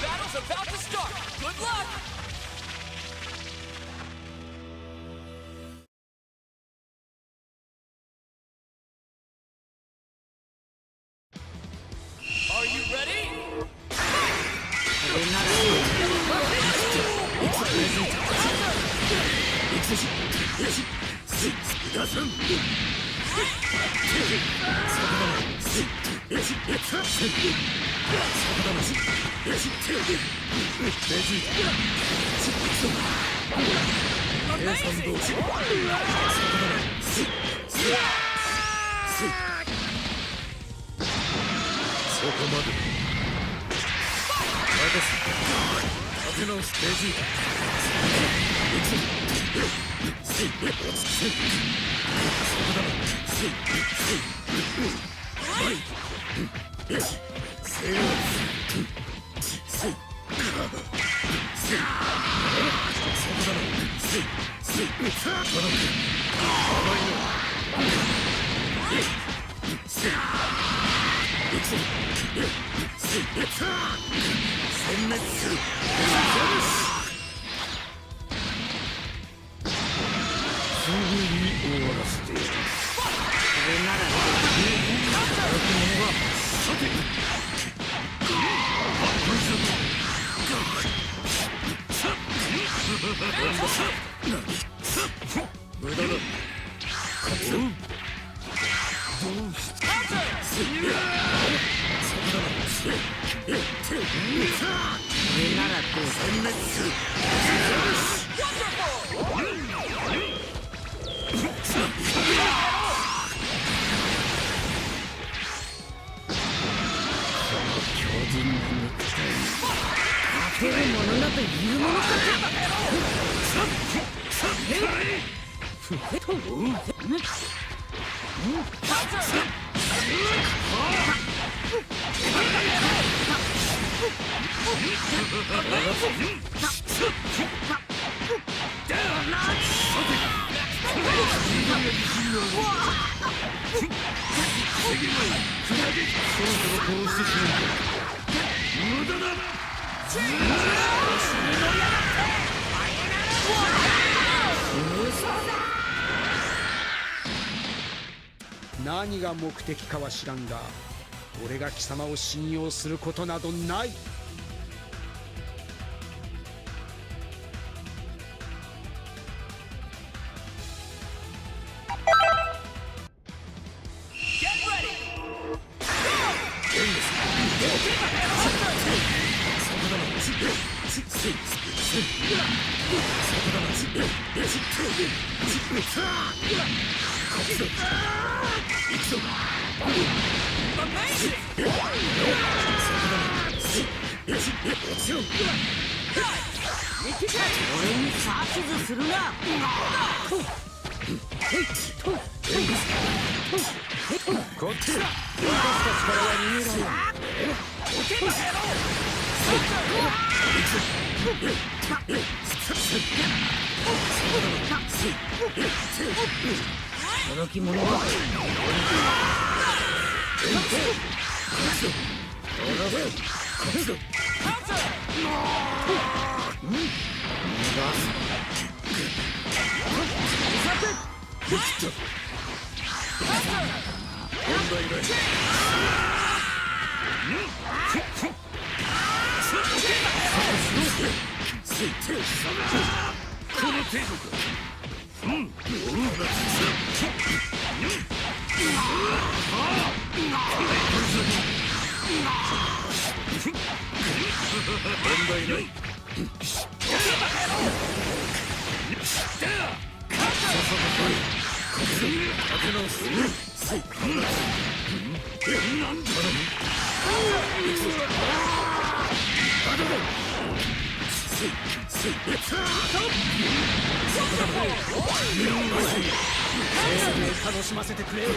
Battle's about to start. Good luck. Are you ready?何が目的かは知らんが、俺が貴様を信用することなどない。俺に指図するな。こっちだ。私たちからは逃げられない。この着物は楽しませてくれよ。なん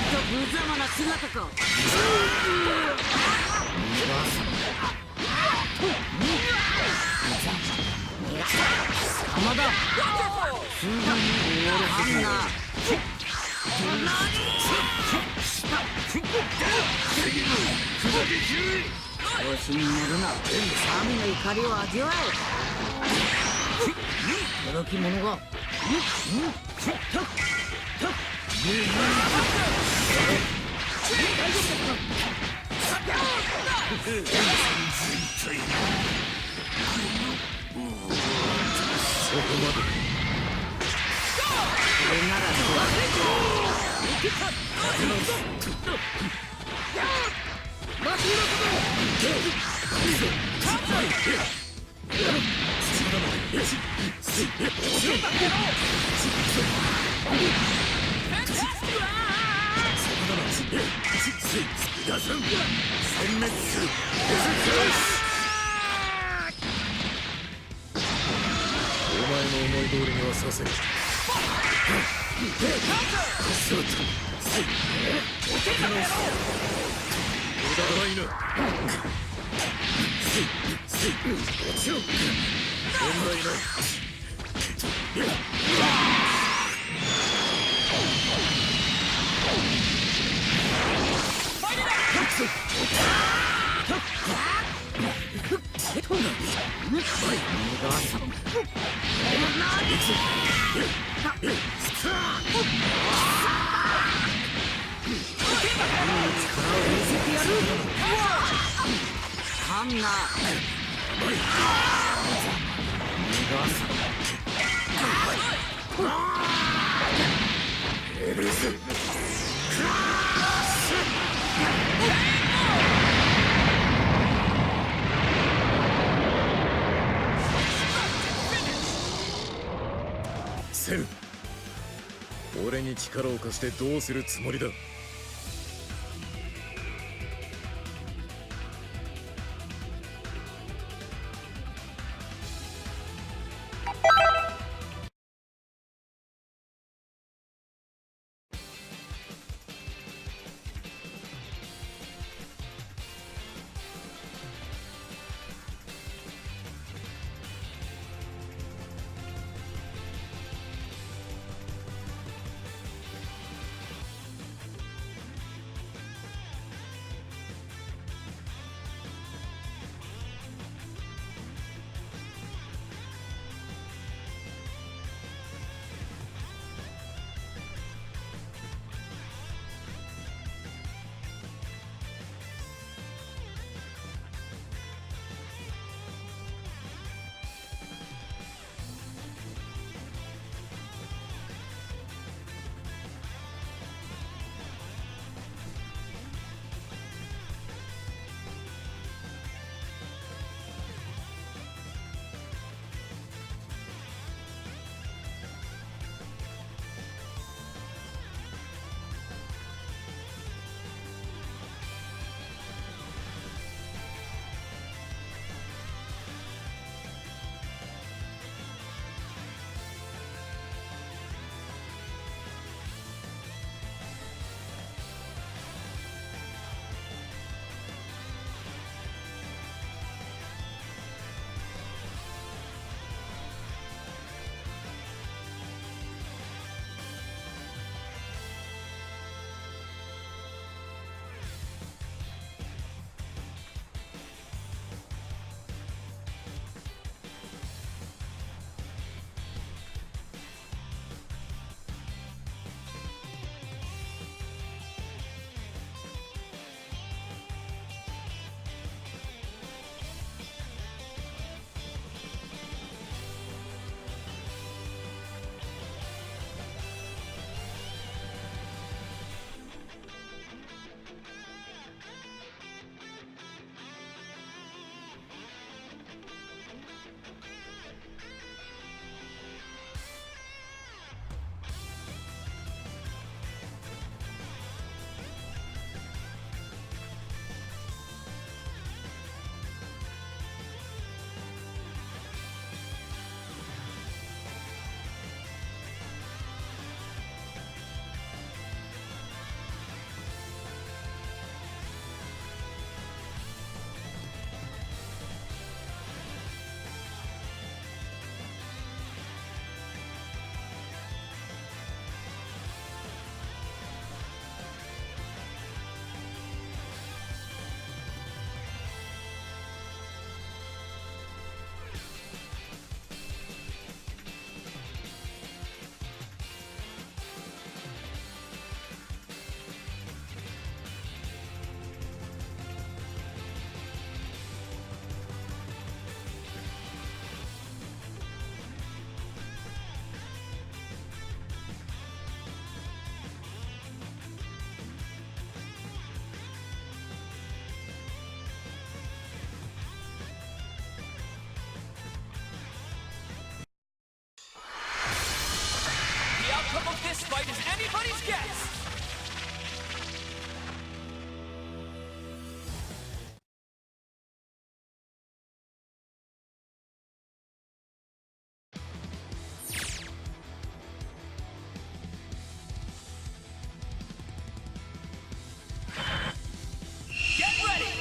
と無様な姿か。様だ。すぐに終わらせるな。調子に乗るな。神の怒りを味わえ。届き者がそこまで。これならお前の思い通りにはさせん。無駄ないな。もちろん問題ない。あんなセル、俺に力を貸してどうするつもりだ。fight is anybody's guess. Get ready.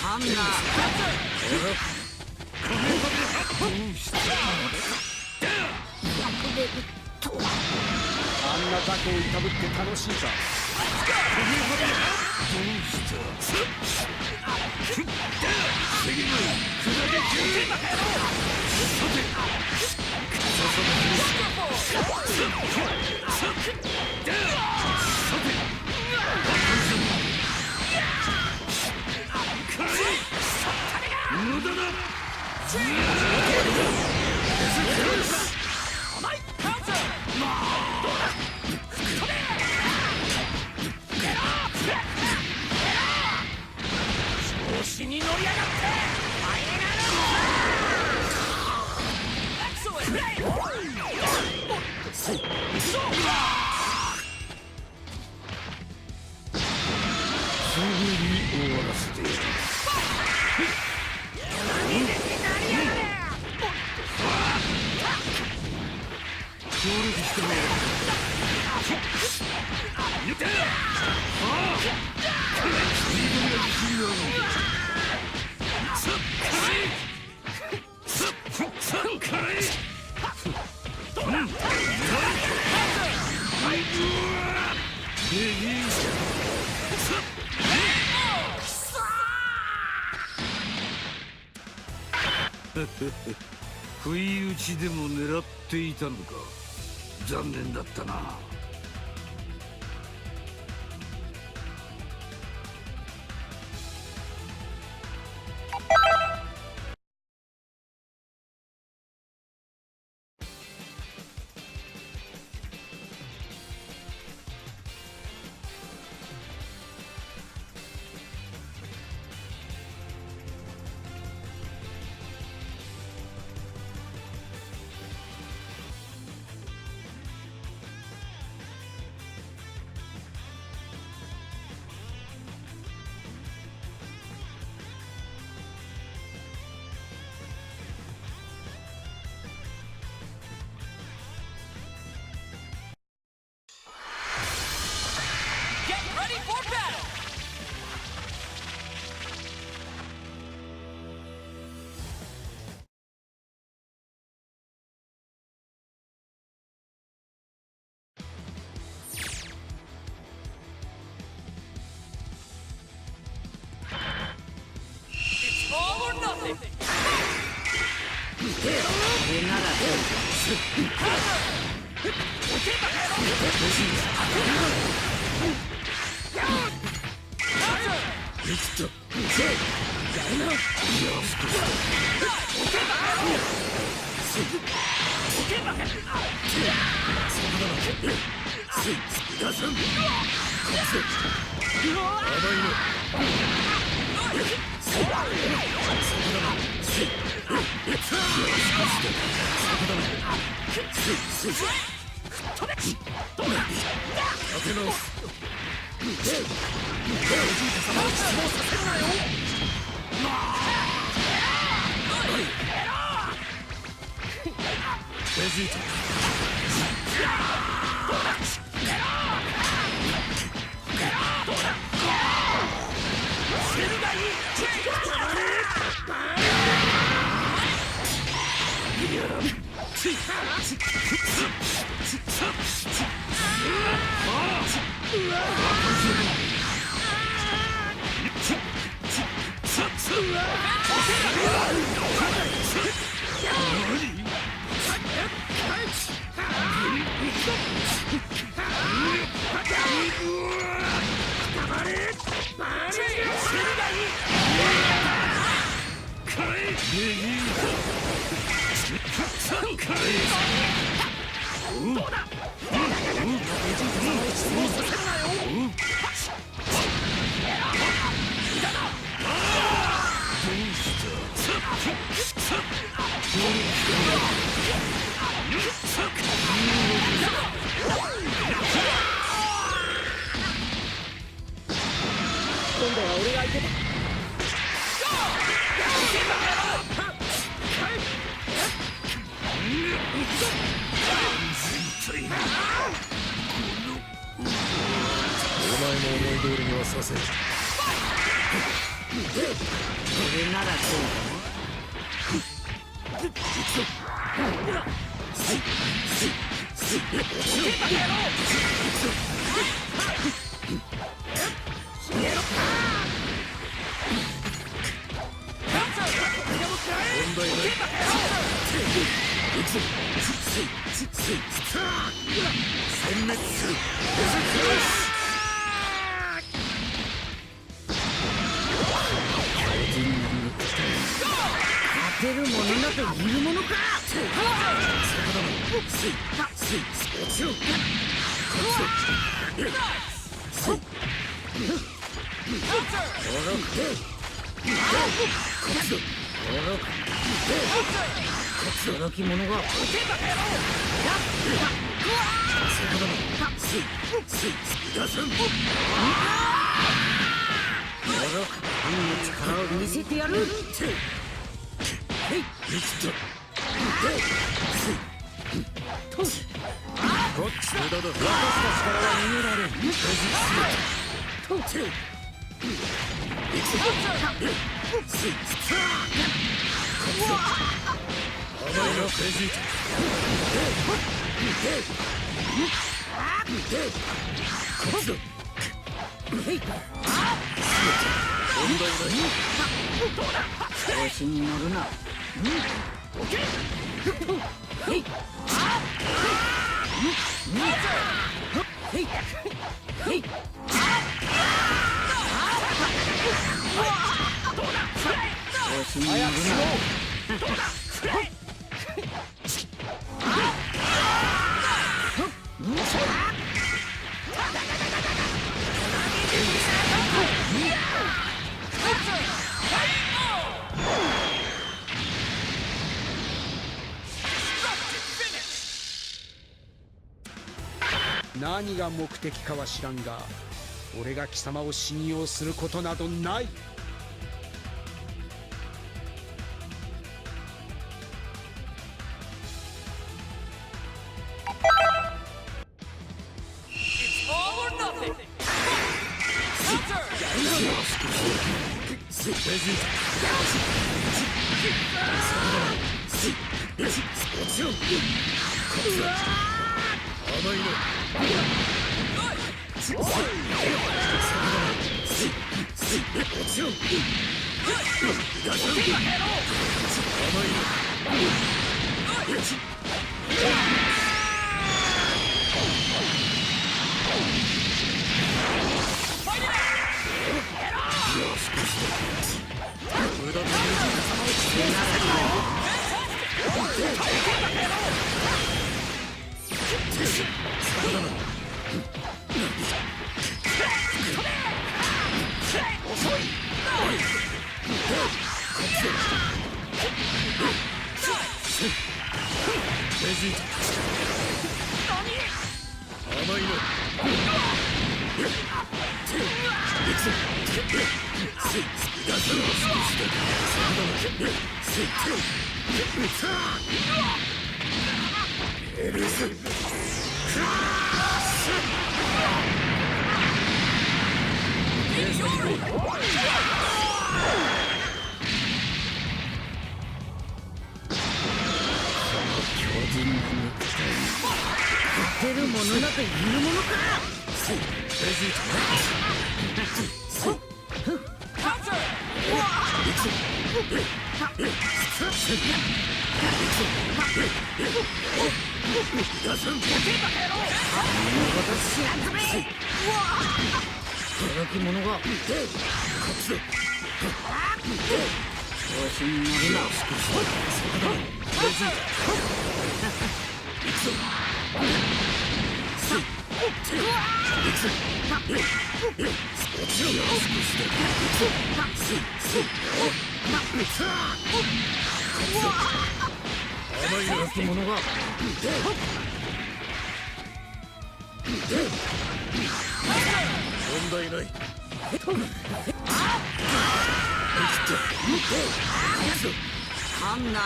あんな雑魚をいたぶって楽しいか。不意打ちでも狙っていたのか。残念だったな。れなら今度は俺が相手だ。お前の思い通りにはさせん。それならどうだ。勝てるものなどいるものか。驚き者が力を見せてやる。調子に乗るな。調子に乗るな。何が目的かは知らんが、俺が貴様を信用することなどない。勝てるものなどいるものか。 働き者が調子に乗るな。働き者が問題ない。かんな。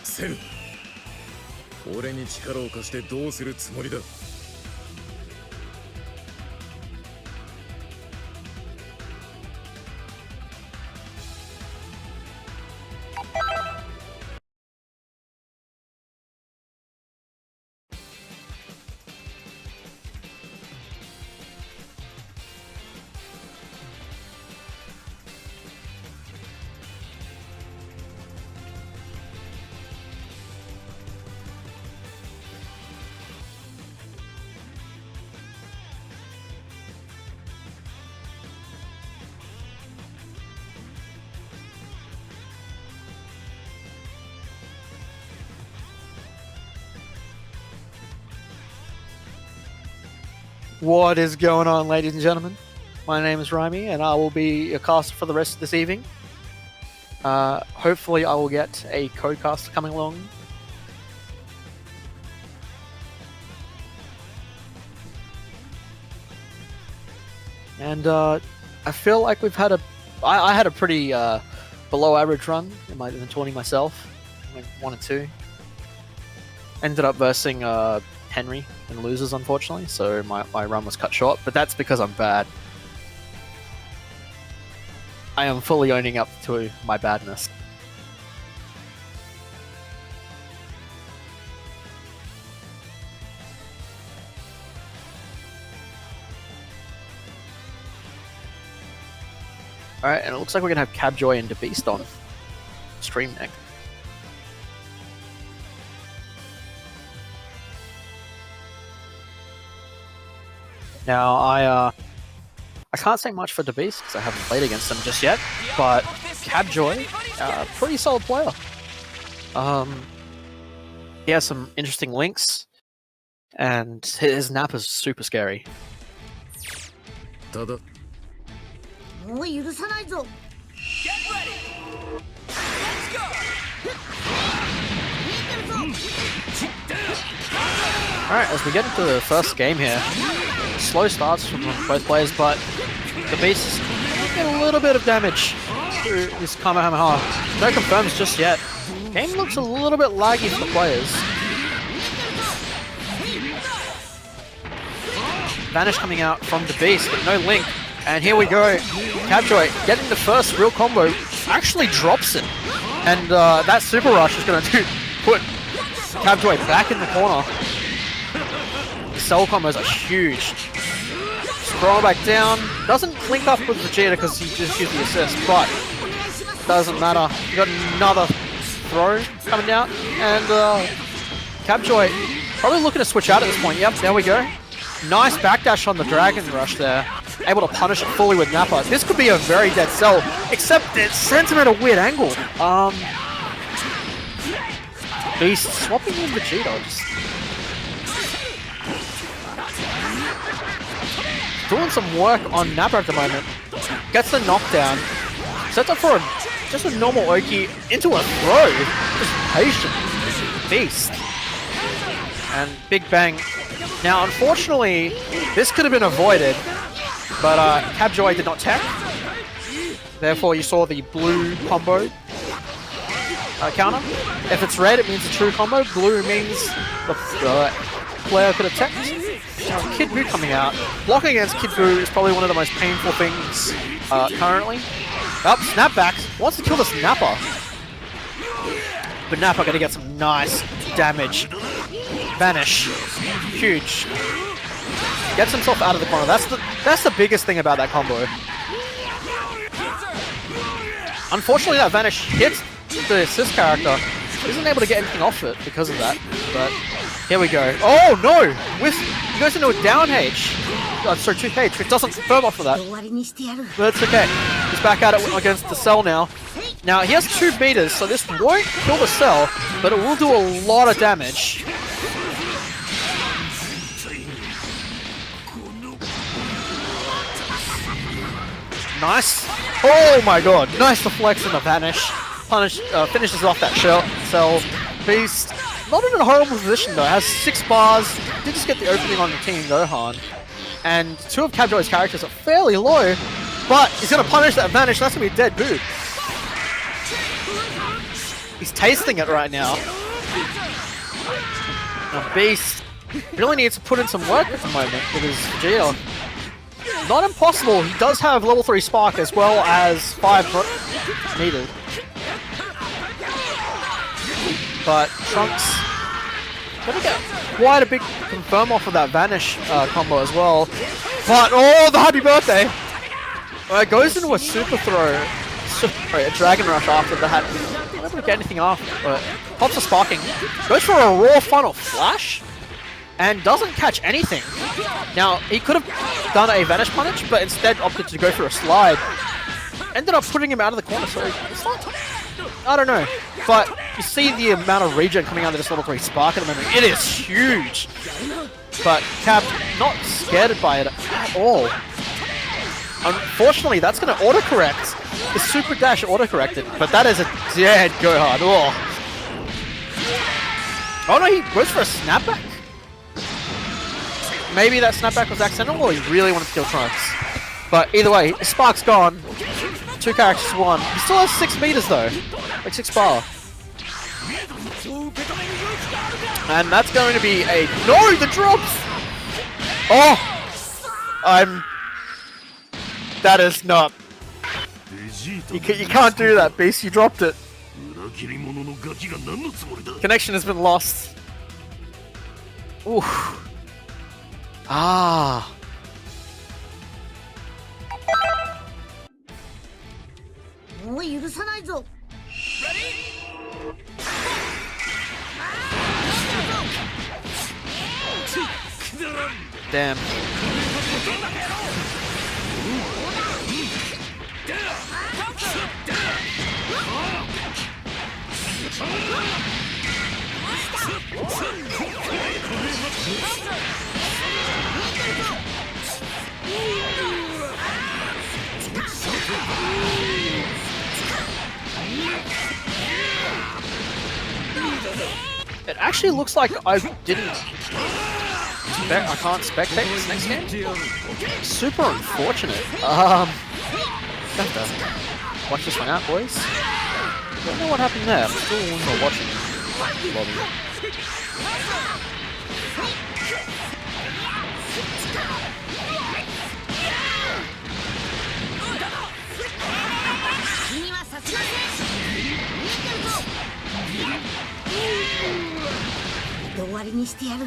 セル、俺に力を貸してどうするつもりだ。What is going on, ladies and gentlemen? My name is Rhymy, and I will be your caster for the rest of this evening. Hopefully I will get a co-caster coming along. And I feel like we've had I had a pretty below average run in the tourney myself. I went 1 and 2. Ended up versing Henry and losers, unfortunately, so my run was cut short, but that's because I'm bad. I am fully owning up to my badness. Alright, and it looks like we're gonna have Cabjoy and DeBeast on stream next. Now, I can't say much for DeBeast because I haven't played against him just yet, but Cabjoy, pretty solid player. He has some interesting links, and his nap is super scary. ただ、もう許さないぞ。 Get ready. Let's go. Alright, as we get into the first game here, slow starts from both players, but DeBeast is getting a little bit of damage through his Kamehameha. No confirms just yet. Game looks a little bit laggy for the players. Vanish coming out from DeBeast, but no link. And here we go. Cabjoy getting the first real combo, actually drops it. And that super rush is going to put Cabjoy back in the corner. The cell combos are huge. Scroll back down. Doesn't link up with Vegeta because he just used the assist, but doesn't matter. You got another throw coming down, and Cabjoy probably looking to switch out at this point. Yep, there we go. Nice backdash on the Dragon Rush there. Able to punish it fully with Nappa. This could be a very dead cell, except it sends him at a weird angle. Beast swapping in Vegeta. Just doing some work on Nappa at the moment. Gets the knockdown. Sets up for just a normal Oki into a throw. Just patient. Beast. And Big Bang. Now, unfortunately, this could have been avoided, but Cabjoy did not tech. Therefore, you saw the blue combo counter. If it's red, it means a true combo. Blue means the player could have teched. Now, Kid Buu coming out. Blocking against Kid Buu is probably one of the most painful things currently. Up, snapbacks. Wants to kill this Nappa. But Nappa gonna get some nice damage. Vanish. Huge. Gets himself out of the corner. That's the biggest thing about that combo. Unfortunately, that Vanish hits the assist character. Isn't able to get anything off it because of that. But here we go. Oh no! He goes into a down H. Sorry, 2H, which doesn't firm off of that. But it's okay. He's back at it against the cell now. Now, he has 2 meters, so this won't kill the cell, but it will do a lot of damage. Nice. Oh my god. Nice deflection of Vanish. Finishes off that cell. Beast. Not in a horrible position though. Has 6 bars. Did just get the opening on the team, Gohan. And 2 of Cabjoy's characters are fairly low. But he's going to punish that Vanish. That's going to be a dead Buu. He's tasting it right now. Now Beast really needs to put in some work at the moment with his Vegeta. Not impossible. He does have level 3 Spark as well as 5 needed. But Trunks gonna get quite a big confirm off of that Vanish combo as well. But oh, the happy birthday! It goes into a super throw, a Dragon Rush after that. Not able to get anything off, but pops a Sparking. Goes for a raw final flash. And doesn't catch anything. Now, he could have done a Vanish Punish, but instead opted to go for a slide. Ended up putting him out of the corner, so it's not... I don't know. But you see the amount of regen coming out of this level 3 Spark at the moment. It is huge! But Cab, not scared by it at all. Unfortunately, that's going to autocorrect. The Super Dash autocorrected, but that is a dead Gohan. Oh no, he goes for a snapback? Maybe that snapback was accidental, or he really wanted to kill Trunks. But either way, his Spark's gone. 2 characters to 1. He still has 6 meters though. Like 6 bar. And that's going to be a... No! The drops! Oh! That is not... You can't do that, Beast. You dropped it. Connection has been lost. Ooh. Ah. Damn. It actually looks like I didn't... I can't spectate this next game. Super unfortunate. Have to watch this one out, boys. Don't know what happened there. I'm still watching. わりにしてやる。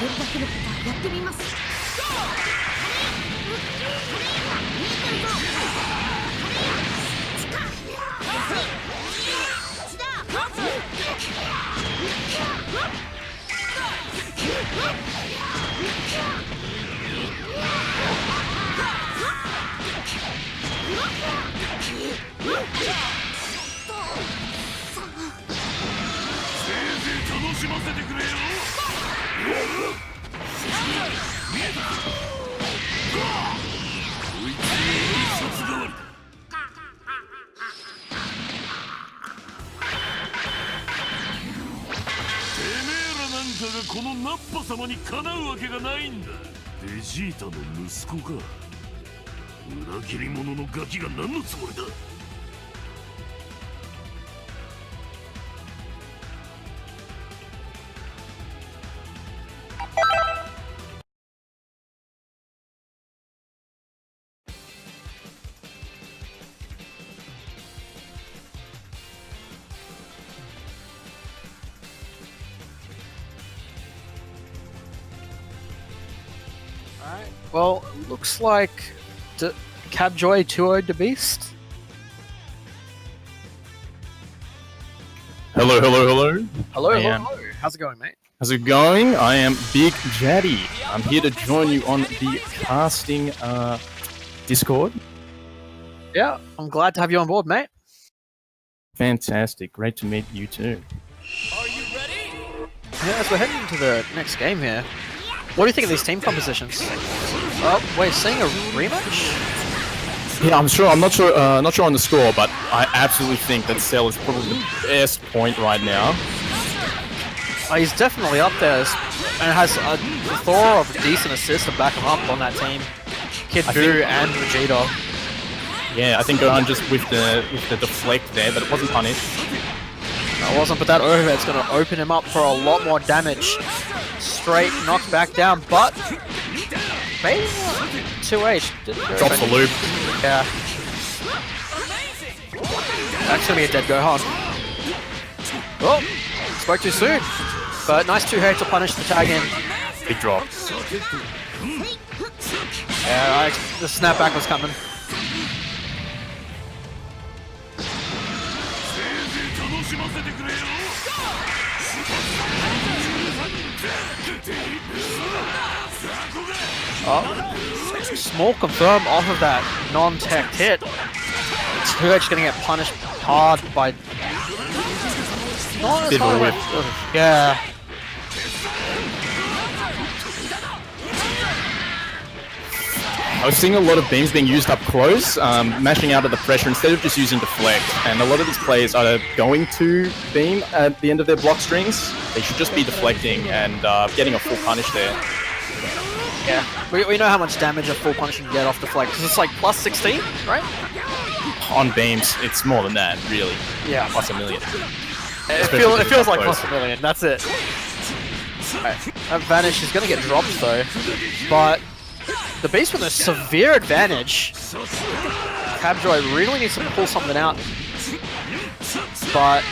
これだけのことはやってみます。楽しませてくれよ。このナッパ様にかなうわけがないんだ。ベジータの息子か。裏切り者のガキが何のつもりだ。Well, looks like Cabjoy 2-0'd the Beast. Hello. Hello. How's it going, mate? How's it going? I am Big Jaddy. I'm here to join you on the casting Discord. Yeah, I'm glad to have you on board, mate. Fantastic. Great to meet you too. Are you ready? Yeah, as we're heading into the next game here, what do you think of these team compositions? Oh, wait, seeing a rematch? Yeah, I'm not sure on the score, but I absolutely think that Cell is probably the best point right now. He's definitely up there, and has a plethora of decent assists to back him up on that team. Kid Buu and Vegeta. Yeah, I think Gohan just with the deflect there, but it wasn't punished. No, it wasn't, but that overhead's going to open him up for a lot more damage. Straight knocked back down, but maybe 2H didn't go drops the loop. Yeah. That's gonna be a dead Gohan. Oh, spoke too soon. But nice 2H to punish the tag in. Big drop. Yeah, the snapback was coming. Oh, small confirm off of that non-tech hit. 2H gonna get punished hard by... Not as hard. Yeah. I was seeing a lot of beams being used up close, mashing out of the pressure instead of just using deflect. And a lot of these players are going to beam at the end of their block strings. They should just be deflecting and getting a full punish there. Yeah, we know how much damage a full punish can get off deflect, because it's like plus 16, right? On beams, it's more than that, really. Yeah. Plus a million. It feels like plus a million, that's it. Right. That Vanish is going to get dropped though, but the Beast with a severe advantage. Cabjoy really needs to pull something out, but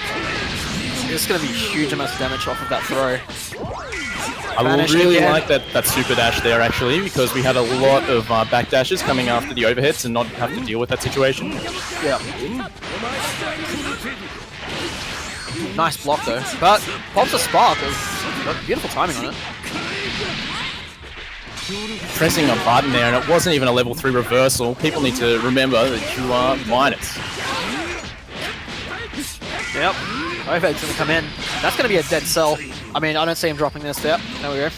it's going to be huge amounts of damage off of that throw. I will really like that super dash there actually, because we had a lot of back dashes coming after the overheads and not have to deal with that situation. Yeah. Nice block though, but pops a spark. Got beautiful timing on it. Pressing a button there, and it wasn't even a level 3 reversal. People need to remember that you are minus. Yep. Overhead's gonna come in. That's gonna be a dead cell. I mean, I don't see him dropping this. Yep. There we go.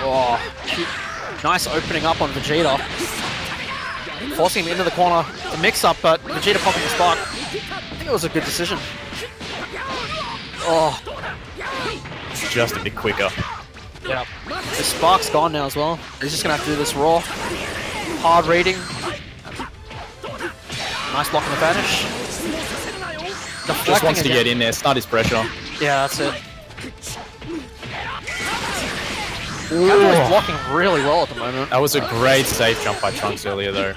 Oh, cute. Nice opening up on Vegeta. Forcing him into the corner. The mix-up, but Vegeta popping the spark. I think it was a good decision. Oh. Just a bit quicker. Yeah. The spark's gone now as well. He's just gonna have to do this raw. Hard reading. Nice block on the Vanish. Just wants to get in there, start his pressure. Yeah, that's it. Cabjoy's blocking really well at the moment. That was a great safe jump by Trunks earlier though.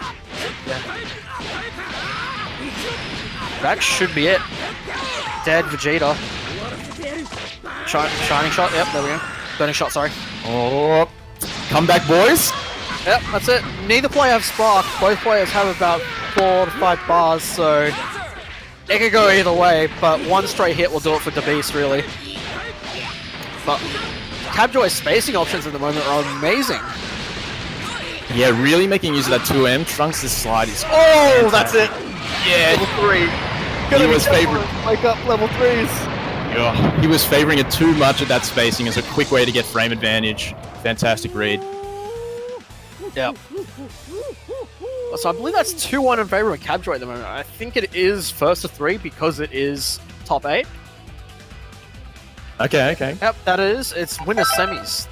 Yeah. That should be it. Dead Vegeta. Shining shot, yep, there we go. Burning shot, sorry. Oh, come back, boys. Yep, that's it. Neither player have spark. Both players have about 4 to 5 bars, so it could go either way, but one straight hit will do it for the Beast, really. But Cabjoy's spacing options at the moment are amazing. Yeah, really making use of that 2M. Trunks' slide is... Oh, that's it! Yeah. Level 3. He was favoring... Wake up level 3s. Yeah. He was favoring it too much at that spacing as a quick way to get frame advantage. Fantastic read. Yep. So I believe that's 2-1 in favor of Cabjoy at the moment. I think it is first to 3 because it is top 8. Okay, okay. Yep, that is. It's winner semis.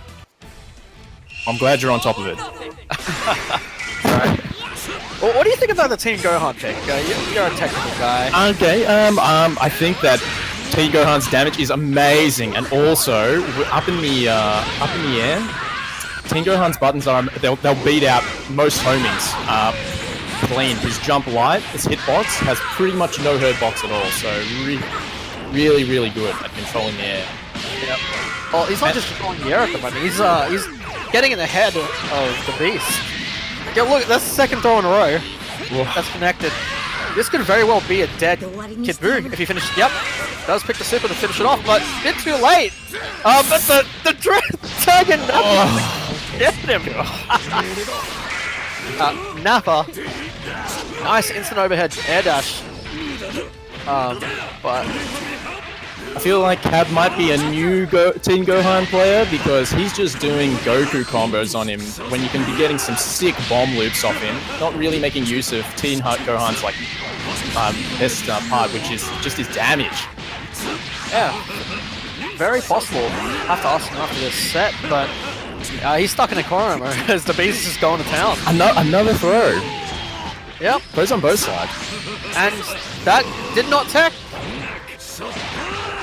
I'm glad you're on top of it. Right. Well, what do you think about the Team Gohan pick? You're a technical guy. Okay, I think that Team Gohan's damage is amazing, and also up in the air, Team Gohan's buttons are they'll beat out most homings clean. His jump light, his hitbox has pretty much no hurt box at all, so really good at controlling the air. Yep. Well, he's not just controlling the air at the moment. He's getting in the head of the Beast. Yeah, look, that's the second throw in a row. Whoa. That's connected. This could very well be a dead Kid Buu if he finishes. Yep, does pick the super to finish it off, but a bit too late. But the dragon get him. Nappa, nice instant overhead air dash. But I feel like Cab might be a new Team Gohan player because he's just doing Goku combos on him when you can be getting some sick bomb loops off him, not really making use of Team Gohan's like best part, which is just his damage. Yeah, very possible. Have to ask him after this set, but he's stuck in a corner as the Beast is going to town. Another throw. Yep. Throws on both sides. And that did not tech.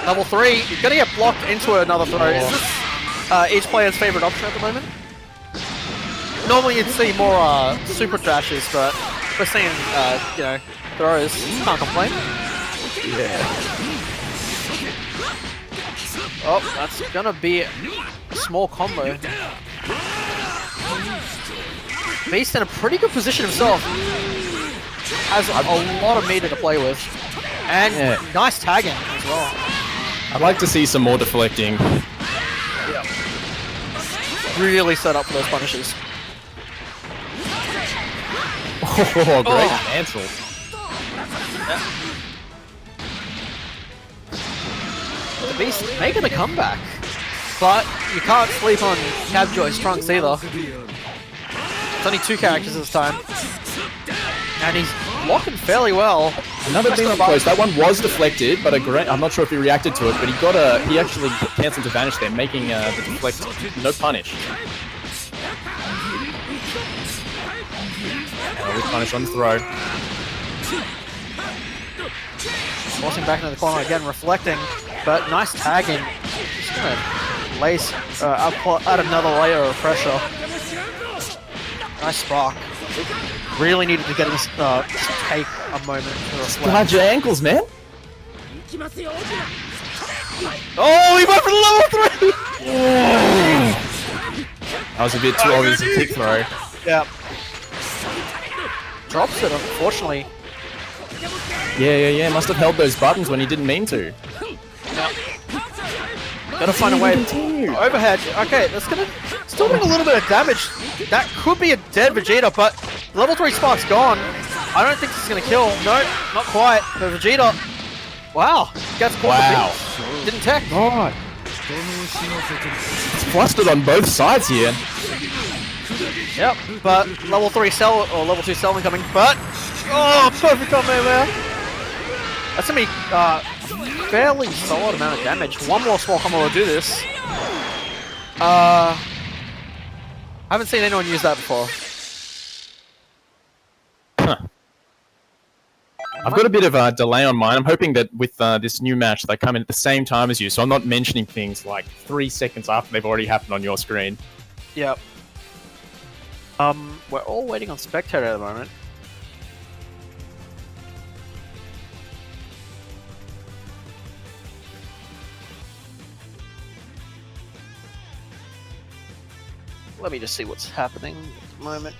Level 3, you're gonna get blocked into another throw. Is this each player's favorite option at the moment? Normally you'd see more super dashes, but we're seeing, you know, throws. Can't complain. Yeah. Oh, that's gonna be a small combo. Beast in a pretty good position himself. Has a lot of meter to play with. And nice tagging as well. I'd like to see some more deflecting. Yeah. Really set up for those punishes. Oh, great cancel. Beast making a comeback. But you can't sleep on Cabjoy's trunks either. It's only 2 characters this time. And he's blocking fairly well. Another beam up close. That one was deflected, but I'm not sure if he reacted to it, but he actually cancelled to vanish there, making the deflect no punish. And with punish on the throw. Forcing back into the corner again, reflecting, but nice tagging. Just gonna lace, add another layer of pressure. Nice spark. Really needed to get him take a moment to reflect. Guard your ankles, man. Oh, he went for the level 3! That was a bit too obvious a kick throw. Yeah. Drops it, unfortunately. Yeah. Must have held those buttons when he didn't mean to. Gotta find a way. Overhead. Okay, that's gonna still doing a little bit of damage. That could be a dead Vegeta, but level 3 spark's gone. I don't think this is gonna kill. No, not quite. But Vegeta, wow, gets caught. Wow. Didn't tech. God. It's flustered on both sides here. Yep, but level 3 cell or level 2 cell incoming. But perfect on there. That's gonna be fairly solid amount of damage. One more small combo will do this. I haven't seen anyone use that before. Huh. I've got a bit of a delay on mine. I'm hoping that with this new match, they come in at the same time as you, so I'm not mentioning things like 3 seconds after they've already happened on your screen. Yep. We're all waiting on Spectator at the moment. Let me just see what's happening at the moment.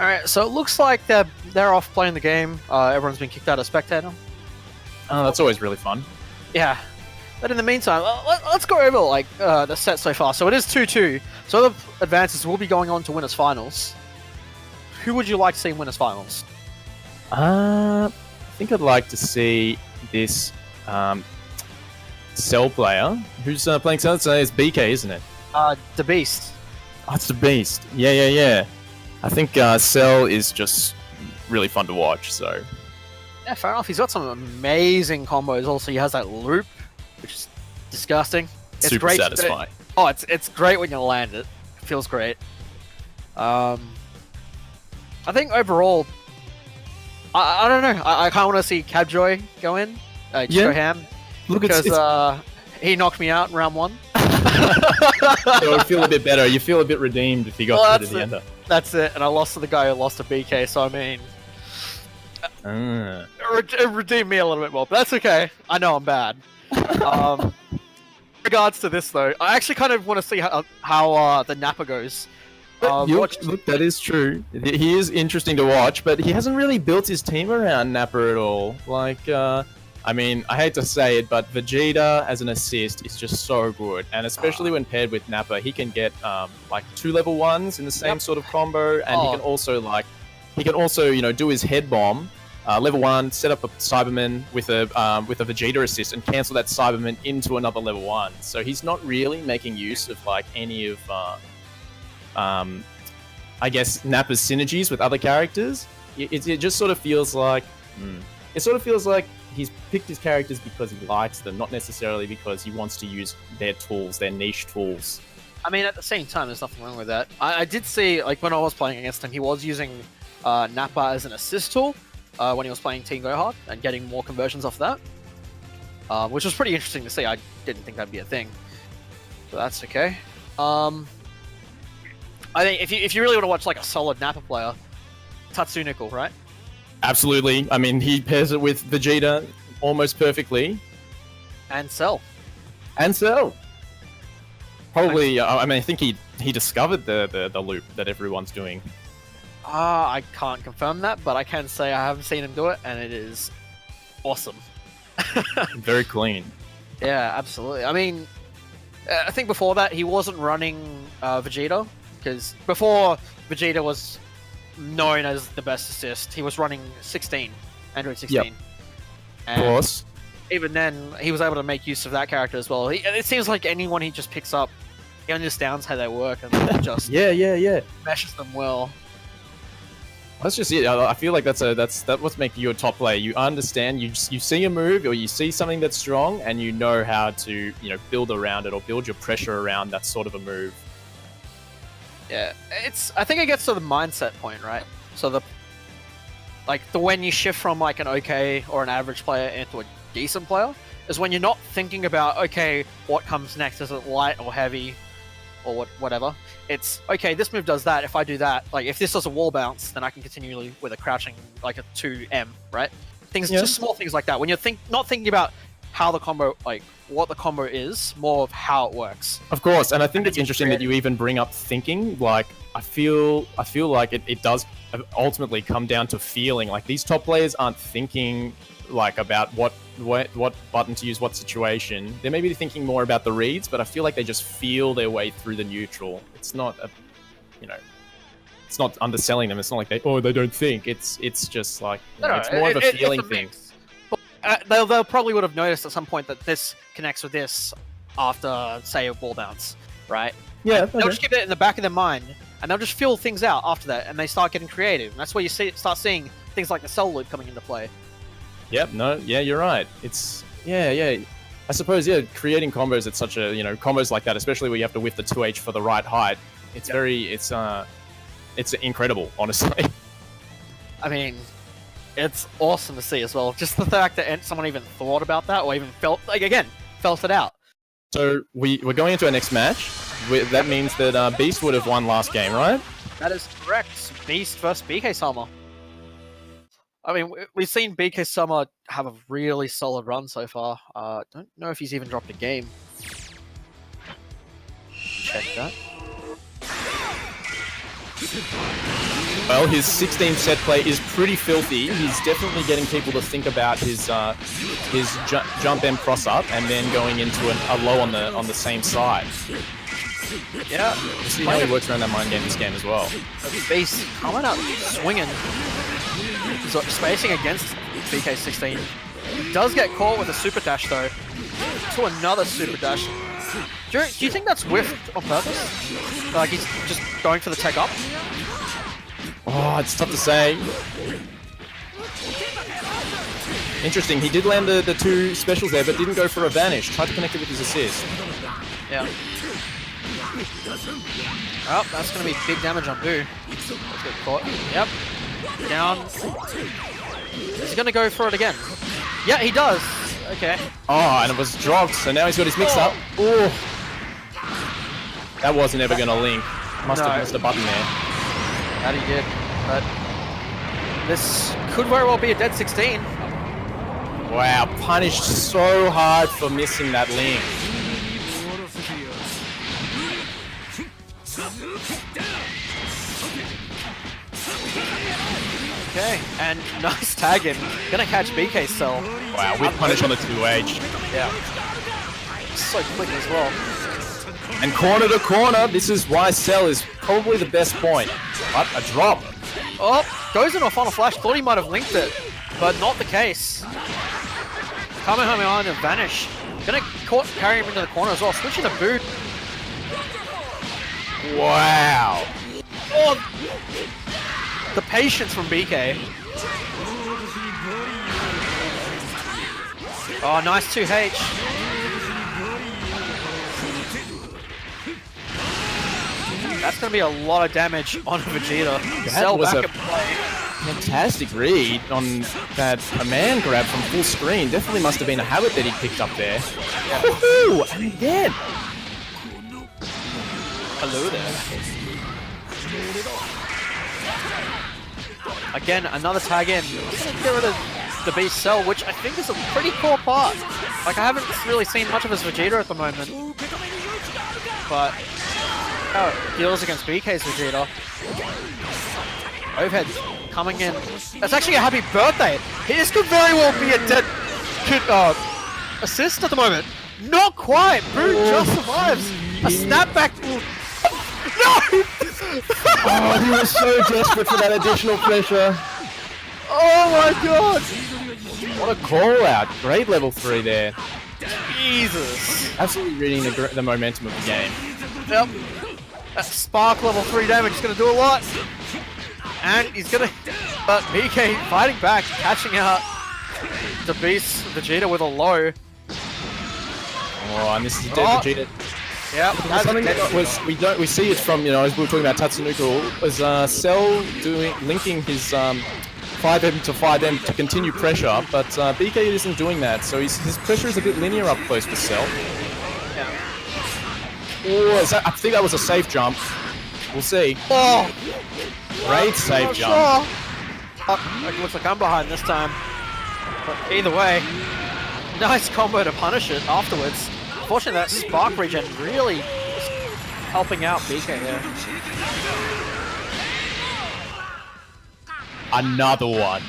Alright, so it looks like they're off playing the game. Everyone's been kicked out of Spectator. Oh, that's always really fun. Yeah. But in the meantime, let's go over like the set so far. So it is 2-2. So the advances will be going on to winners finals. Who would you like to see in winners finals? I think I'd like to see this Cell player. Who's playing Cell today? It's BK, isn't it? The Beast. Oh, it's the Beast. Yeah. I think Cell is just really fun to watch, so... Yeah, fair enough. He's got some amazing combos. Also, he has that loop, which is disgusting. It's super great, satisfying. It's great when you land it. It feels great. I think overall, I don't know. I kind of want to see Cabjoy go in. Just go ham. Look, because he knocked me out in round 1. So it would feel a bit better. You feel a bit redeemed if you got through to the ender. That's it. And I lost to the guy who lost to BK, so I mean... It redeemed me a little bit more, but that's okay. I know I'm bad. Regards to this, though, I actually kind of want to see how the Nappa goes. Look, that is true. He is interesting to watch, but he hasn't really built his team around Nappa at all. Like, I mean, I hate to say it, but Vegeta as an assist is just so good, and especially when paired with Nappa, he can get like 2 level 1s in the same sort of combo, and he can also do his head bomb, level 1, set up a Cyberman with a Vegeta assist, and cancel that Cyberman into another level 1. So he's not really making use of like any of I guess Nappa's synergies with other characters. It just sort of feels like he's picked his characters because he likes them, not necessarily because he wants to use their tools, their niche tools. I mean, at the same time, there's nothing wrong with that. I did see, like, when I was playing against him, he was using Nappa as an assist tool when he was playing Team Gohard and getting more conversions off that, which was pretty interesting to see. I didn't think that'd be a thing, but that's okay. I think if you really want to watch like a solid Nappa player, Tatsunoko, right? Absolutely. I mean, he pairs it with Vegeta almost perfectly. And Cell. And Cell. Probably, I mean, I think he discovered the loop that everyone's doing. I can't confirm that, but I can say I haven't seen him do it, and it is awesome. Very clean. Yeah, absolutely. I mean, I think before that he wasn't running Vegeta, because before Vegeta was known as the best assist, he was running 16, Android 16. Yep. And Of course. even then, he was able to make use of that character as well. It seems like anyone he just picks up, he understands how they work and just Yeah. meshes them well. That's just it. I feel like that's what's making you a top player. You understand, you see a move or you see something that's strong, and you know how to build around it or build your pressure around that sort of a move. Yeah, I think it gets to the mindset point, right? So the when you shift from like an okay or an average player into a decent player is when you're not thinking about, okay, what comes next? Is it light or heavy or whatever? It's, okay, this move does that. If I do that, like if this does a wall bounce, then I can continue with a crouching, like a 2M, right? Just small things like that. When you're not thinking about how the combo, like what the combo is, more of how it works. Of course, and I think it's interesting that you even bring up thinking. Like, I feel like it does ultimately come down to feeling. Like, these top players aren't thinking like about what button to use, what situation. They may be thinking more about the reads, but I feel like they just feel their way through the neutral. It's not it's not underselling them. It's not like they don't think. It's just like it's more of a feeling thing. They'll probably would have noticed at some point that this connects with this after, say, a wall bounce, right? Yeah. They'll just keep it in the back of their mind, and they'll just feel things out after that, and they start getting creative. And that's where you start seeing things like the cell loop coming into play. Yep. No. Yeah. You're right. It's yeah. I suppose creating combos at such a combos like that, especially where you have to whip the 2H for the right height. It's it's incredible, honestly. I mean, it's awesome to see as well. Just the fact that someone even thought about that, or even felt it out. So we're going into our next match. That means that Beast would have won last game, right? That is correct. Beast versus BK Summer. I mean, we've seen BK Summer have a really solid run so far. Don't know if he's even dropped a game. Check that. Well, his 16 set play is pretty filthy. He's definitely getting people to think about his jump M cross up and then going into a low on the same side. Yeah, We'll see how he works around that mind game this game as well. Beast coming up swinging, so spacing against BK16. Does get caught with a super dash though. To another super dash. Do you think that's whiffed on purpose? Like he's just going for the tech up? Oh, it's tough to say. Interesting, he did land the two specials there, but didn't go for a vanish. Tried to connect it with his assist. Yeah. Oh, that's going to be big damage on Boo. Let's get caught. Yep. Down. Is he going to go for it again? Yeah, he does. Okay. Oh, and it was dropped, so now he's got his mix-up. Oh. That wasn't ever going to link. Must have missed a button there. That he did, but this could very well be a dead 16. Wow, punished so hard for missing that link. Okay, and nice tagging. Gonna catch BK Cell. Wow, with punish on the 2H. Yeah. So quick as well. And corner to corner, this is why Cell is probably the best point. But a drop. Oh, goes into a final flash. Thought he might have linked it, but not the case. Kamehameha on and vanish. Gonna carry him into the corner as well. Switching to boot. Wow. Oh, the patience from BK. Oh, nice 2H. That's going to be a lot of damage on Vegeta. That was a fantastic read on that command grab from full screen. Definitely must have been a habit that he picked up there. Yeah. Woohoo! And again! Hello there. Again, another tag in. Just gonna get rid of the Beast Cell, which I think is a pretty core part. Like, I haven't really seen much of his Vegeta at the moment. But how it deals against BK's Vegeta. Overhead coming in. That's actually a happy birthday. This could very well be a dead assist at the moment. Not quite. Boo just survives. A snapback. No! Oh, he was so desperate for that additional pressure. Oh my god! What a call out. Great level 3 there. Jesus. Absolutely reading the momentum of the game. Yep. That spark level 3 damage is going to do a lot. And he's going to... But BK fighting back, catching out the Beast Vegeta with a low. Oh, and this is a dead Vegeta. Yep. Something that we see it from, you know, as we were talking about Tatsunoko, was Cell linking his 5M to 5M to continue pressure, but BK isn't doing that, so his pressure is a bit linear up close with Cell. Yeah. Oh, I think that was a safe jump. We'll see. Oh! Great safe jump. Oh, it looks like I'm behind this time. But either way, nice combo to punish it afterwards. Unfortunately, that spark regen really is helping out BK here. Another one.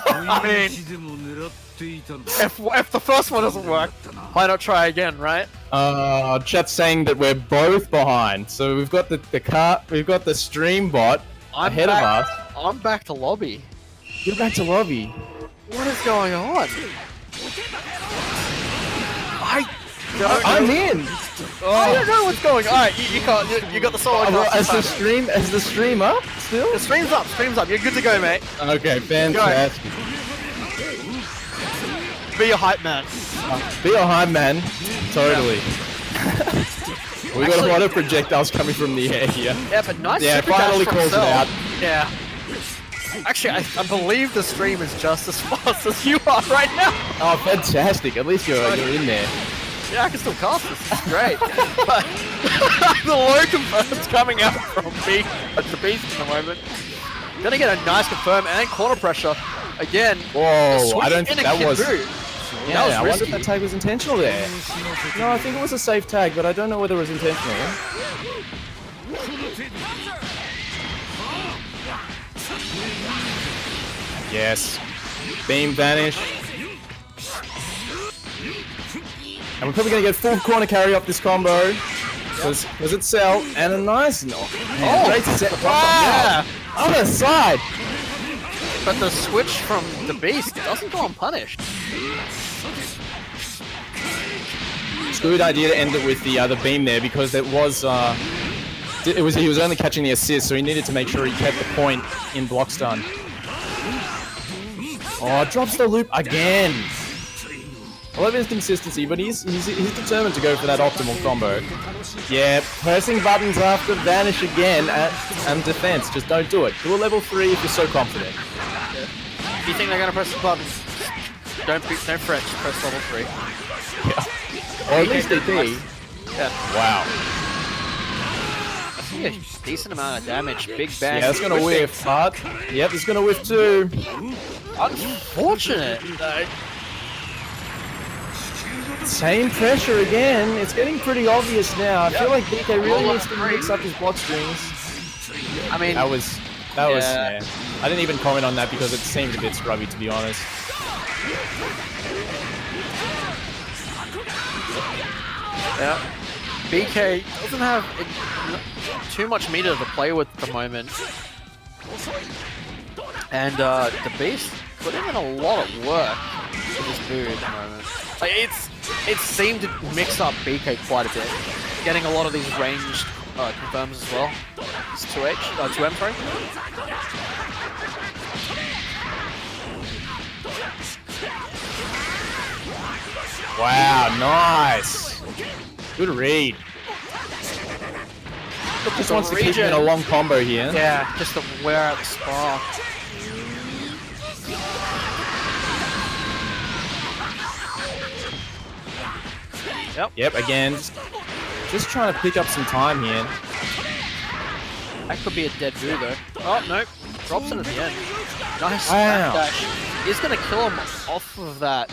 I mean, if the first one doesn't work, why not try again, right? Chat's saying that we're both behind. So we've got we've got the stream bot ahead of us. I'm back to lobby. You're back to lobby. What is going on? I'm in. I don't know what's going on. Alright, you can't. You got the solo. Is the stream up still? The stream's up. Stream's up. You're good to go, mate. Okay, fantastic. Be a hype man. Be a hype man. Totally. We got a lot of projectiles coming from the air here. Yeah, but nice. Yeah, super finally dash from calls it Cell. out. Yeah. Actually, I believe the stream is just as fast as you are right now. Oh, fantastic. At least you're in there. Yeah, I can still cast this. This is great. But the low confirm's coming out from the Beast at the moment. Gonna get a nice confirm and corner pressure again. Whoa, I don't think that was... Yeah, Yeah, I wonder if that tag was intentional there. No, I think it was a safe tag, but I don't know whether it was intentional. Yes. Beam vanish. And we're probably going to get full corner carry off this combo. Because it's Cell and a nice knock. Great set. Yeah. Other side. But the switch from the Beast doesn't go unpunished. It's a good idea to end it with the beam there because it was he was only catching the assist, so he needed to make sure he kept the point in block stun. Oh, drops the loop again. I love his consistency, but he's determined to go for that optimal combo. Yeah, pressing buttons after vanish again and defense. Just don't do it. Do a level 3 if you're so confident. If you think they're gonna press the buttons, don't fret. Just press level 3. Yeah. Or at least DP. Yeah. Wow. That's a decent amount of damage. Big bang. Yeah, it's gonna whiff. But yep, it's gonna whiff too. Unfortunate. Same pressure again. It's getting pretty obvious now. I feel like BK really needs to mix up his block strings. I mean, that was. Yeah. I didn't even comment on that because it seemed a bit scrubby, to be honest. Yeah. BK doesn't have too much meter to play with at the moment. And the Beast putting in a lot of work with this boot at the moment. Like, it seemed to mix up BK quite a bit. Getting a lot of these ranged confirms as well. It's 2M, sorry. Wow, nice. Good read. Just wants to keep him in a long combo here. Yeah, just to wear out the spark. Yep, again, just trying to pick up some time here. That could be a dead Boo though. Oh, no. Drops it at the end. Nice Wow. dash. He's gonna kill him off of that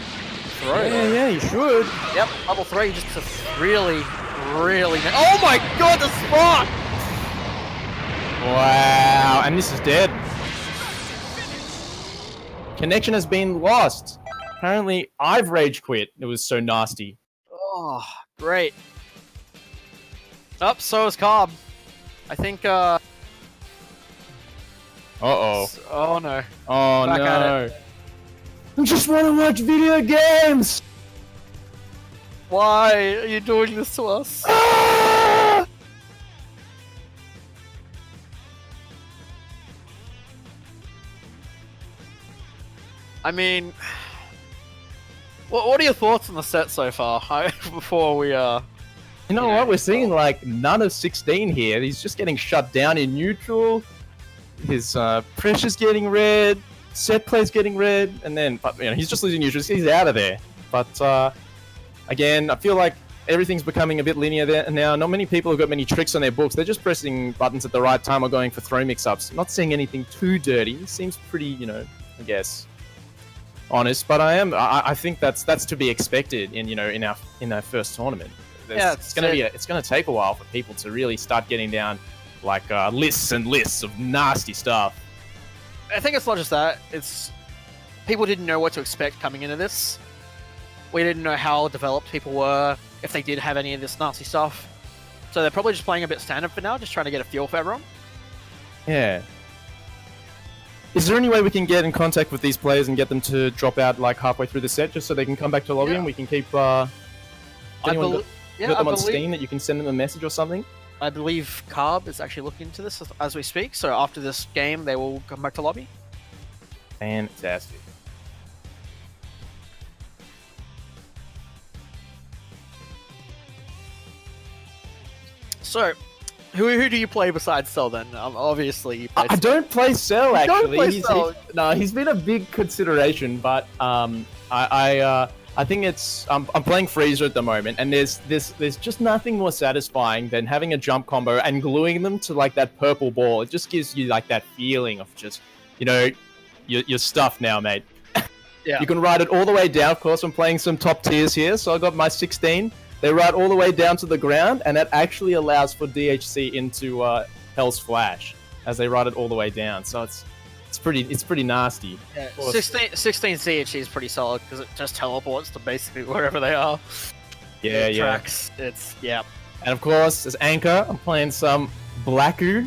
throw. Yeah, you should. Yep, level 3 just to really, really... Oh my god, the spot! Wow, and this is dead. Connection has been lost. Apparently, I've rage quit. It was so nasty. Oh, great. Up, so is Carb. I think, Uh-oh. Oh no. Oh Back at no. I just want to watch video games! Why are you doing this to us? Ah! I mean... What are your thoughts on the set so far? Before we, You know what? We're seeing like none of 16 here. He's just getting shut down in neutral. His pressure's getting red. Set play's getting red, and then he's just losing neutral. He's out of there. But again, I feel like everything's becoming a bit linear there now. Not many people have got many tricks on their books. They're just pressing buttons at the right time or going for throw mix-ups. Not seeing anything too dirty. Seems pretty, I guess, honest. But I think that's to be expected in our first tournament. It's gonna take a while for people to really start getting down like lists and lists of nasty stuff. I think it's not just that. It's people didn't know what to expect coming into this. We didn't know how developed people were, if they did have any of this nasty stuff. So they're probably just playing a bit standard for now, just trying to get a feel for everyone. Yeah. Is there any way we can get in contact with these players and get them to drop out like halfway through the set, just so they can come back to lobby and we can keep? Anyone got them on Steam that you can send them a message or something? I believe Carb is actually looking into this as we speak. So after this game, they will come back to lobby. Fantastic. So, who do you play besides Cell then? Obviously, you play I don't play Cell actually. Don't play Cell. He's been a big consideration, but I think it's I'm playing Freezer at the moment, and there's just nothing more satisfying than having a jump combo and gluing them to like that purple ball. It just gives you like that feeling of just you're stuffed now, mate. Yeah. You can ride it all the way down. Of course, I'm playing some top tiers here, so I got my 16. They ride all the way down to the ground, and that actually allows for DHC into Hell's Flash as they ride it all the way down. So it's pretty nasty. Yeah, 16 CHE is pretty solid because it just teleports to basically wherever they are. Yeah, yeah. Tracks. Yeah. And of course, as Anchor, I'm playing some Blacku.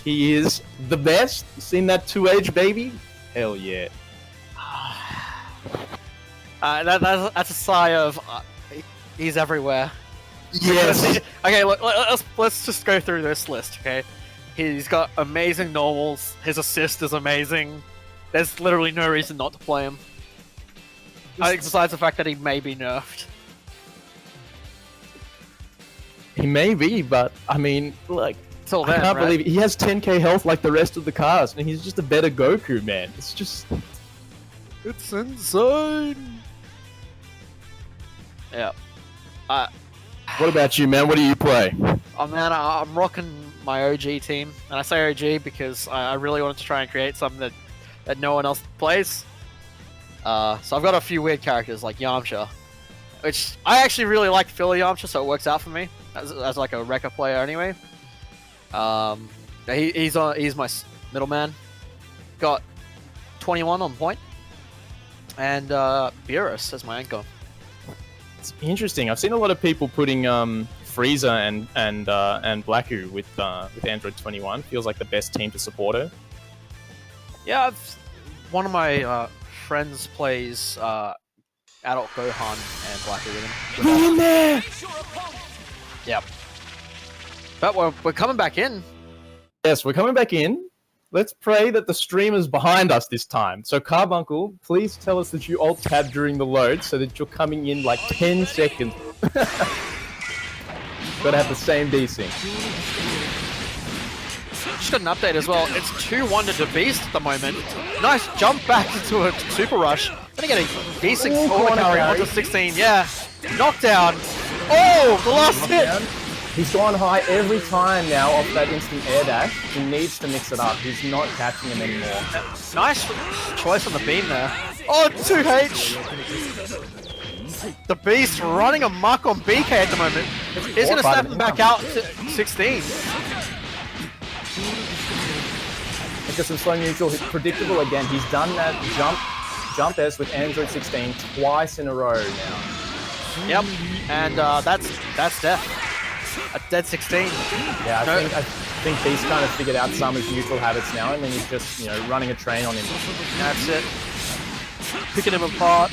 He is the best. You seen that 2H baby? Hell yeah. That's a sigh of he's everywhere. Yes. Okay, let's just go through this list. Okay, he's got amazing normals. His assist is amazing. There's literally no reason not to play him. Besides the fact that he may be nerfed. He may be, but I mean, like, Till then, I can't right? believe it. He has 10k health like the rest of the cast, and he's just a better Goku, man. It's insane. Yeah. What about you, man? What do you play? Oh man, I'm rocking my OG team, and I say OG because I really wanted to try and create something that no one else plays. So I've got a few weird characters like Yamcha, which I actually really like Philly Yamcha, so it works out for me as like a Rekka player anyway. He's my middleman. Got 21 on point, and Beerus as my anchor. It's interesting. I've seen a lot of people putting Frieza and Blacku with Android 21. Feels like the best team to support her. Yeah, one of my friends plays Adult Gohan and Blacku with him. Get in there! Yep. But we're coming back in. Yes, we're coming back in. Let's pray that the stream is behind us this time. So, Carbuncle, please tell us that you alt-tab during the load so that you're coming in like 10 seconds. Gotta have the same desync. Just got an update as well. It's 2-1 to Beast at the moment. Nice jump back into a super rush. Gonna get a D6 forward carry onto 16. Yeah. Knockdown. Oh, the last hit. He's gone high every time now off that instant air dash. He needs to mix it up. He's not catching him anymore. Nice choice on the beam there. Oh, 2H! The Beast running amok on BK at the moment. He's going to snap him back out to 16. Into some slow neutral, predictable again. He's done that jump S with Android 16 twice in a row now. Yep, and that's death. A dead 16. Yeah, I think Beast kind of figured out some of his neutral habits now, and then he's just, running a train on him. That's it. Picking him apart.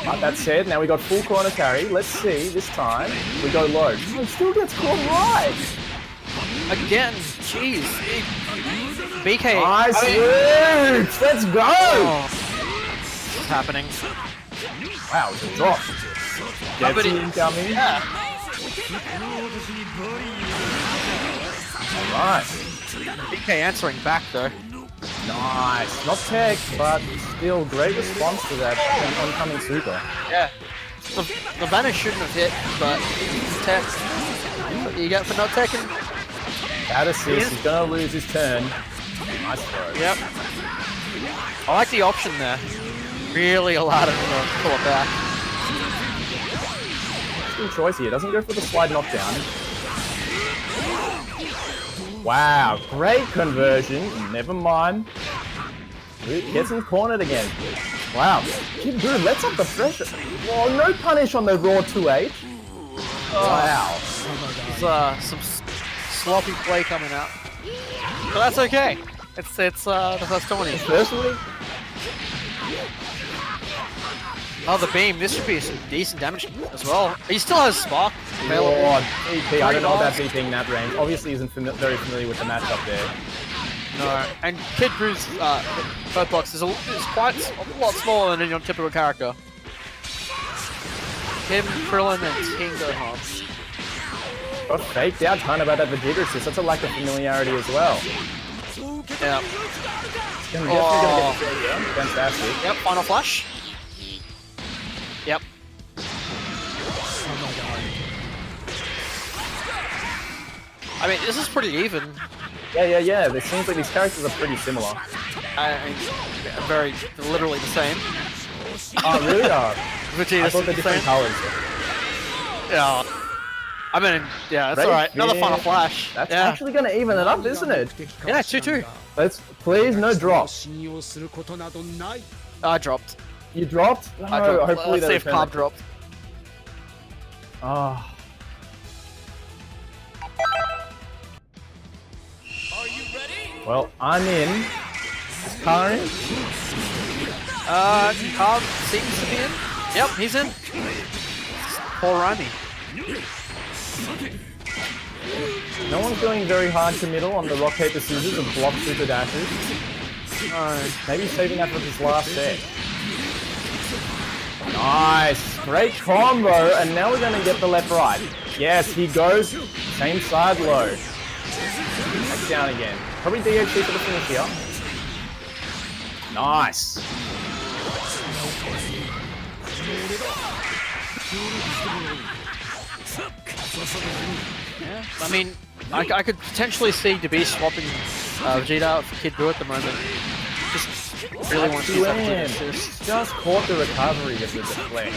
But that said, now we got full corner carry. Let's see, this time, we go low. He still gets caught right! Again, jeez. BK. Nice roots! Let's go! Oh. What's happening? Wow, it's a drop. Gets incoming. Yeah. Alright. BK answering back though. Nice. Not tech, but still great response to that oncoming super. Yeah. The vanish shouldn't have hit, but tech. What you get for not teching? That assist, he's gonna lose his turn. Nice throw. Yep. I like the option there. Really allowed him to pull it back. Good choice here. Doesn't go for the slide knockdown. Wow, great conversion. Never mind. Gets him cornered again. Wow. Kid Boo lets up the pressure. Oh, no punish on the raw 2H. Wow. There's some sloppy play coming out. But that's okay. It's the first tournament. Personally, Oh, the beam. This should be some decent damage as well. He still has Spark available. oh, DP. I don't know about DPing that range. Obviously, he isn't very familiar with the matchup there. No. And Kid Brew's both box is quite a lot smaller than your typical character. Him, Krillin, and Tingo Hobbs. Got faked out ton about that Vegeta assist. That's a lack of familiarity as well. Yeah. Oh. Fantastic. Yep, final flash. Yep. I mean, this is pretty even. Yeah. It seems like these characters are pretty similar. Very, literally the same. Oh, really? Vegeta's I thought they're different colors. Yeah. I mean, yeah, that's alright. Another final flash. That's actually going to even it up, isn't it? Yeah, 2-2. Let's please no drop. I dropped. You dropped? No, I dropped. hopefully Let's see if Carb dropped. Oh. Are you ready? Well, I'm in. Is Car in? Carb seems to be in. Yep, he's in. Poor Remy. No one's going very hard to middle on the rock, paper, scissors and block super dashes. Maybe saving that for his last set. Nice! Great combo, and now we're going to get the left right. Yes, he goes. Same side low. Back down again. Probably DHC for the finish here. Nice. Yeah, I mean, I could potentially see DB swapping Vegeta out for Kid Buu at the moment. Just really want to use that to assist. Just caught the recovery of the deflect.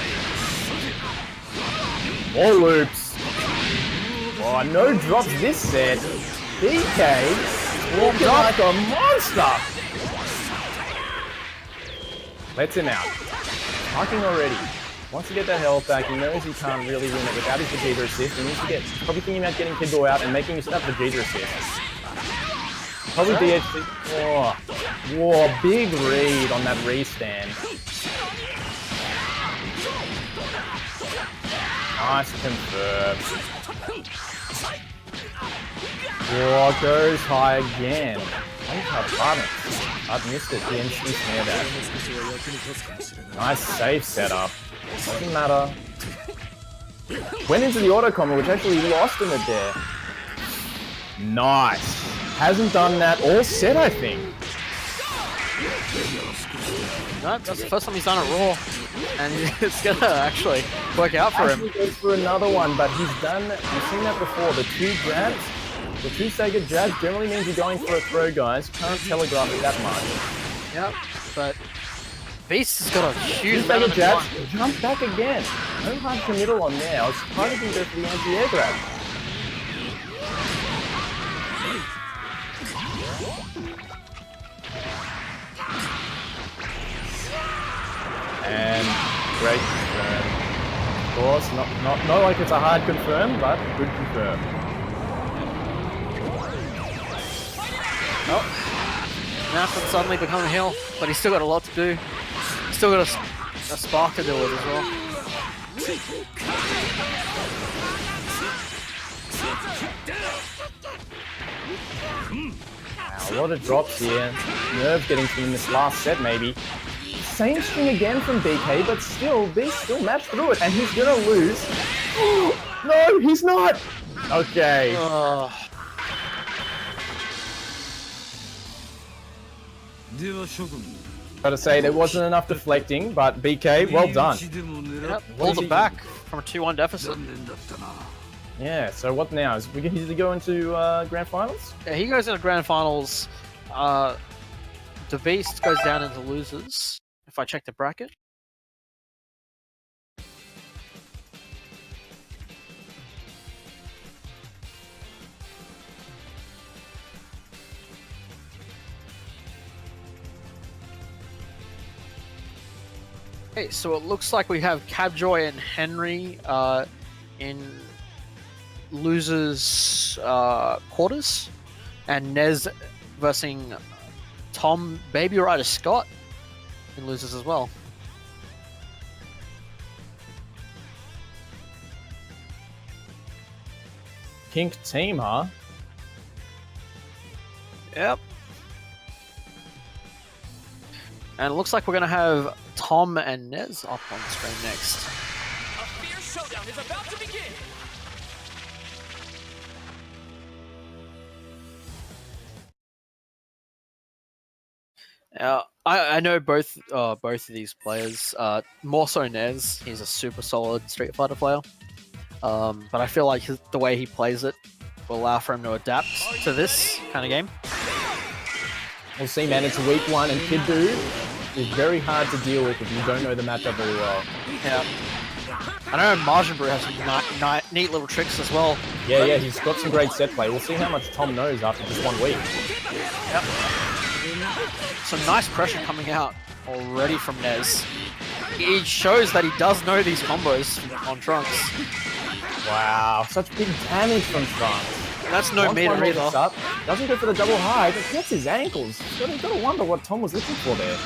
More loops. Oh, no drops this set. DK walking like a monster. Lets him out. Parking already. Wants to get that health back. He knows he can't really win it without his Vegeta assist. He needs to get, probably thinking about getting Kid Buu out and making that Vegeta assist. Probably DHC. Oh, whoa, big read on that restand. Nice confirm. Whoa, goes high again. I've missed it. DNC snare dash. Nice safe setup. Doesn't matter. Went into the auto combo, which actually lost him it there. Nice. Hasn't done that all set, I think. No, that's the first time he's done it raw. And it's gonna actually work out for him. Actually goes for another one, but he's done. You've seen that before. The two jabs, the two staggered jabs generally means you're going for a throw, guys. Can't telegraph it that much. Yep, but Beast has got a huge Two amount staggered of jabs, time. jump back again. No hard committal on there. I was surprised he didn't go for the anti-air grab. And great confirm. Of course, not like it's a hard confirm, but good confirm. Oh, Nathan suddenly become a hill, but he's still got a lot to do. He's still got a spark to deal with as well. Wow, a lot of drops here. Nerve getting to him in this last set, maybe. Same string again from BK, but still, Beast still matched through it, and he's gonna lose. No, he's not! Okay. Gotta say, there wasn't enough deflecting, but BK, well done. Yep, pulled it back from a 2-1 deficit. Yeah, so what now? Is we going to go into grand finals? Yeah, he goes into grand finals. The Beast goes down into losers. If I check the bracket. Okay, so it looks like we have Cabjoy and Henry in losers quarters, and Nez versus Tom Baby Rider Scott in losers as well. Pink team, huh? Yep. And it looks like we're going to have Tom and Nez up on the screen next. A fierce showdown is about to begin. I know both of these players. More so Nez. He's a super solid Street Fighter player. But I feel like the way he plays it will allow for him to adapt to this kind of game. We'll see, man. It's week one, and Kid Dude is very hard to deal with if you don't know the matchup very well. Yeah. I know Margin Brew has some neat little tricks as well. Yeah, he's got some great set play. We'll see how much Tom knows after just 1 week. Yep. Some nice pressure coming out already from Nez. He shows that he does know these combos on Trunks. Wow, such big damage from Trunks. That's no meter either. Up, doesn't go for the double high, but gets his ankles. You've got to wonder what Tom was looking for there.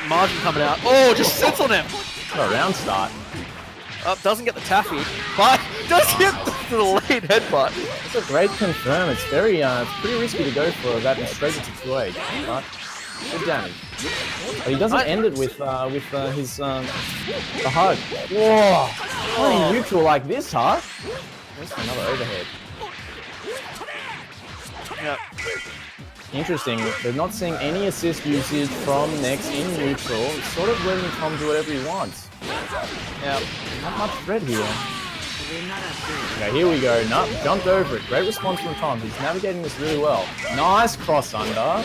Margin coming out. Oh, just sits on him. What a round start. Doesn't get the taffy, but does get the lead headbutt. It's a great confirm. It's very, it's pretty risky to go for that and straight into 2H, but good damage. But he doesn't end it with his the hug. Whoa! Playing neutral like this, huh? There's another overhead. Yep. Interesting. They're not seeing any assist usage from Nex in neutral. It's sort of letting Tom do whatever he wants. Yeah. Not much threat here. Okay, here we go. Nup jumped over it. Great response from Tom. He's navigating this really well. Nice cross under.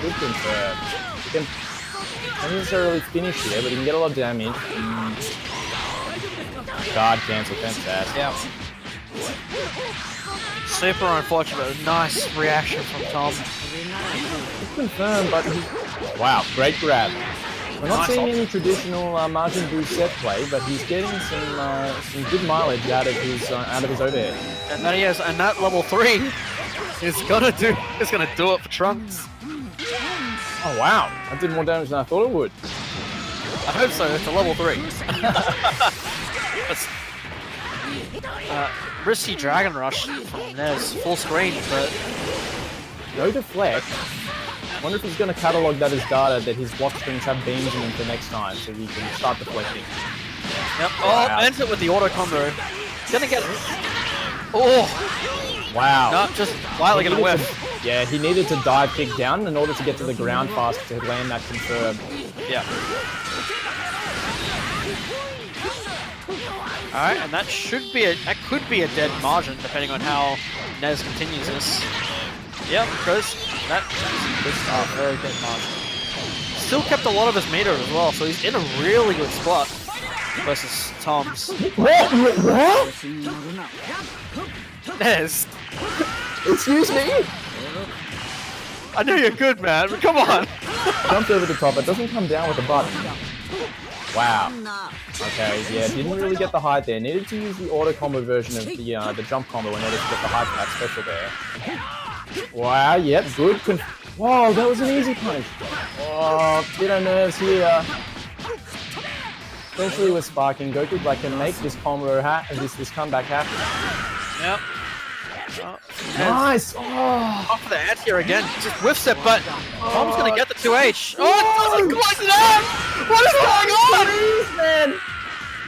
Good confirm. He can not necessarily finish here, but he can get a lot of damage. Guard cancel. Fantastic. Yeah. Super unfortunate. Nice reaction from Tom. Good confirm, but wow, great grab. We're not seeing any traditional margin boost set play, but he's getting some good mileage out of his overhead. And then he has, and that level 3 is gonna do it for Trunks. Oh wow, that did more damage than I thought it would. I hope so. It's a level 3. Risky Dragon Rush from Nez, full screen, but No deflect. Wonder if he's going to catalog that as data that his block strings have beams in them for next time, so he can start deflecting. Yep. Oh, ends it with the auto combo. Gonna get it. Oh! Wow. No, just lightly gonna whiff. Yeah, he needed to dive kick down in order to get to the ground fast to land that confirm. Yeah. Alright, and that could be a dead margin depending on how Nez continues this. Yep, because that's a very dead margin. Still kept a lot of his meter as well, so he's in a really good spot versus Tom's. What? Nez, Excuse me? I know you're good, man, but come on. Jumped over the top, it doesn't come down with the button. Wow. Okay, yeah, didn't really get the height there. Needed to use the auto combo version of the jump combo in order to get the height for that special there. Wow, yep, good. Whoa, that was an easy punish. Oh, bit of nerves here. Especially with sparking, Goku Black can make this combo this comeback happen. Yep. Nice! Oh. Off the head here again. Just whiffs it, but Tom's gonna get the 2H. Oh, it doesn't close it out! What is going on?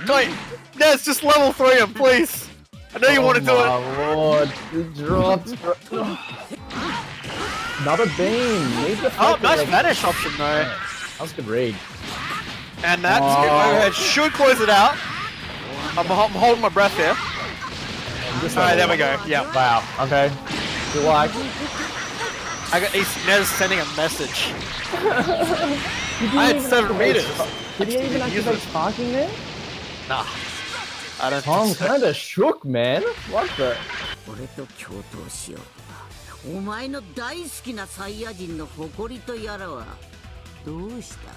Wait, Nez, just level 3 him, please. I know you want to do it. Oh lord, it dropped. Another beam. Need the Nice vanish option though. That was a good read. And that overhead should close it out. I'm holding my breath here. Alright, there we go. Yeah. Wow. Okay. Good luck. Nez sending a message. I had 7 meters. Did he even activate sparking there? Nah. I don't Tom think so. kinda shook, man. What the? 俺と共闘しよう。お前の大好きなサイヤ人の誇りとやらはどうした？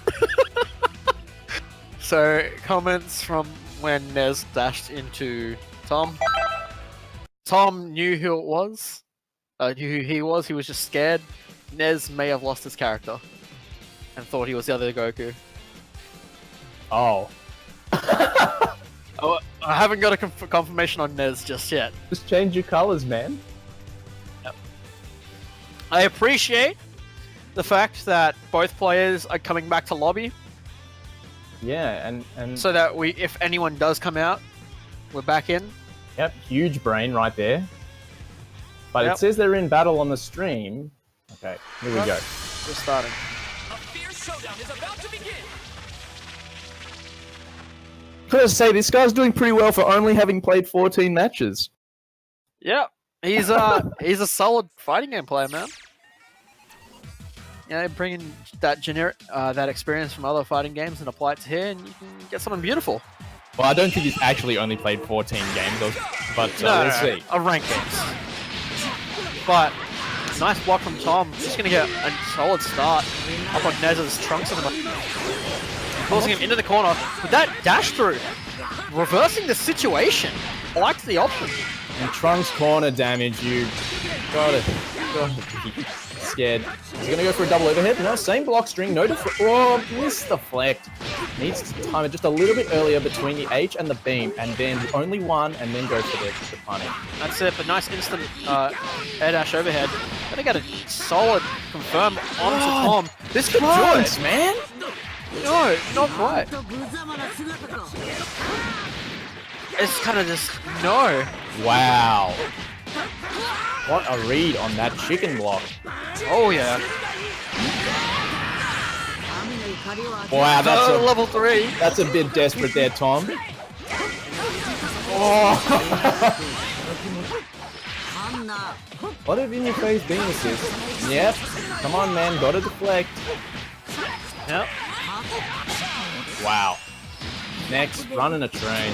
So, comments from when Nez dashed into Tom. Tom knew who it was. Knew who he was. He was just scared. Nez may have lost his character and thought he was the other Goku. Oh. Oh, I haven't got a confirmation on Nez just yet. Just change your colors, man. Yep. I appreciate the fact that both players are coming back to lobby. Yeah, and so that if anyone does come out, we're back in. Yep, huge brain right there. But Yep. it says they're in battle on the stream. Okay, here we go. Just starting. A fierce showdown is about to begin. Gotta say, this guy's doing pretty well for only having played 14 matches. Yeah, he's a solid fighting game player, man. Yeah, bringing that that experience from other fighting games and apply it to here, and you can get something beautiful. Well, I don't think he's actually only played 14 games, but we'll see. A rank games. But nice block from Tom. Just gonna get a solid start up on Nez's trunks of him, forcing him into the corner with that dash through, reversing the situation. I liked the option. And Trunks corner damage, you gotta be scared. Is he gonna go for a double overhead? No, same block string, no oh, missed the deflect. Needs to time it just a little bit earlier between the H and the beam, and then only one, and then go for the punish. That's it, but nice instant air dash overhead. Gonna get a solid confirm onto Tom. This could do it, man! No, not quite. It's kind of just, no. Wow. What a read on that chicken block. Oh yeah. Wow, that's a level 3. That's a bit desperate there, Tom. Oh. What have in your face beam assist? Yep. Come on, man. Gotta deflect. Yep. Wow. Next, running a train.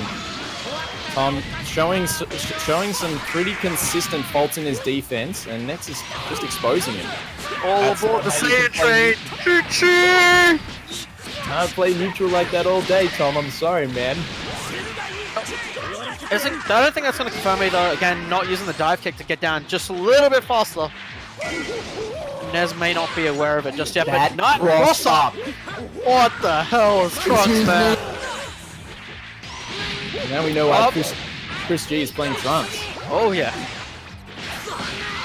Tom showing some pretty consistent faults in his defense, and next is just exposing him. All aboard the sand train! Choo-choo! Can't play neutral like that all day, Tom. I'm sorry, man. I don't think that's going to confirm either. Again, not using the dive kick to get down just a little bit faster. Nez may not be aware of it just yet, but not cross up. What the hell is Trunks, man? Now we know why Chris G is playing Trunks. Oh yeah.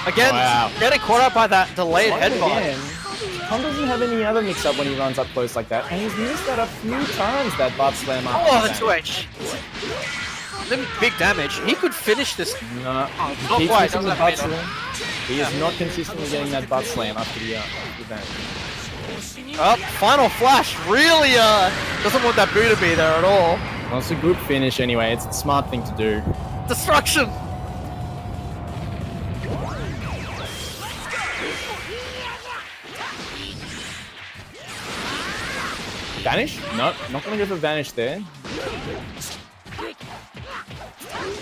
Again, getting caught up by that delayed headbutt. Tom doesn't have any other mix-up when he runs up close like that, and he's missed that a few times, that butt slam up. Oh, the 2H. big damage. He could finish this. No, not he keeps quite, missing the doesn't butt have slam. He is not consistently getting that butt slam after the event. Oh, final flash really doesn't want that boo to be there at all. Well, it's a good finish anyway. It's the smart thing to do. Destruction! Vanish? Nope, not gonna go for Vanish there.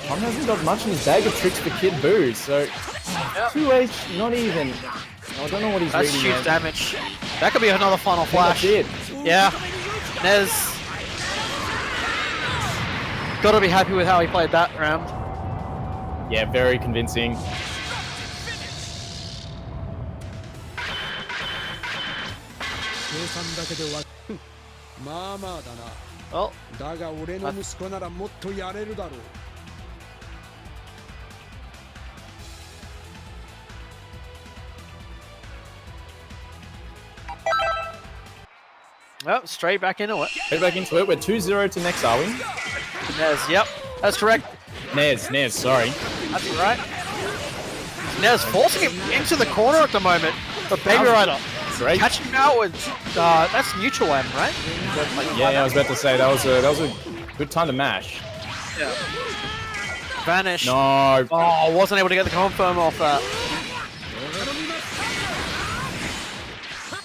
Tom hasn't got much in his bag of tricks for Kid Boo, so 2H, not even. I don't know what he's That's reading huge there. damage. That could be another final flash. That's it. Yeah. Nez. Gotta be happy with how he played that round. Yeah, very convincing. Oh, だが俺の息子ならもっとやれるだろう。well, straight back into it. Head back into it. We're 2-0 to next, are we? Nez, yep, that's correct. Nez, sorry. That's right. Nez forcing him into the corner at the moment. But Baby Rider Great. catching him out with that's neutral M, right? Yeah, I was about to say that was a good time to mash. Yeah. Vanish. No. Oh, wasn't able to get the confirm off that.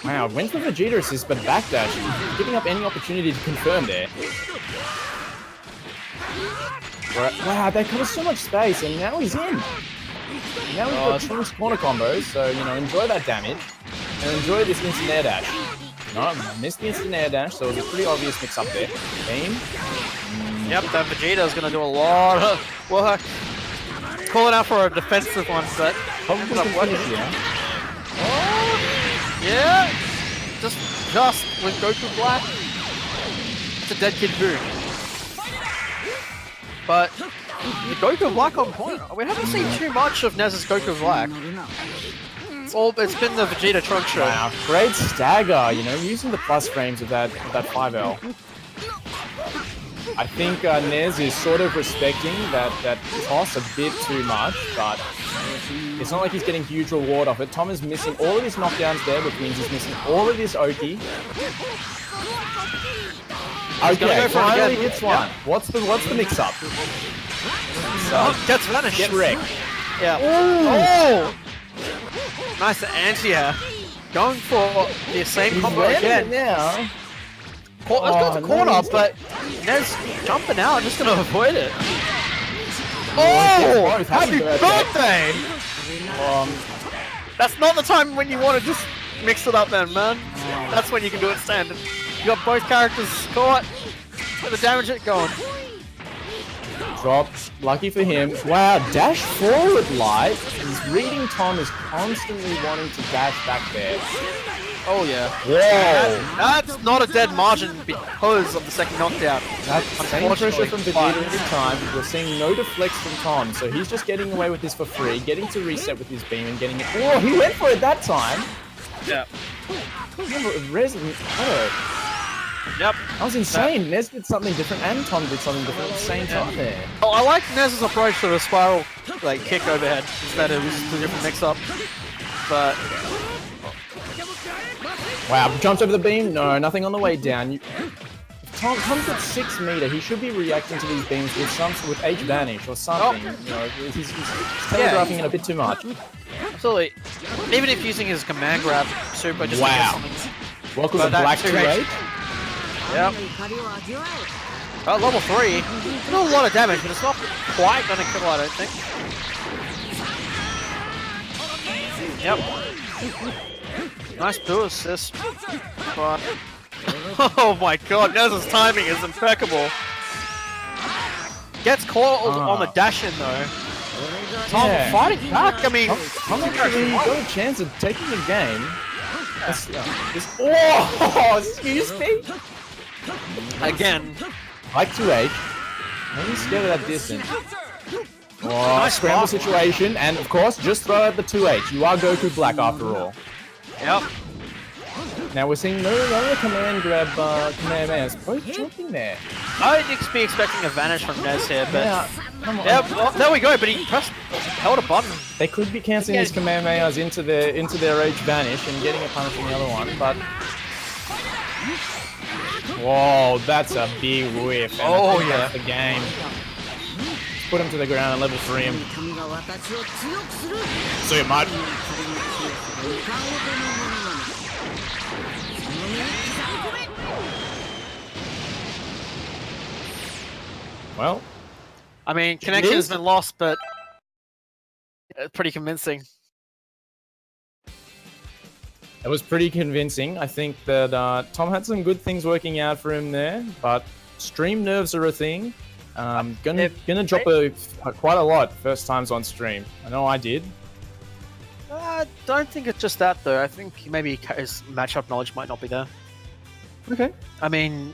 Wow, went for Vegeta assist, but backdash, giving up any opportunity to confirm there. Right. Wow, they cover so much space, and now he's in. Now we've got Trunks corner combos, so, you know, enjoy that damage, and enjoy this instant air dash. No, missed the instant air dash, so it was a pretty obvious mix-up there. Beam. Yep, that Vegeta's gonna do a lot of work. Calling out for a defensive one, but Probably not can working. finish, yeah. Yeah, just with Goku Black. It's a dead Kid Boo. But the Goku Black on point. We haven't seen too much of Nez's Goku Black. It's been the Vegeta Trunk show. Wow, great stagger, you know, using the plus frames of that 5L. I think Nez is sort of respecting that toss a bit too much, but it's not like he's getting huge reward off it. Tom is missing all of his knockdowns there, which means he's missing all of his Oki. Okay, finally hits one. What's the mix-up? Gets vanished. Get wrecked. Yeah. Oh! Nice anti-air. Going for the same combo again. Now. Let's go to the corner, nice. but Nez jumping out, just gonna avoid it. Oh! Happy birthday! That's not the time when you want to just mix it up then, man. That's when you can do it standard. You got both characters caught. Get the damage it going. Drop. Lucky for him. Wow, dash forward light. He's reading Tom is constantly wanting to dash back there. Oh yeah. Whoa! That's not a dead margin because of the second knockdown. That's same pressure from Vegeta every time. We're seeing no deflects from Tom, so he's just getting away with this for free, getting to reset with his beam and getting it. Oh, he went for it that time. Yeah. Remember, Yep. that was insane. Nez did something different and Tom did something different at the same time there. Oh, I like Nez's approach to the spiral kick overhead instead of just a different mix-up. But Wow, jumps over the beam. No, nothing on the way down. If Tom's at 6 meter, he should be reacting to these beams with H vanish or something. You know, he's telegraphing it a bit too much. absolutely. Even if using his command grab super just to get something. Welcome But to that Black 2H. 2H. Yep. Level 3. It's not a lot of damage, but it's not quite gonna kill, I don't think. Yep. Nice boo assist. But oh my god, Nez's timing is impeccable. Gets caught on the dash in though. Tom fighting back. I mean, Tom actually got a chance of taking the game. Oh, excuse me. again. Like 2H. Maybe scared of that distance. Oh, Nice scramble block. situation, and of course, just throw out the 2H. You are Goku Black after all. Yep. Now we're seeing no command grab Kamehamehas. Both jumping there. I would be expecting a vanish from Nez here, but Yeah, come on. yeah, well, there we go. But he held a button. They could be cancelling these Kamehamehas into their rage vanish and getting a punish from the other one, but whoa, that's a big whiff. And Oh, I think yeah. that's the game. Put him to the ground and level 3 him. 神が私を強くする See you, mate. 彼の強さはいかほどのものなのかその身に刻み込め Well, I mean, connection has is. been lost, but pretty convincing. it was pretty convincing. I think that Tom had some good things working out for him there, but stream nerves are a thing. Gonna drop quite a lot first times on stream. I know I did. I don't think it's just that though. I think maybe his matchup knowledge might not be there. Okay. I mean,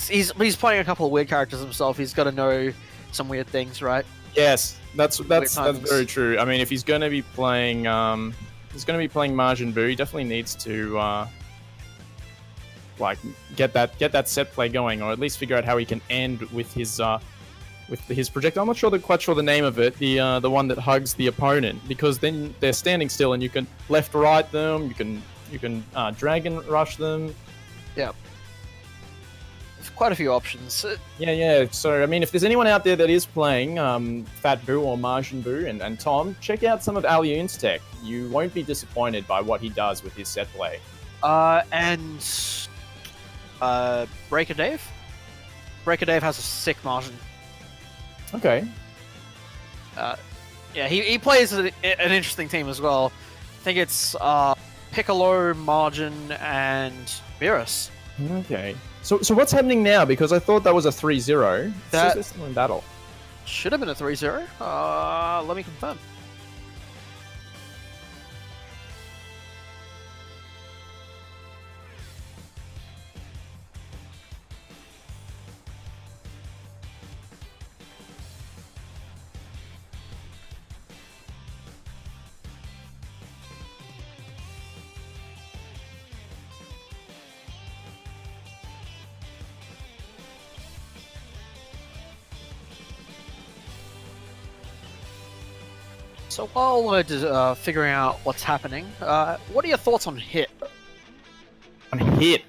he's playing a couple of weird characters himself. He's got to know some weird things, right? Yes, that's timings. very true. I mean, if he's gonna be playing Majin Buu, he definitely needs to like get that set play going, or at least figure out how he can end with his projectile. I'm not quite sure the name of it, the one that hugs the opponent, because then they're standing still and you can left right them, you can dragon rush them. Yeah. There's quite a few options. Yeah. So, I mean, if there's anyone out there that is playing Fat Buu or Majin Buu and Tom, check out some of Alioun's tech. You won't be disappointed by what he does with his set play. And Breaker Dave? Breaker Dave has a sick margin. Okay. Yeah, he plays an interesting team as well. I think it's Piccolo, Margin, and Beerus. Okay. So what's happening now? Because I thought that was a 3-0. That- They're still in battle. Should have been a 3-0. Let me confirm. So while we're figuring out what's happening, what are your thoughts on Hit? On Hit.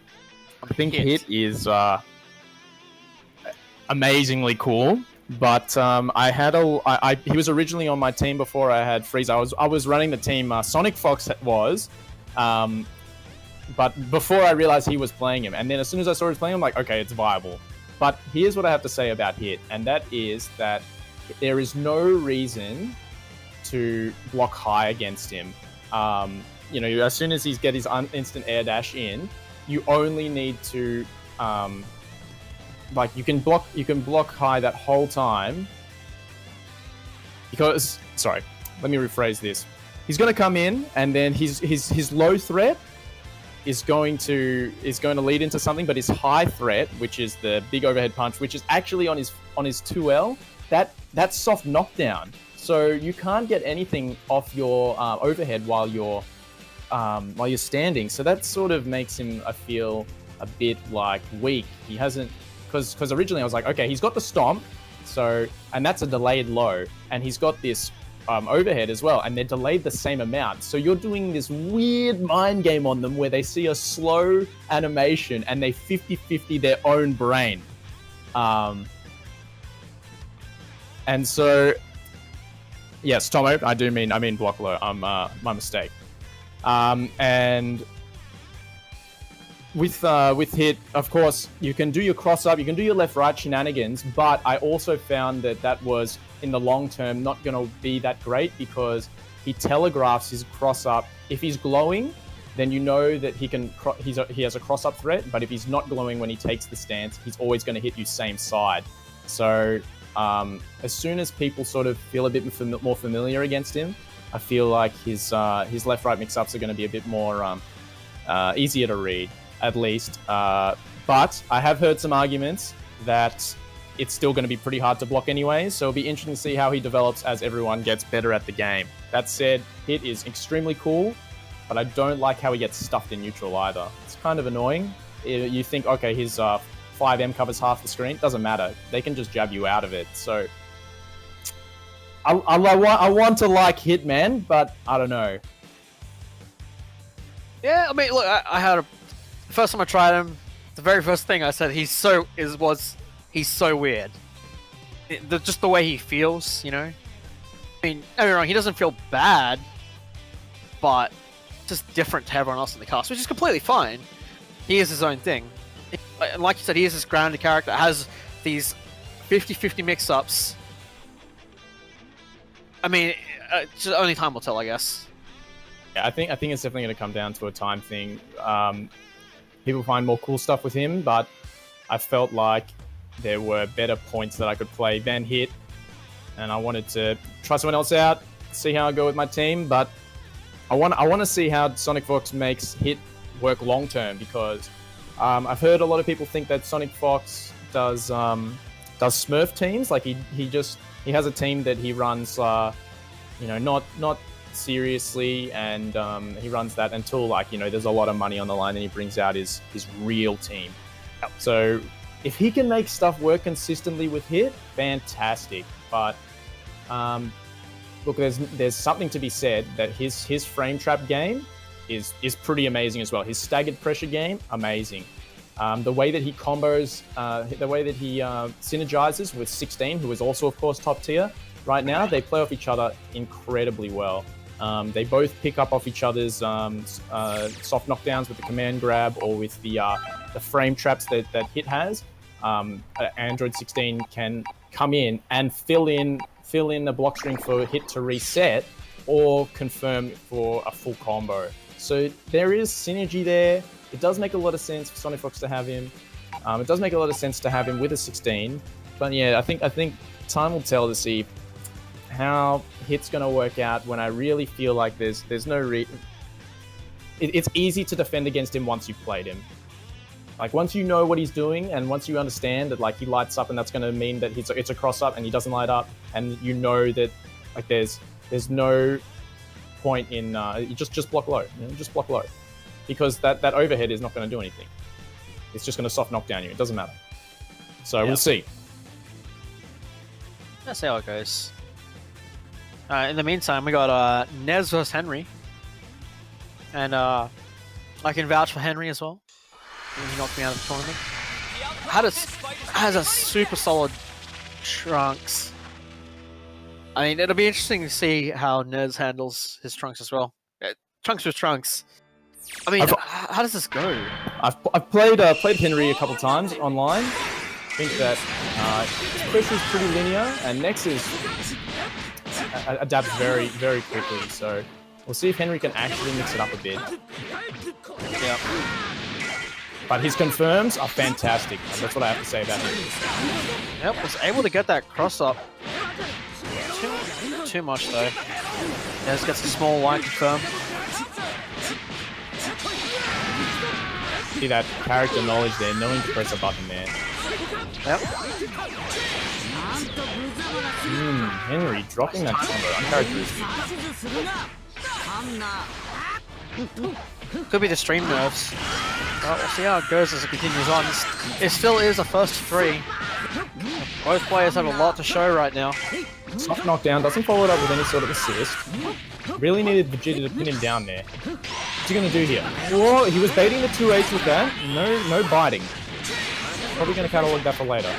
I think Hit is amazingly cool. But he was originally on my team before I had Freeze. I was running the team. Sonic Fox was, but before I realized he was playing him, and then as soon as I saw he was playing him, I'm like, okay, it's viable. But here's what I have to say about Hit, and that is that there is no reason to block high against him. As soon as he's get his instant air dash in, you only need to you can block high that whole time. Because sorry, let me rephrase this. He's going to come in, and then his low threat is going to lead into something, but his high threat, which is the big overhead punch, which is actually on his 2L, that's soft knockdown. So you can't get anything off your overhead while you're standing. So that sort of makes him, I feel, a bit like weak. He hasn't, because originally I was like, okay, he's got the stomp, and that's a delayed low, and he's got this overhead as well, and they're delayed the same amount. So you're doing this weird mind game on them where they see a slow animation and they 50-50 their own brain. And so. Yes, Tomo, I mean block low. My mistake. And with Hit, of course, you can do your cross up, you can do your left right shenanigans, but I also found that was in the long term not going to be that great, because he telegraphs his cross up. If he's glowing, then you know that he has a cross up threat. But if he's not glowing when he takes the stance, he's always going to hit you same side. So. As soon as people sort of feel a bit more familiar against him, I feel like his left-right mix-ups are going to be a bit more easier to read, at least. But I have heard some arguments that it's still going to be pretty hard to block anyways, so it'll be interesting to see how he develops as everyone gets better at the game. That said, Hit is extremely cool, but I don't like how he gets stuffed in neutral either. It's kind of annoying. You think, okay, his 5M covers half the screen, doesn't matter. They can just jab you out of it. So I want to like Hitman, but I don't know. Yeah, I mean, look, I had the first time I tried him, the very first thing I said, he's so weird. Just the way he feels, you know. I mean, don't get me wrong, he doesn't feel bad, but just different to everyone else in the cast, which is completely fine. He is his own thing. And like you said, he is this grounded character, has these 50-50 mix-ups. I mean, just only time will tell, I guess. Yeah, I think it's definitely going to come down to a time thing. People find more cool stuff with him, but I felt like there were better points that I could play than Hit, and I wanted to try someone else out, see how I go with my team. But I want to see how Sonic Fox makes Hit work long term, because I've heard a lot of people think that Sonic Fox does Smurf teams. Like he has a team that he runs, not seriously, and he runs that until there's a lot of money on the line, and he brings out his real team. So if he can make stuff work consistently with Hit, fantastic. But look, there's something to be said that his frame trap game is pretty amazing as well. His staggered pressure game, amazing. The way that he combos, the way that he synergizes with 16, who is also, of course, top tier right now, they play off each other incredibly well. They both pick up off each other's soft knockdowns with the command grab or with the frame traps that Hit has. Android 16 can come in and fill in a block string for Hit to reset or confirm for a full combo. So there is synergy there. It does make a lot of sense for Sonic Fox to have him. It does make a lot of sense to have him with a 16. But yeah, I think time will tell to see how Hit's going to work out when I really feel like there's no it's easy to defend against him once you've played him. Like, once you know what he's doing, and once you understand that, like, he lights up and that's going to mean that it's a cross-up and he doesn't light up, and you know that, like, there's no point in... you just block low. Just block low. Because that overhead is not going to do anything. It's just going to soft knock down you. It doesn't matter. So we'll see. Let's see how it goes. In the meantime, we got Nez versus Henry. And I can vouch for Henry as well. He knocked me out of the tournament. Has a super solid Trunks. I mean, it'll be interesting to see how Nez handles his Trunks as well. Trunks with Trunks. I mean, how does this go? I've played Henry a couple times online. I think that his pressure is pretty linear, and Nexus adapts very, very quickly. So we'll see if Henry can actually mix it up a bit. Yeah. But his confirms are fantastic. That's what I have to say about him. Yep, was able to get that cross up. Too much though. Nez gets a small line confirm. See that character knowledge there, knowing to press a button there. Yep. Henry dropping that combo, uncharacteristic. Could be the stream nerves. Well, we'll see how it goes as it continues on. It still is a first three. Both players have a lot to show right now. Soft knockdown, doesn't follow it up with any sort of assist. Really needed Vegeta to pin him down there. What's he going to do here? Whoa, he was baiting the 2H with that. No biting. Probably going to catalog that for later.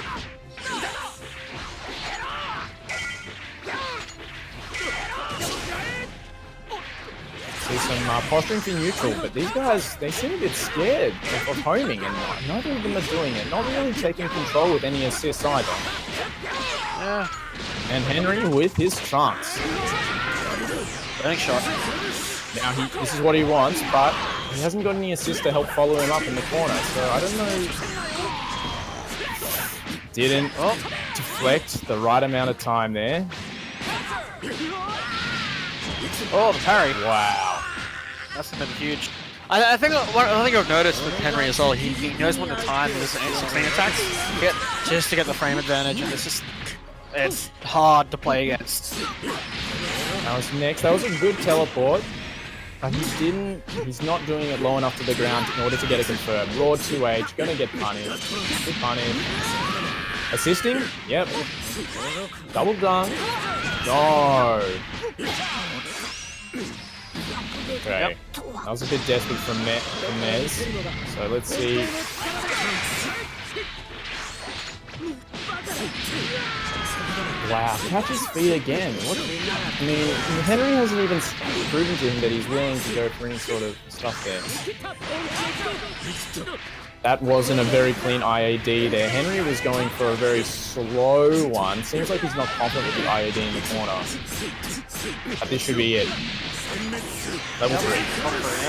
See some posturing for neutral, but these guys, they seem a bit scared of homing, and neither of them are doing it. Not really taking control with any assists either. Yeah. And Henry with his Trunks. Burning shot. Now this is what he wants, but he hasn't got any assists to help follow him up in the corner, so I don't know. Didn't deflect the right amount of time there. Oh, the parry. Wow. That's been huge. I think I've noticed with Henry as well, he knows when to time his 16 attacks just to get the frame advantage, and it's hard to play against. That was next. That was a good teleport. He's not doing it low enough to the ground in order to get a confirm. Raw 2H, gonna get punished. Get punished. Assisting? Yep. Double dunk. No. Okay. That was a bit desperate from Nez. So let's see. Wow, catch his feet again. What? I mean, Henry hasn't even proven to him that he's willing to go for any sort of stuff there. That wasn't a very clean IAD there. Henry was going for a very slow one. Seems like he's not confident with the IAD in the corner. But this should be it. Level 3.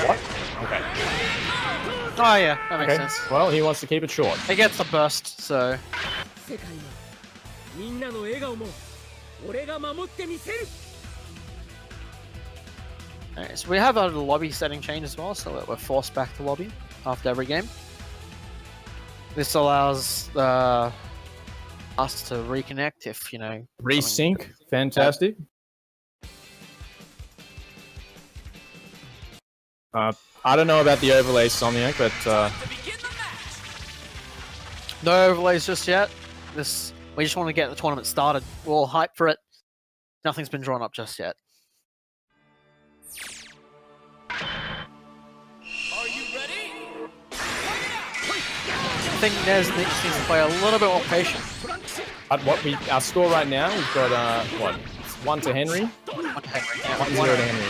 What? Okay. Oh yeah, that makes sense. Well, he wants to keep it short. He gets the burst, so... Alright, so we have a lobby setting change as well, so we're forced back to lobby after every game. This allows us to reconnect if, you know... Resync. Fantastic. I don't know about the overlay, Somniac, but no overlays just yet. We just want to get the tournament started. We're all hyped for it. Nothing's been drawn up just yet. Are you ready? I think Nez needs to play a little bit more patient. at our score right now, we've got what? 1 to Henry. 1 to Henry. Yeah, 1-0 to Henry.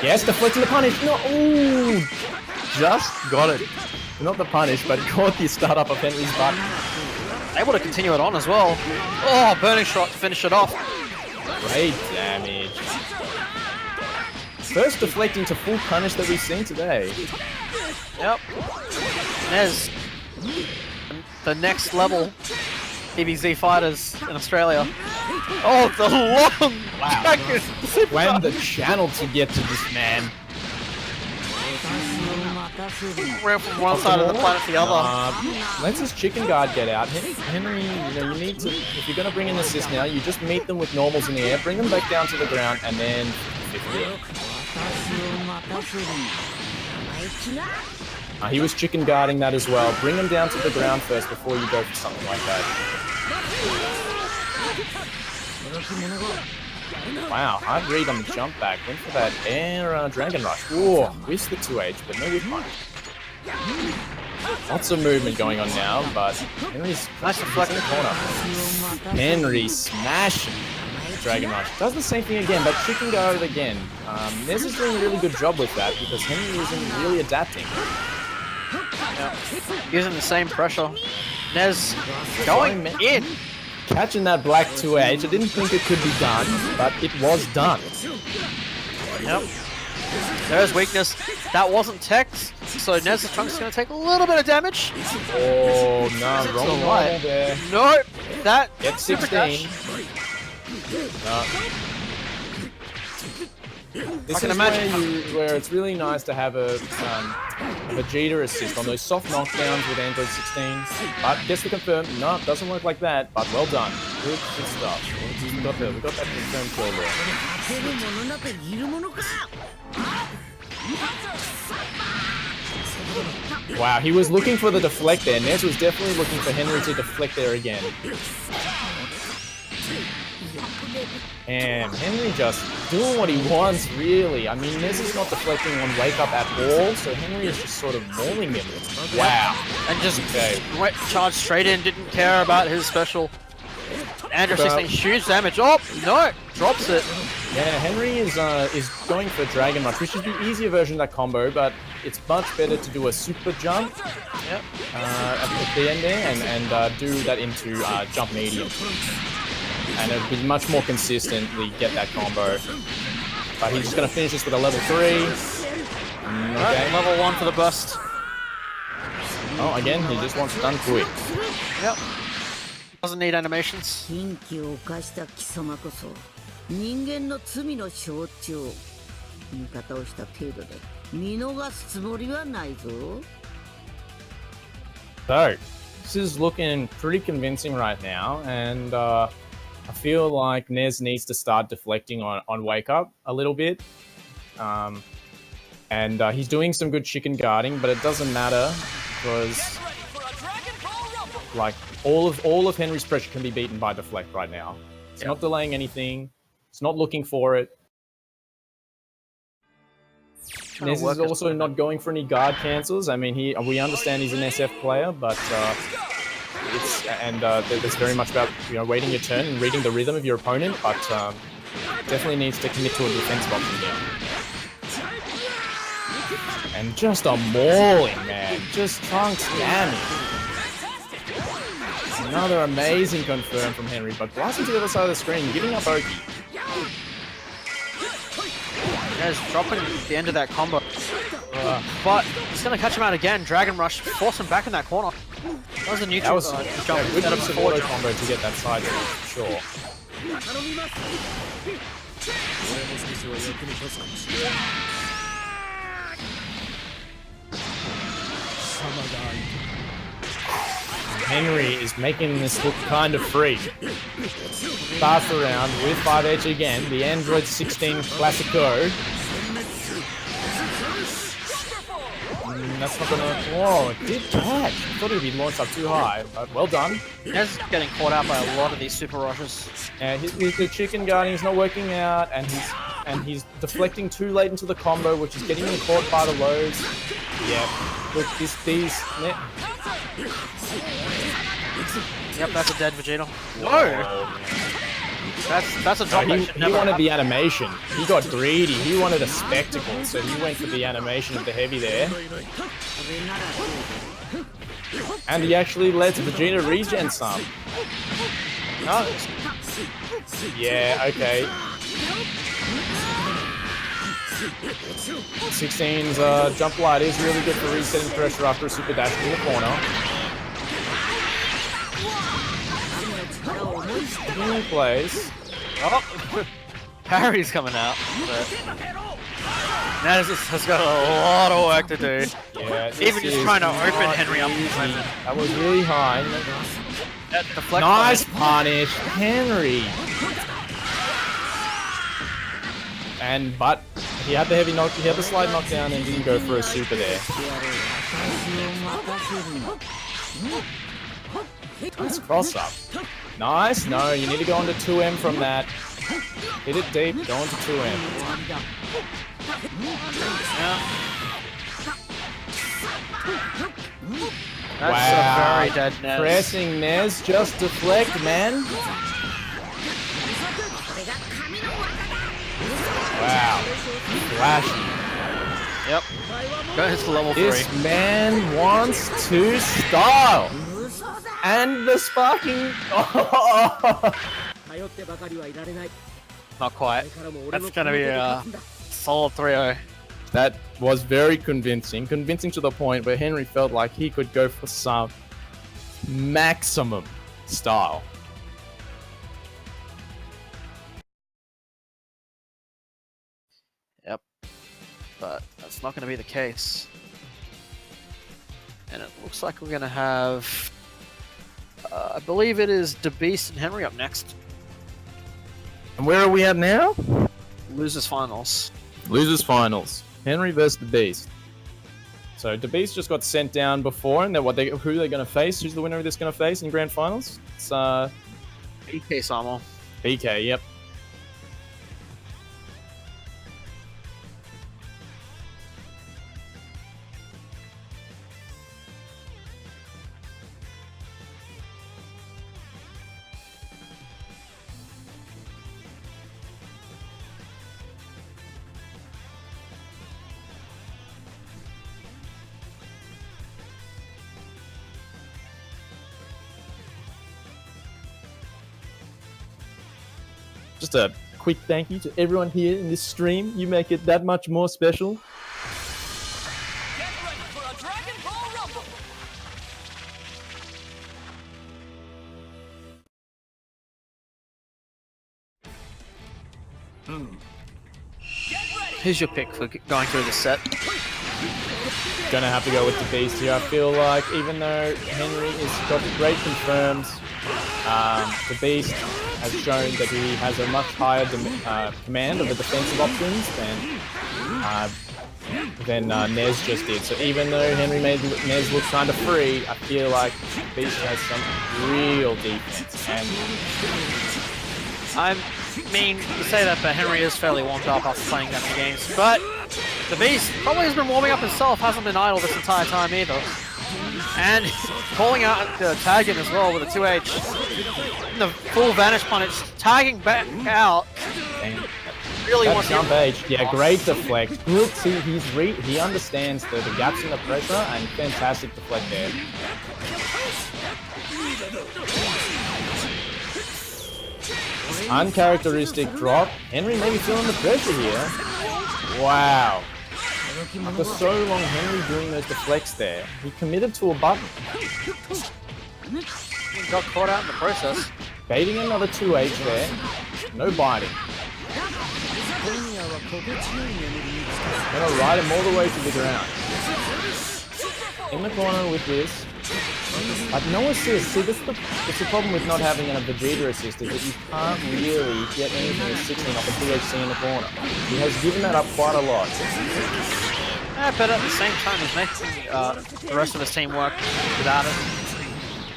Yes, deflecting the punish. No, ooh, just got it. Not the punish, but caught the startup of Henry's butt. Able to continue it on as well. Oh, burning shot to finish it off. Great damage. First deflecting to full punish that we've seen today. Yep. Nez, the next level DBFz fighters in Australia. Oh, the long dragon! When the channel to get to this man. We're from one side of the planet to the other. Lets his chicken guard get out. Henry, you know, you need to, if you're going to bring in assist now, you just meet them with normals in the air, bring them back down to the ground, and then 50. He was chicken guarding that as well. Bring them down to the ground first before you go for something like that. Wow, hard read on the jump back. Went for that air Dragon Rush. Whoa, missed the 2H, but no good punch. Lots of movement going on now, but Henry's nice deflect in the corner. Henry smashing Dragon Rush. Does the same thing again, but chicken guard again. Nez is doing a really good job with that because Henry isn't really adapting. Yeah. Using the same pressure. Nez going in. Catching that black 2H. I didn't think it could be done, but it was done. Yep. There's weakness. That wasn't teched, so Nez's Trunk's going to take a little bit of damage. Oh, no, wrong normal there. No, that... Get 16. No. This I can is imagine where it's really nice to have a Vegeta assist on those soft knockdowns with Android 16. But gets the confirm. No, it doesn't work like that. But well done. Good stuff. We got that confirmed kill there. Wow, he was looking for the deflect there. Nez was definitely looking for Henry to deflect there again. And Henry just doing what he wants, really. I mean, Nez is not deflecting on wake up at all, so Henry is just sort of mauling him. Wow. And just charged straight in, didn't care about his special. Andrew 16, huge damage. Oh, no, drops it. Yeah, Henry is going for Dragon Rush, which is the easier version of that combo, but it's much better to do a super jump at the end there and do that into jump medium. And it'll be much more consistently get that combo. But he's just going to finish this with a level 3. Okay. Level 1 for the burst. Oh, again, he just wants it done quick. Yep. Doesn't need animations. So, this is looking pretty convincing right now, and I I feel like Nez needs to start deflecting on Wake Up a little bit. And he's doing some good chicken guarding, but it doesn't matter because like all of Henry's pressure can be beaten by deflect right now. It's not delaying anything. It's not looking for it. Nez is also not going for any guard cancels. I mean, we understand he's an SF player, but there's very much about waiting your turn and reading the rhythm of your opponent. But definitely needs to commit to a defensive option here. And just a mauling, man. Just Trunks damage. Another amazing confirm from Henry, but blasting to the other side of the screen, giving up Oki. Nez dropping at the end of that combo. But he's going to catch him out again. Dragon Rush, force him back in that corner. That was a neutral jump instead of a forward jump. Combo to get that side jump, for sure. Henry is making this look kind of free. Fast around with 5H again, the Android 16 Classico. That's not gonna. Whoa, it did catch. I thought it would be launched up too high, but well done. Nez is getting caught out by a lot of these super rushes. And the chicken guarding is not working out, and he's deflecting too late into the combo, which is getting him caught by the lows. Yeah, look, Yep, that's a dead Vegeta. Whoa! That's a drop. He wanted the animation. He got greedy. He wanted a spectacle, so he went for the animation of the heavy there. And he actually lets Vegeta regen some. No. Yeah, okay. 16's jump light is really good for resetting pressure after a super dash in the corner. New place. Oh, Parry's coming out. Nez has got a lot of work to do. Yeah, even just trying to open Henry up. That was really high. Nice punish, Henry. But he had the heavy knock. He had the slide knockdown and didn't go for a super there. Nice cross up. Nice. No, you need to go into 2M from that. Hit it deep. Go into 2M. That's a very dead Nez. Pressing Nez, just deflect, man. Wow. Flashy. Yep. Goes to level 3. This man wants to style. And the sparking. Not quite. That's going to be a solid 3-0. That was very convincing. Convincing to the point where Henry felt like he could go for some maximum style. Yep. But that's not going to be the case. And it looks like we're going to have... I believe it is DeBeast and Henry up next. And where are we at now? Losers finals. Losers finals. Henry versus DeBeast. So DeBeast just got sent down before, and who they're going to face? Who's the winner of this going to face in grand finals? It's BK Samo. BK. Yep. Just a quick thank you to everyone here in this stream. You make it that much more special. Get ready for a Dragon Ball Rumble! Who's your pick for going through the set? Gonna have to go with DeBeast here. I feel like even though Henry has got great confirms, DeBeast has shown that he has a much higher command of the defensive options than Nez just did. So even though Henry made Nez look kind of free, I feel like Beast has some real defense. And I mean, you say that, but Henry is fairly warmed up after playing that many games. But the Beast probably has been warming up himself, hasn't been idle this entire time either. And calling out the tagging as well with a 2H. The full Vanish Punish, tagging back out. and Really that wants to jump edge, yeah, great deflect. Look, see, he understands the gaps in the pressure, and fantastic deflect there. Uncharacteristic drop. Henry maybe feeling the pressure here. Wow. After so long, Henry doing those deflects there, he committed to a button. got caught out in the process. Baiting another 2H there. No biting. Gonna ride him all the way to the ground. In the corner with this. Like no assist. See, it's the problem with not having a Vegeta assist, is that you can't really get anything with 16 off a 2HC in the corner. He has given that up quite a lot. Yeah, but at the same time, he's making the rest of his team work without it.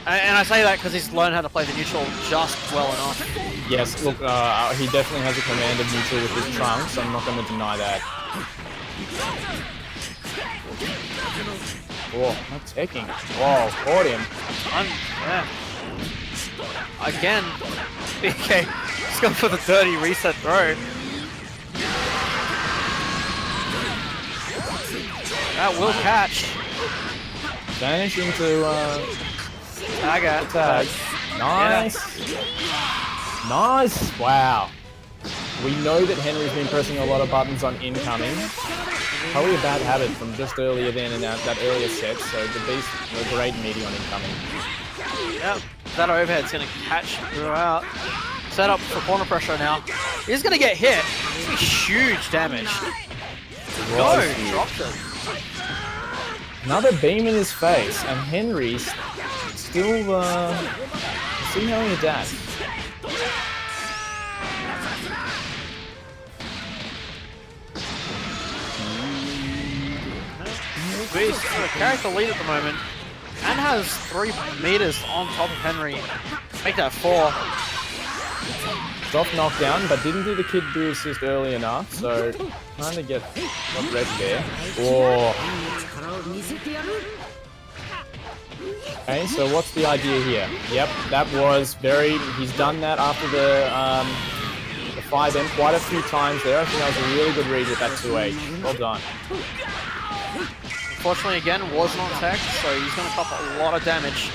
And I say that because he's learned how to play the neutral just well enough. Yes, look, he definitely has a command of neutral with his trunks, so I'm not going to deny that. Oh, not taking. Whoa, caught him. Yeah. Again, BK just going for the dirty reset throw. That will catch. Vanish into Tag out. tag. Nice. Yeah. Nice. Wow. We know that Henry's been pressing a lot of buttons on incoming. Probably a bad habit from just earlier then in that earlier set, so the Beast a great meaty on incoming. Yep, that overhead's gonna catch throughout. Set up for corner pressure now. He's gonna get hit. Huge damage. No, dropped it. Another beam in his face, and Henry's still having a dash. Beast carries the lead at the moment and has 3 meters on top of Henry. Make that 4. Soft knockdown, but didn't do the Kid Boo assist early enough, so trying to get red there. Whoa. Okay, so what's the idea here? Yep, that was very... He's done that after the 5M quite a few times there. I think that was a really good read with that 2H. Well done. Unfortunately, again, was not attacked, so he's going to cop a lot of damage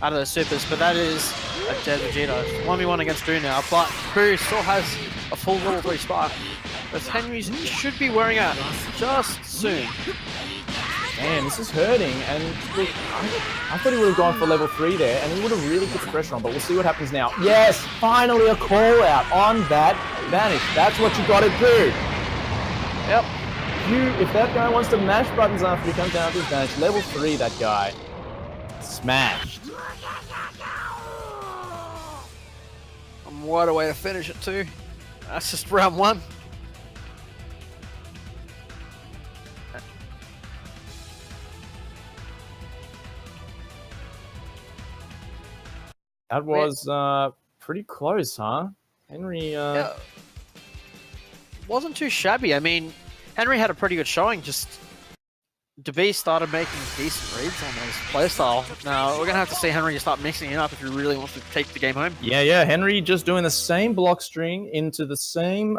out of those supers, but that is a dead Vegeta. 1v1 against Boo now, but Boo still has a full level 3 spark. As Henry should be wearing out just soon. Man, this is hurting, and look, I thought he would have gone for level 3 there, and he would have really put the pressure on, but we'll see what happens now. Yes, finally a call out on that Vanish. That's what you got to do. Yep. If that guy wants to mash buttons after he comes down with his Vanish, level 3, that guy. Smashed. What a way to finish it too. That's just round 1. That was pretty close, huh? Henry, Yeah. Wasn't too shabby. I mean, Henry had a pretty good showing, just DB started making decent reads on his playstyle. Now, we're going to have to see Henry start mixing it up if he really wants to take the game home. Yeah, Henry just doing the same block string into the same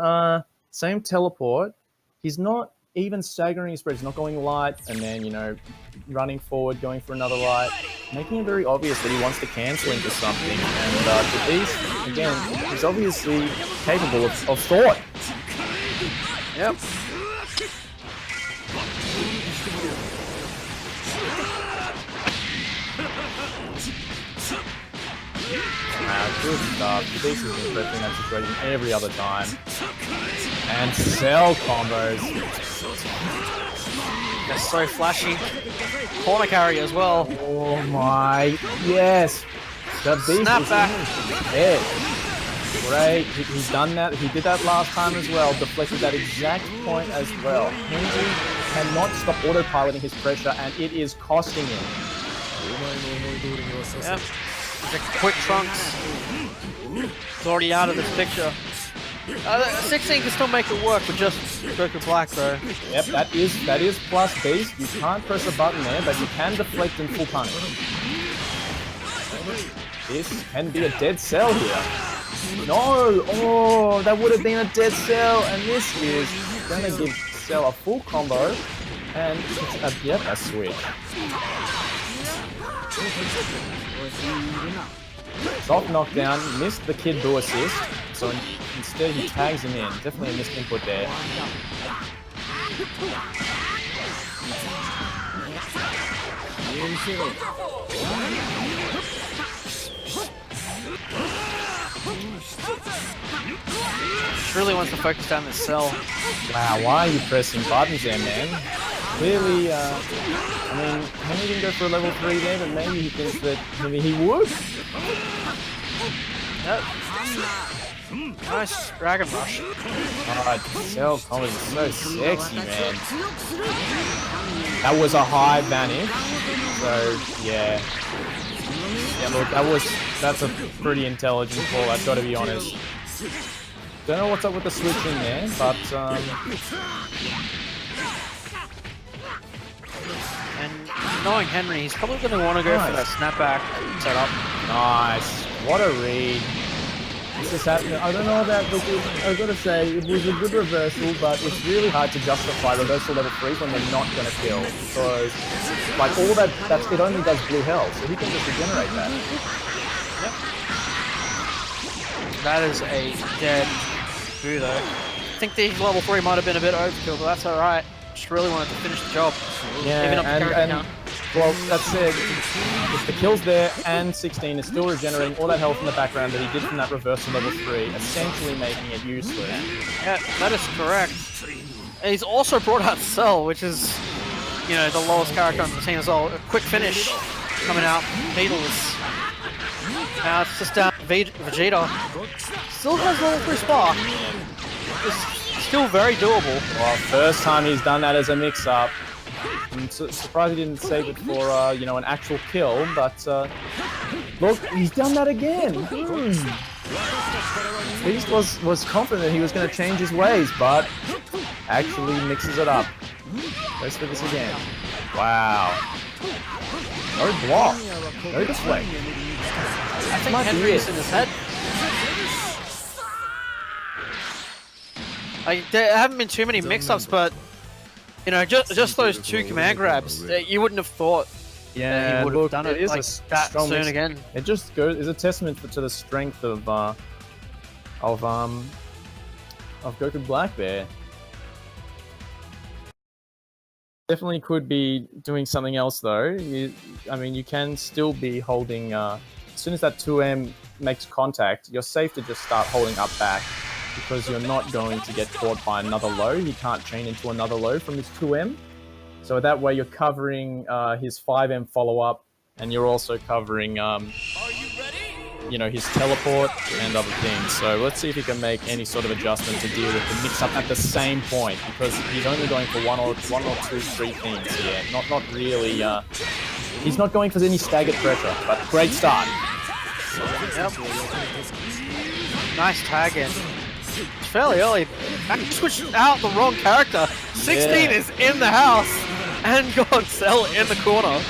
teleport. He's not even staggering his spread. He's not going light and then, running forward, going for another light, making it very obvious that he wants to cancel into something. And the Beast, again, is obviously capable of thought. Yep. Good stuff. The Beast has been pressing that situation every other time. And cell combos. That's so flashy. Corner carry as well. Oh my, yes. The Beast Snap is back. in his head. Great. He's done that. He did that last time as well. Deflected that exact point as well. Henry cannot stop autopiloting his pressure, and it is costing him. Yep. The quick trunks. It's already out of this picture. 16 can still make it work with just Goku Black though. Yep, that is plus beast. You can't press a button there, but you can deflect and full punish. This can be a dead cell here. No! Oh, that would have been a dead cell, and this is gonna give Cell a full combo, and it's a switch. Soft knockdown, missed the Kid Buu assist, so instead he tags him in. Definitely a missed input there. She really wants to focus down this cell. Wow, why are you pressing buttons there, man? Clearly, I mean, Henry didn't go for a level 3 there, but maybe he thinks that maybe he would. Yep. Nice Dragon Rush. God, Cell comedy is so sexy, man. That was a high vanish, so yeah. Yeah, look, that's a pretty intelligent call, I've got to be honest. Don't know what's up with the switching there, but and knowing Henry, he's probably going to want to go for that snapback setup. Nice. What a read. This is happening. I don't know about this. I've got to say, it was a good reversal, but it's really hard to justify reversal level 3s when they're not going to kill. Because, like, all that's it only does blue health, so he can just regenerate that. Yep. That is a dead Buu, though. I think the level 3 might have been a bit overkill, but that's alright. Just really wanted to finish the job. Yeah, Even up and well, that's it. If the kill's there and 16 is still regenerating all that health in the background that he did from that reversal level 3, essentially making it useless. Yeah, that is correct. And he's also brought out Cell, which is, you know, the lowest character on the team as well. A quick finish coming out, needles. Now it's just down Vegeta. Still has level 3 Spark. It's still very doable. Well, first time he's done that as a mix-up. I'm surprised he didn't save it for, you know, an actual kill, but, look, he's done that again! Beast was confident he was going to change his ways, but actually mixes it up. Goes for this again. Wow. No block. No deflect. I think Henry's in his head. There haven't been too many mix-ups, but you know, just those 2 command grabs, you wouldn't have thought that he would have done it like that soon mix. Again. It just goes is a testament to the strength of Goku Black there. Definitely could be doing something else though. I mean, you can still be holding. As soon as that 2M makes contact, you're safe to just start holding up back. Because you're not going to get caught by another low. He can't chain into another low from his 2M. So that way you're covering his 5M follow-up, and you're also covering, you know, his teleport and other things. So let's see if he can make any sort of adjustment to deal with the mix-up at the same point, because he's only going for one or two, 3 things here. Not really. He's not going for any staggered pressure, but great start. Yep. Nice tag in. Fairly early. I switched out the wrong character. 16 is in the house and got Cell in the corner.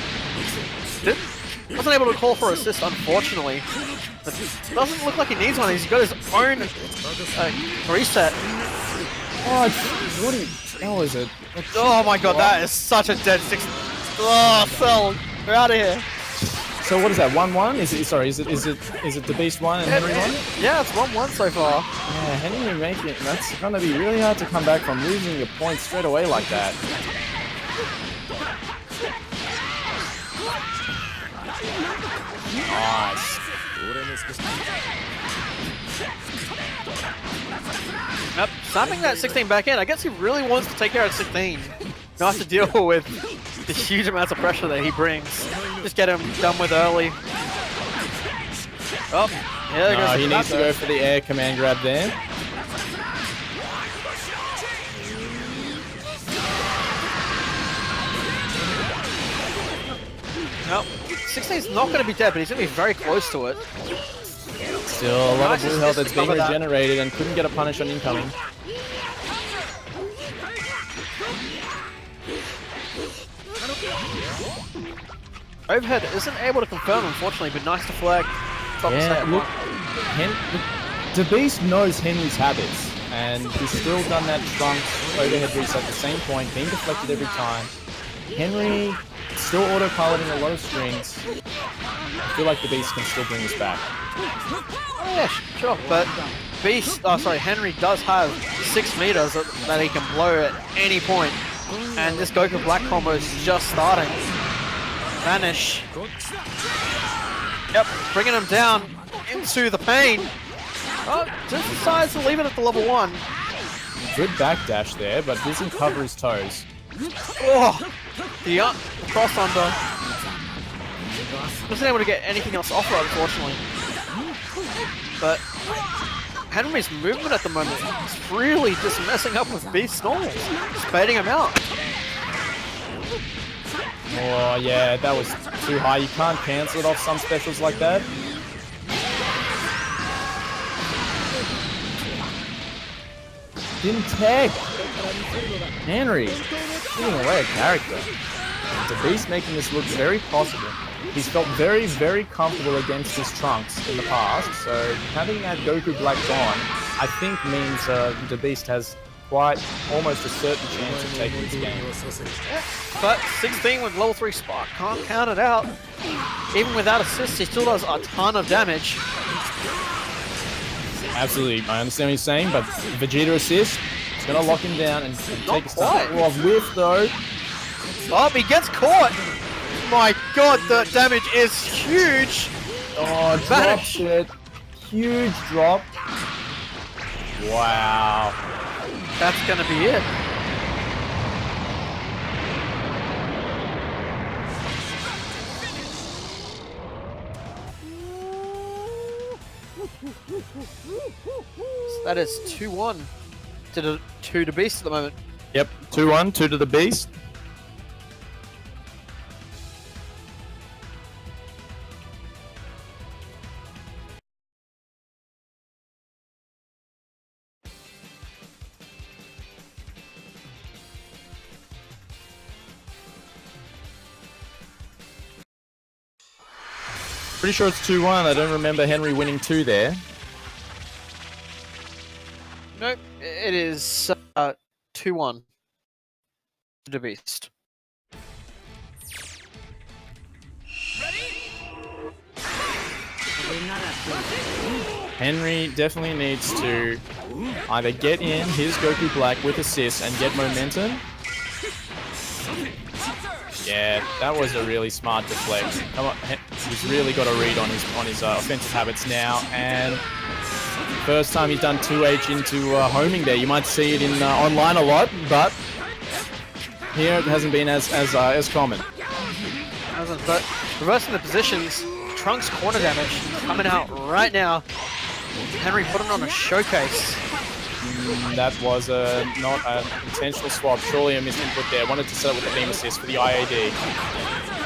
Wasn't able to call for assist, unfortunately. But doesn't look like he needs one. He's got his own reset. Oh, what the hell is it? Oh my god, that is such a dead 6. Oh, Cell, we're out of here. So what is that? 1-1? Is it the Beast 1 and Henry 1? Yeah, it's 1-1 so far. Yeah, Henry making it. That's gonna be really hard to come back from losing your points straight away like that. Nice. Yep, snapping that 16 back in. I guess he really wants to take care of 16. Not have to deal with the huge amounts of pressure that he brings. Just get him done with early. Oh, yeah, there goes he the needs to grab go for the air command grab there. Nope. 16's not going to be dead, but he's going to be very close to it. Still a lot Nice of blue health assist that's to being cover that. regenerated and couldn't get a punish on incoming. Overhead isn't able to confirm, unfortunately, but nice to flag. Stop the Yeah, second look, one. the Beast knows Henry's habits, and he's still done that Trunks overhead reset at the same point, being deflected every time. Henry still autopiloting a lot of strings. I feel like the Beast can still bring this back. Oh, yeah, sure, but Henry does have 6 meters that he can blow at any point, and this Goku Black combo is just starting. Vanish. Yep, bringing him down into the pain. Oh, just decides to leave it at the level 1. Good backdash there, but doesn't cover his toes. Oh, the cross under. Wasn't able to get anything else off it, unfortunately. But Henry's movement at the moment is really just messing up with Beast's normals. Just baiting him out. Oh yeah, that was too high. You can't cancel it off some specials like that. Didn't tag. Henry giving away a character. The Beast making this look very possible. He's felt very, very comfortable against his Trunks in the past, so having that Goku Black gone, I think means the Beast has quite almost a certain chance of taking this game. Yeah, but 16 with level 3 Spark, can't count it out. Even without assists, he still does a ton of damage. Absolutely, I understand what you're saying, but Vegeta assist, it's going to lock him down and take his time. Oh, whiff though. Oh, he gets caught! My god, the damage is huge! Oh, Vanish. dropped it. Huge drop. Wow. That's gonna be it. So that is 2-1 to the Beast at the moment. Yep, 2-1, 2 to the Beast. Pretty sure it's 2-1. I don't remember Henry winning 2 there. Nope, it is 2-1 to the Beast. Henry definitely needs to either get in his Goku Black with assists and get momentum. Yeah, that was a really smart deflect. Come on, he's really got a read on his offensive habits now, and first time he's done 2H into homing there. You might see it in online a lot, but here it hasn't been as common. But reversing the positions, Trunks corner damage coming out right now. Henry put it on a showcase. That was not an intentional swap. Surely a misinput there. Wanted to set up with the beam assist for the IAD.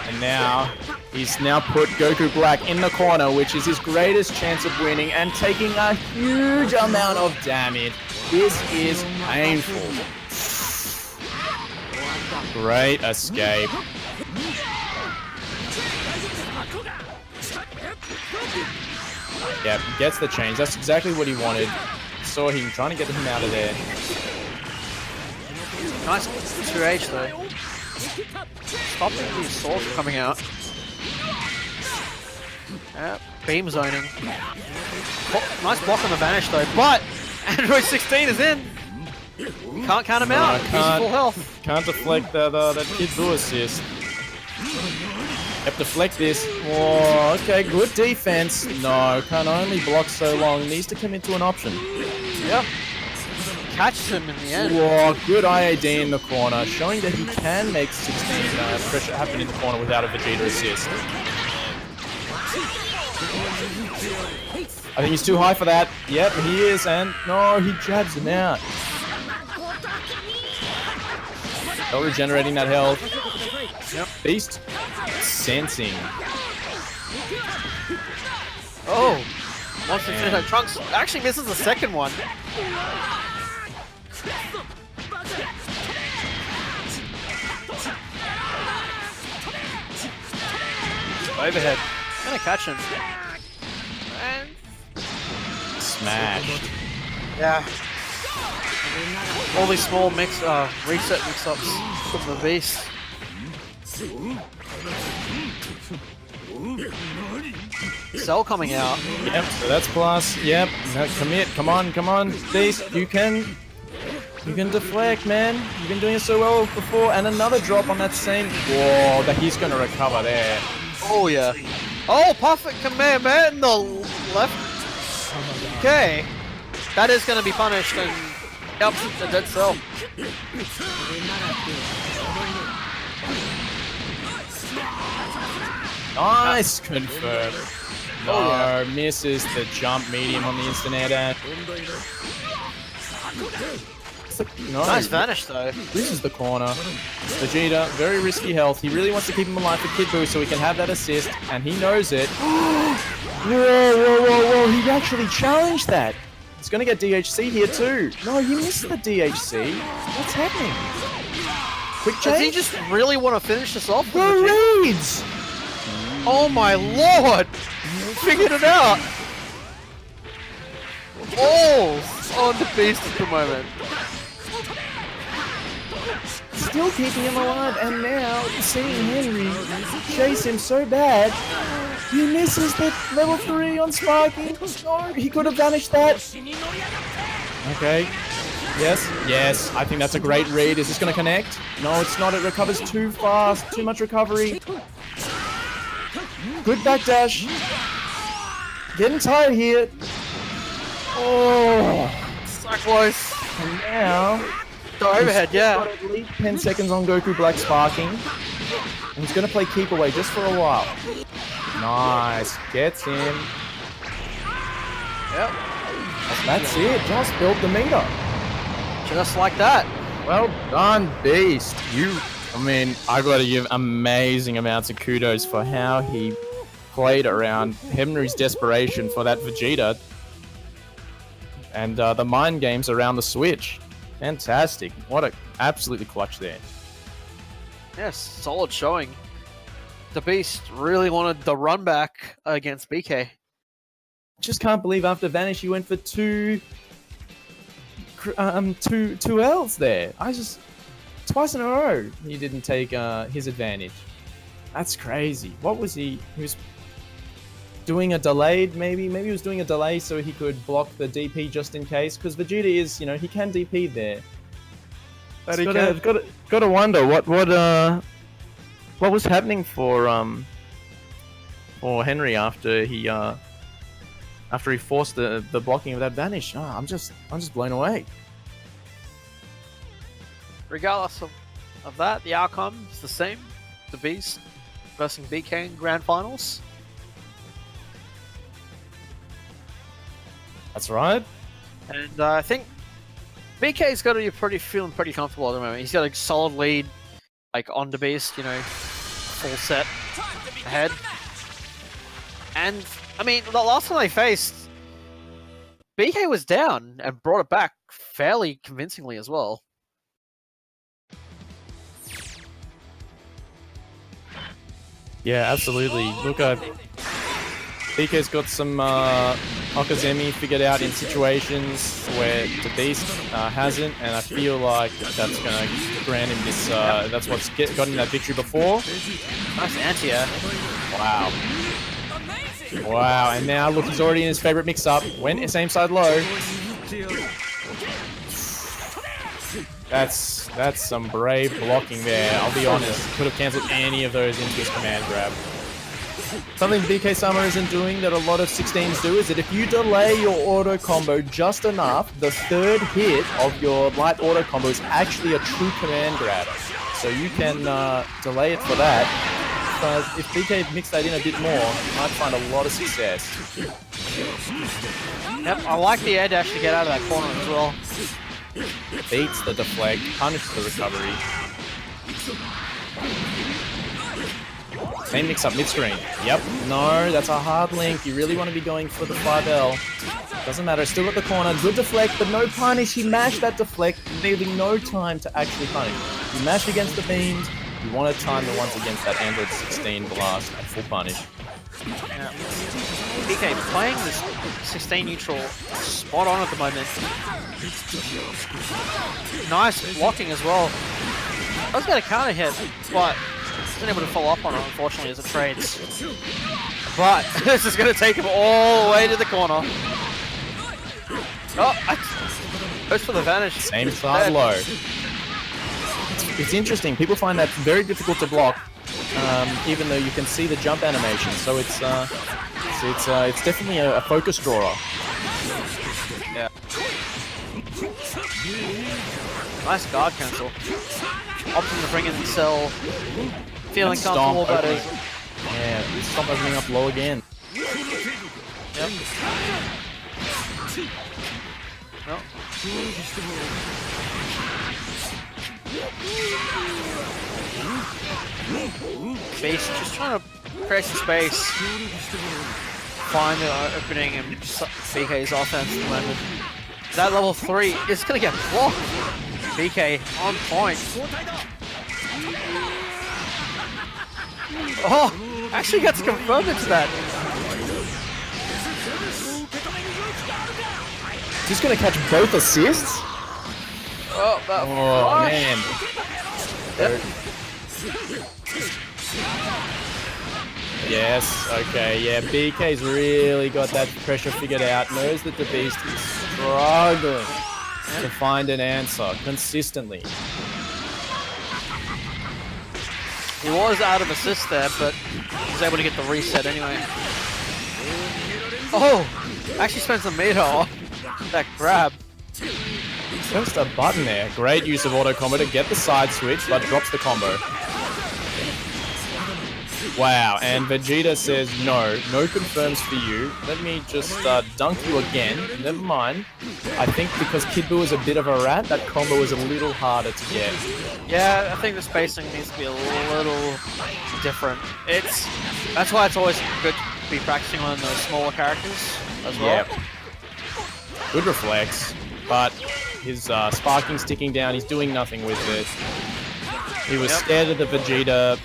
And now, he's now put Goku Black in the corner, which is his greatest chance of winning and taking a huge amount of damage. This is painful. Great escape. Yeah, gets the change. That's exactly what he wanted. Saw him trying to get him out of there. Nice 2H though. Stopping these swords from coming out. Beam zoning. Nice block on the Vanish though, but Android 16 is in. Can't count him out. He's full health. Can't deflect that Kid Buu assist. Have to deflect this. Oh, okay, good defense. No, can only block so long. Needs to come into an option. Yep. Catches him in the end. Oh, good IAD in the corner, showing that he can make 16 pressure happen in the corner without a Vegeta assist. I think he's too high for that. Yep, he is, and no, he jabs him out. Still regenerating that health. Yep. Beast sensing. Oh! Once we finish that, Trunks actually misses the second one. Overhead. Gonna catch him. And Smashed. yeah. All these small reset mix-ups from the beast. Cell coming out. Yep, so that's plus. Yep, no, commit. Come on, Beast. You can deflect, man. You've been doing it so well before. And another drop on that same. Whoa, that he's gonna recover there. Oh yeah. Oh, perfect command, man. The left. Okay. That is gonna be punished and yep, the dead cell. Nice confirm. No, Oh, yeah. misses the jump medium on the instant air dash. No, Nice vanish though. this is the corner. Vegeta, very risky health. He really wants to keep him alive for Kid Buu so he can have that assist, and he knows it. Whoa, he actually challenged that. He's gonna get DHC here too. No, you missed the DHC. What's happening? Quick Does he change? just really want to finish this off? The with the G? reads! Oh my lord! Figured it out! Oh! On the beast at the moment. Still keeping him alive, and now seeing Henry chase him so bad, he misses the level 3 on Sparky. No, he could have vanished that. Okay. Yes, I think that's a great read. Is this going to connect? No, it's not. It recovers too fast. Too much recovery. Good backdash. Getting tired here. Oh. So close. And now... The overhead, yeah. Got at least 10 seconds on Goku Black sparking. And he's going to play keep away just for a while. Nice. Gets him. Yep. That's it. Just built the meter. Just like that. Well done, Beast. I mean, I've got to give amazing amounts of kudos for how he played around Henry's desperation for that Vegeta. And the mind games around the Switch. Fantastic. What a absolutely clutch there. Yes, solid showing. The Beast really wanted the run back against BK. Just can't believe after Vanish he went for two L's there. Twice in a row he didn't take his advantage. That's crazy. What was he? He was doing a delayed, maybe he was doing a delay so he could block the DP just in case, because Vegeta is, he can DP there. But got to wonder what was happening for Henry after he forced the blocking of that Vanish. Oh, I'm just blown away. Regardless of that, the outcome is the same. The Beast versus BK in Grand Finals. That's right. And I think BK's got to be feeling pretty comfortable at the moment. He's got a solid lead, on the Beast, full set ahead. And I mean, the last time they faced, BK was down and brought it back fairly convincingly as well. Yeah, absolutely. Look at BK's got some Okazemi figured out in situations where the Beast hasn't, and I feel like that's going to grant him this. That's what's got him that victory before. Nice anti-air. Wow. Wow, and now look, he's already in his favorite mix-up. Went same side low. That's some brave blocking there. I'll be honest. Could have cancelled any of those into his command grab. Something BK Sama isn't doing that a lot of 16s do is that if you delay your auto combo just enough, the third hit of your light auto combo is actually a true command grab. So you can delay it for that. But if BK mixed that in a bit more, you might find a lot of success. Yep, I like the air dash to get out of that corner as well. Beats the deflect, punishes the recovery. Same mix up mid-screen. Yep, no, that's a hard link. You really want to be going for the 5L. Doesn't matter, still got the corner. Good deflect, but no punish. He mashed that deflect, leaving no time to actually punish. He mashed against the beams. You want to time the ones against that Android 16 blast at full punish. Yeah. BK playing this 16 neutral spot on at the moment. Nice blocking as well. I was going to counter hit, but wasn't able to follow up on it, unfortunately, as it trades. But this is going to take him all the way to the corner. Oh, goes for the vanish. Same side low. It's interesting. People find that very difficult to block, even though you can see the jump animation. So it's definitely a focus drawer. Yeah. Nice guard cancel. Opting to bring in the cell. Feeling comfortable about it. Yeah, stop opening up low again. Yep. No. Beast just trying to create some space. Find the opening and BK's offense at the moment. That level 3 is going to get blocked. BK on point. Oh, actually gets confirmed into that. He's going to catch both assists? Oh, man. Yep. Yes, okay, yeah, BK's really got that pressure figured out, knows that the Beast is struggling to find an answer consistently. He was out of assist there, but he was able to get the reset anyway. Oh, actually spends the meter on that grab. Just a button there. Great use of auto combo to get the side switch, but drops the combo. Wow, and Vegeta says no confirms for you. Let me just dunk you again. Never mind. I think because Kid Buu is a bit of a rat, that combo is a little harder to get. Yeah, I think the spacing needs to be a little different. That's why it's always good to be practicing on the smaller characters as well. Yep. Good reflex, but his sparking sticking down, he's doing nothing with it. He was scared of the Vegeta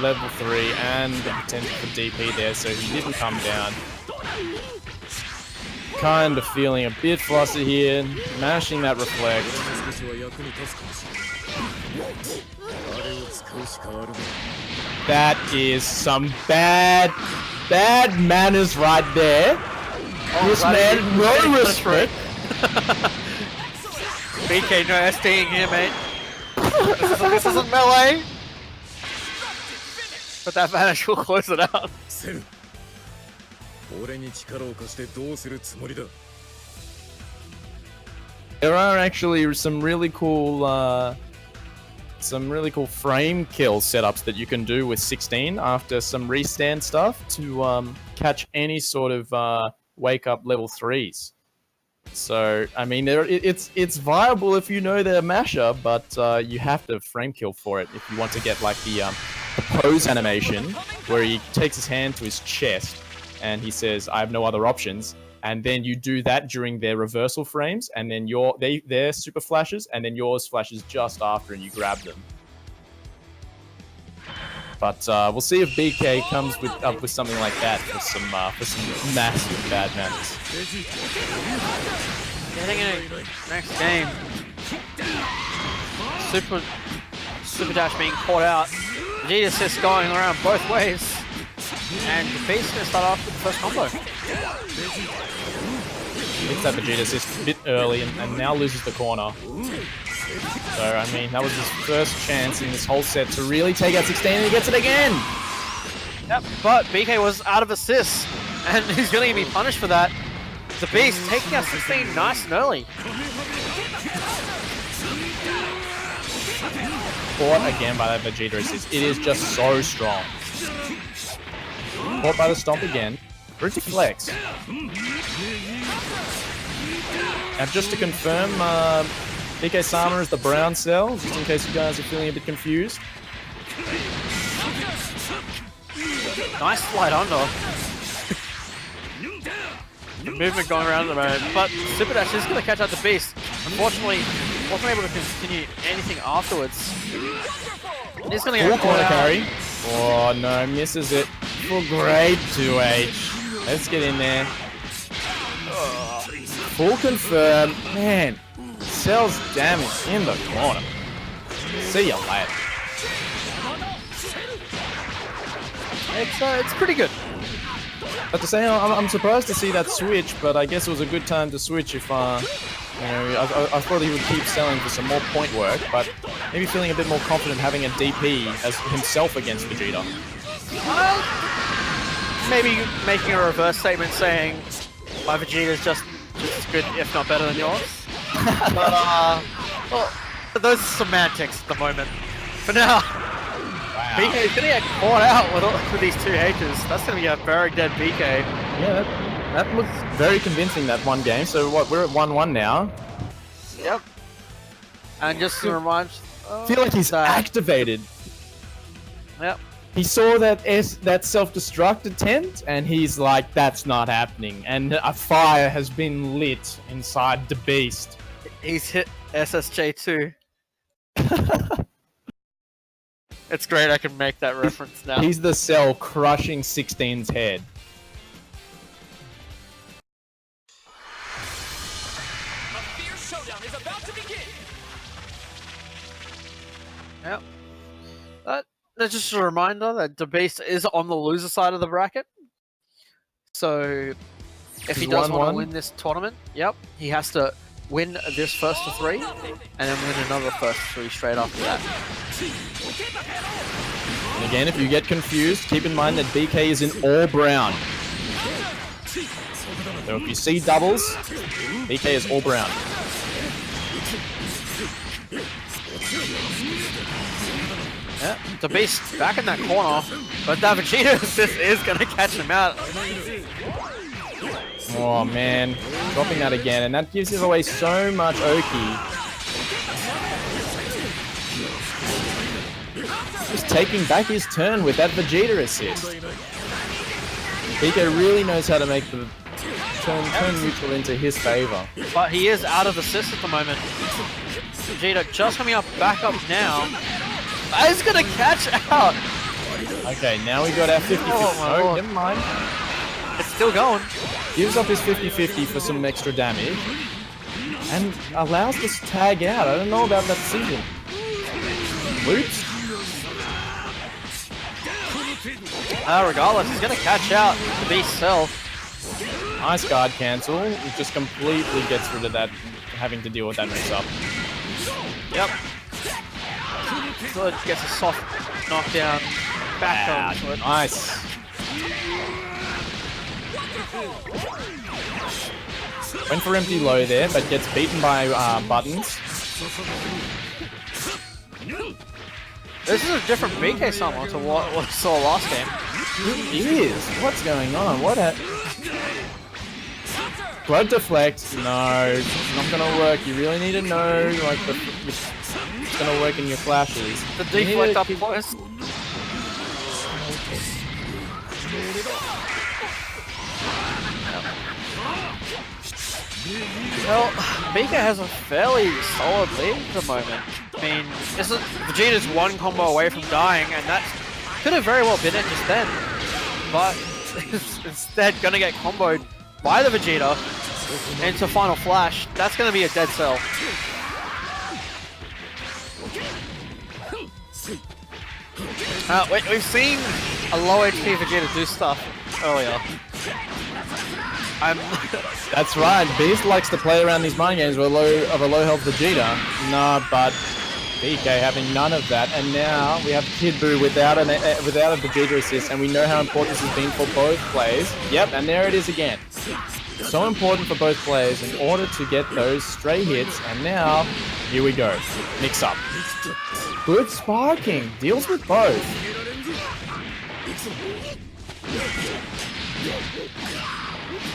level 3 and the potential for DP there, so he didn't come down. Kind of feeling a bit flustered here, mashing that reflect. That is some bad manners right there. This man, no respect. BK, no SDing here, mate. This isn't melee. But that vanish will close it out. There are actually some really cool frame kill setups that you can do with 16 after some restand stuff to catch any sort of wake up level 3s. So I mean, it's viable if you know their masher, but you have to frame kill for it if you want to get like the pose animation where he takes his hand to his chest and he says, "I have no other options." And then you do that during their reversal frames, and then their super flashes, and then yours flashes just after, and you grab them. But we'll see if BK comes up with something like that for some massive bad manners. Getting in next game. Super dash being caught out. Vegeta assist going around both ways. And the Beast's going to start off with the first combo. Hits that Vegeta assist a bit early and now loses the corner. So, I mean, that was his first chance in this whole set to really take out 16, and he gets it again! Yep, but BK was out of assists, and he's going to be punished for that. The Beast taking out 16 nice and early. Caught again by that Vegeta assist. It is just so strong. Caught by the stomp again. Pretty flex. And just to confirm, BK Sama is the brown cell, just in case you guys are feeling a bit confused. Nice slide under. The movement going around at the moment, but Super Dash is going to catch out the Beast. Unfortunately, wasn't able to continue anything afterwards. He's going to Full get corner caught out. carry. Oh no, misses it. For grade 2H. Let's get in there. Full confirm. Man, cells damage in the corner. See ya later. It's pretty good. But to say, I'm surprised to see that switch, but I guess it was a good time to switch if, you know, I thought he would keep selling for some more point work, but maybe feeling a bit more confident having a DP as himself against Vegeta. Maybe making a reverse statement saying my Vegeta is just as good, if not better than yours. But well, those are semantics at the moment. For now, BK is gonna get caught out with these two H's. That's gonna be a very dead BK. Yeah, that looked very convincing, that one game. So what, we're at 1-1 now. Yep. And just to remind, I feel like he's activated. Yep. He saw that self-destruct attempt, and he's like, that's not happening. And a fire has been lit inside the beast. He's hit SSJ2. It's great I can make that reference now. He's the cell crushing 16's head. A fierce showdown is about to begin. Yep. That's just a reminder that the Beast is on the loser side of the bracket. So if he does want to win this tournament, yep, he has to win this first to 3 and then win another first to 3 straight after that. And again, if you get confused, keep in mind that BK is in all brown. So if you see doubles, BK is all brown. Yeah, the Beast back in that corner, but that Vegeta assist is going to catch him out. Oh man, dropping that again, and that gives away so much Oki. Just taking back his turn with that Vegeta assist. BK really knows how to make the turn neutral into his favor. But he is out of assist at the moment. Vegeta just coming up, back up now. He's gonna catch out. Okay, now we got our 50-50. Oh, never mind. It's still going. Gives up his 50-50 for some extra damage. And allows this to tag out. I don't know about that decision. Whoops. Regardless, he's gonna catch out the Beast cell. Nice guard cancel. It just completely gets rid of that, having to deal with that mix up. Yep. Good, gets a soft knockdown back onto it. Nice. Went for empty low there, but gets beaten by buttons. This is a different BK Sama to what we saw last game. It is. What's going on? What a... Blood deflect. No, not gonna work. You really need to know, like, it's gonna work in your flashes. The deflect up close. Well, BK has a fairly solid lead at the moment. I mean, this is Vegeta's one combo away from dying, and that could have very well been it just then. But instead, gonna get comboed by the Vegeta into Final Flash. That's gonna be a dead cell. We've seen a low HP Vegeta do stuff earlier. That's right. Beast likes to play around these mind games with a low health Vegeta. Nah, but BK having none of that, and now we have Kid Buu without a Vegeta assist, and we know how important this has been for both players. Yep, and there it is again. So important for both players in order to get those stray hits, and now here we go. Mix up. Good sparking. Deals with both.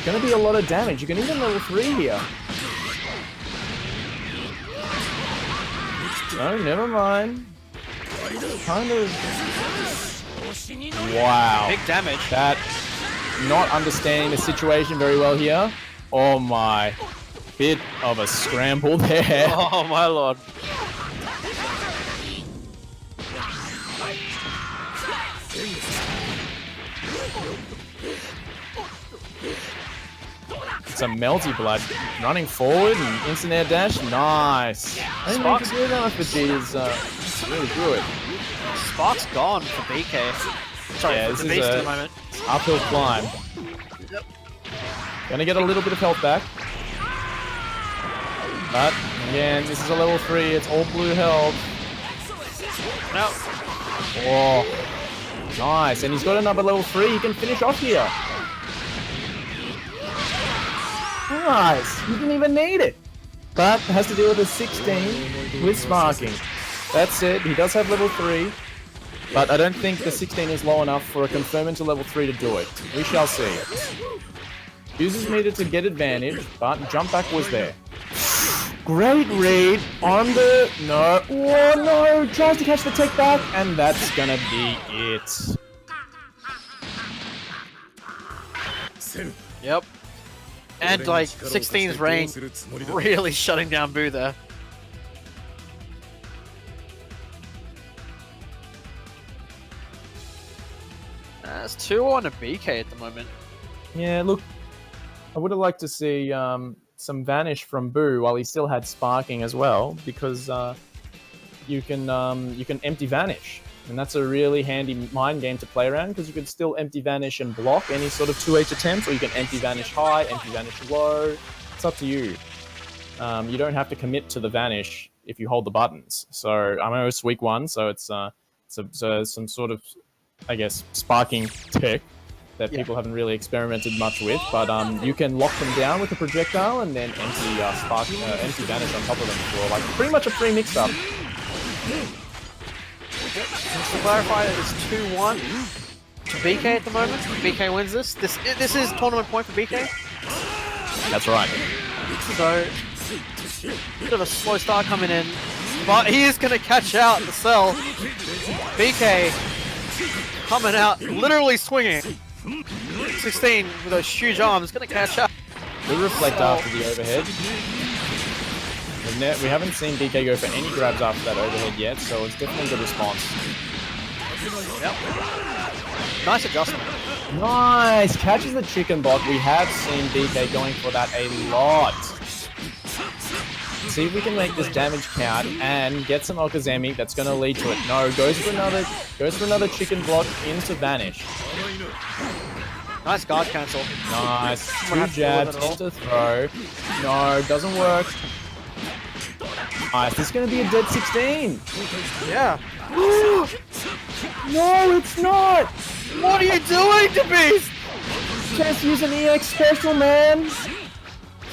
Gonna be a lot of damage. You can even level 3 here. No, never mind. Kind of. Wow. Big damage. That. Not understanding the situation very well here. Oh my. Bit of a scramble there. Oh my lord. It's a melty blood running forward and instant air dash. Nice. I didn't think to do that much, but Jaddy's really good. Spark's gone for BK. Sorry, Yeah, for this the is beast a- at the moment. Uphill climb. Gonna get a little bit of health back. But again, this is a level 3. It's all blue health. No. Oh, nice. And he's got another level 3. He can finish off here. Nice. He didn't even need it. But has to deal with a 16 with sparking. That's it. He does have level 3. But I don't think the 16 is low enough for a confirm into level 3 to do it. We shall see. Uses meter to get advantage, but jump back was there. Great read on the... No. Oh no! Tries to catch the tech back, and that's gonna be it. Yep. And like 16's range really shutting down Boo there. It's 2-1 to BK at the moment. Yeah, look, I would have liked to see some vanish from Boo while he still had sparking as well, because you can empty vanish, and that's a really handy mind game to play around, because you can still empty vanish and block any sort of 2H attempt, or you can empty vanish high, empty vanish low. It's up to you. You don't have to commit to the vanish if you hold the buttons. So I know it's week 1, so it's some sort of, I guess, sparking tech that people haven't really experimented much with, but you can lock them down with a projectile and then empty empty vanish on top of them for like pretty much a free mix-up. Just to clarify, it's 2-1 to BK at the moment. BK wins this. This is tournament point for BK. That's right. So, bit of a slow start coming in, but he is going to catch out the cell. BK coming out, literally swinging. 16 with those huge arms, going to catch up. The reflect after the overhead. We haven't seen BK go for any grabs after that overhead yet, so it's definitely a good response. Yep. Nice adjustment. Nice! Catches the chicken block. We have seen BK going for that a lot. See if we can make this damage count and get some Okazemi. That's going to lead to it. No, goes for another chicken block into vanish. Nice guard cancel. Nice. 2 jabs into throw. No, doesn't work. Nice. This is going to be a dead 16. Yeah. No, it's not. What are you doing to Beast? Just use an EX special, man.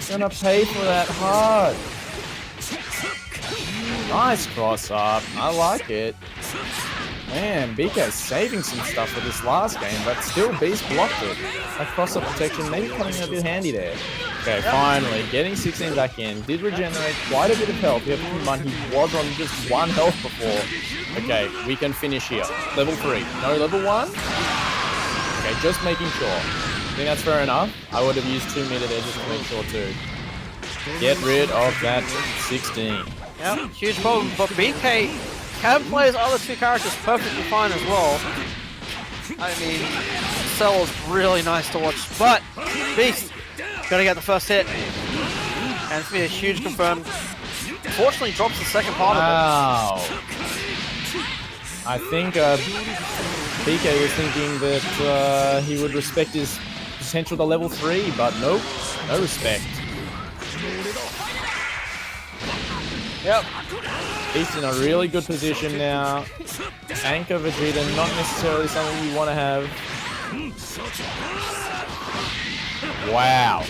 Gonna pay for that hard. Nice cross up. I like it. Man, BK's saving some stuff for this last game, but still Beast blocked it. That cross up protection maybe coming in a bit handy there. Okay, finally, getting 16 back in. Did regenerate quite a bit of health. You have to keep in mind he was on just 1 health before. Okay, we can finish here. Level 3. No level 1? Okay, just making sure. I think that's fair enough. I would have used 2 meter there just to make sure too. Get rid of that 16. Yep, huge problem, but BK can play his other 2 characters perfectly fine as well. I mean, Cell is really nice to watch, but Beast gotta get the first hit. And it's gonna be a huge confirm. Fortunately, drops the second part of it. I think BK was thinking that he would respect his potential to level 3, but nope, no respect. Yep. He's in a really good position now. Anchor Vegeta, not necessarily something you want to have. Wow.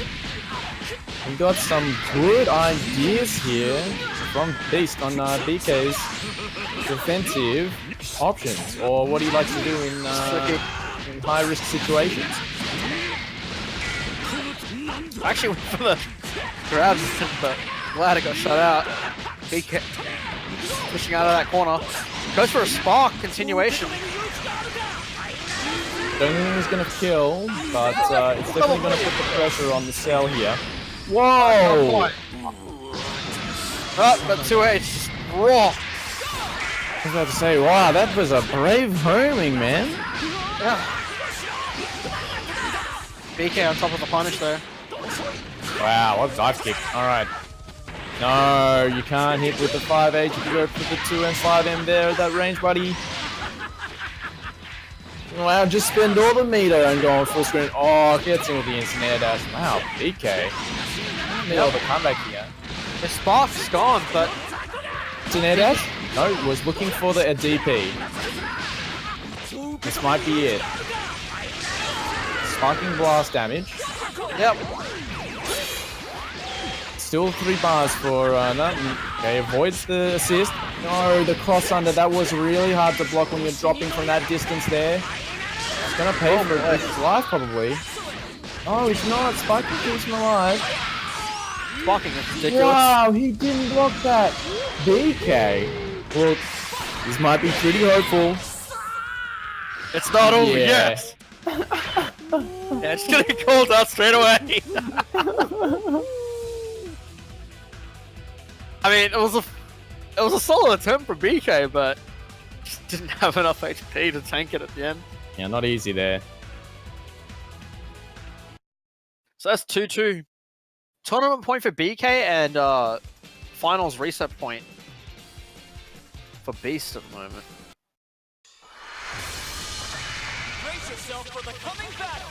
We got some good ideas here from Beast on BK's defensive options, or what he likes to do in high-risk situations. Actually went for the grab, but glad it got shut out. BK pushing out of that corner. Goes for a spark continuation. Don't think he's gonna kill, but it's definitely gonna put the pressure on the cell here. Whoa! But 2H raw. I was about to say, wow, that was a brave homing, man. Yeah. BK on top of the punish there. Wow, what a dive kick. Alright. No, you can't hit with the 5H if you go for the 2M, 5M there at that range, buddy. Wow, just spend all the meter and go on full screen. Oh, gets in with the instant air dash. Wow, BK. Nailed the comeback here. The spark's gone, but Instant air dash? No, was looking for the DP. This might be it. Sparking blast damage. yep. Still 3 bars for that. Okay, avoids the assist. No, the cross under. That was really hard to block when you're dropping from that distance there. It's gonna pay for his life probably. Oh, he's not. Spiking keeps him alive. Sparking is ridiculous. Wow, he didn't block that. BK. Well, this might be pretty hopeful. It's not over Yeah. yet. Yeah, it's gonna get called out straight away. I mean, it was a solid attempt for BK, but just didn't have enough HP to tank it at the end. Yeah, not easy there. So that's 2-2. Tournament point for BK and finals reset point for Beast at the moment. Brace yourself for the coming battle.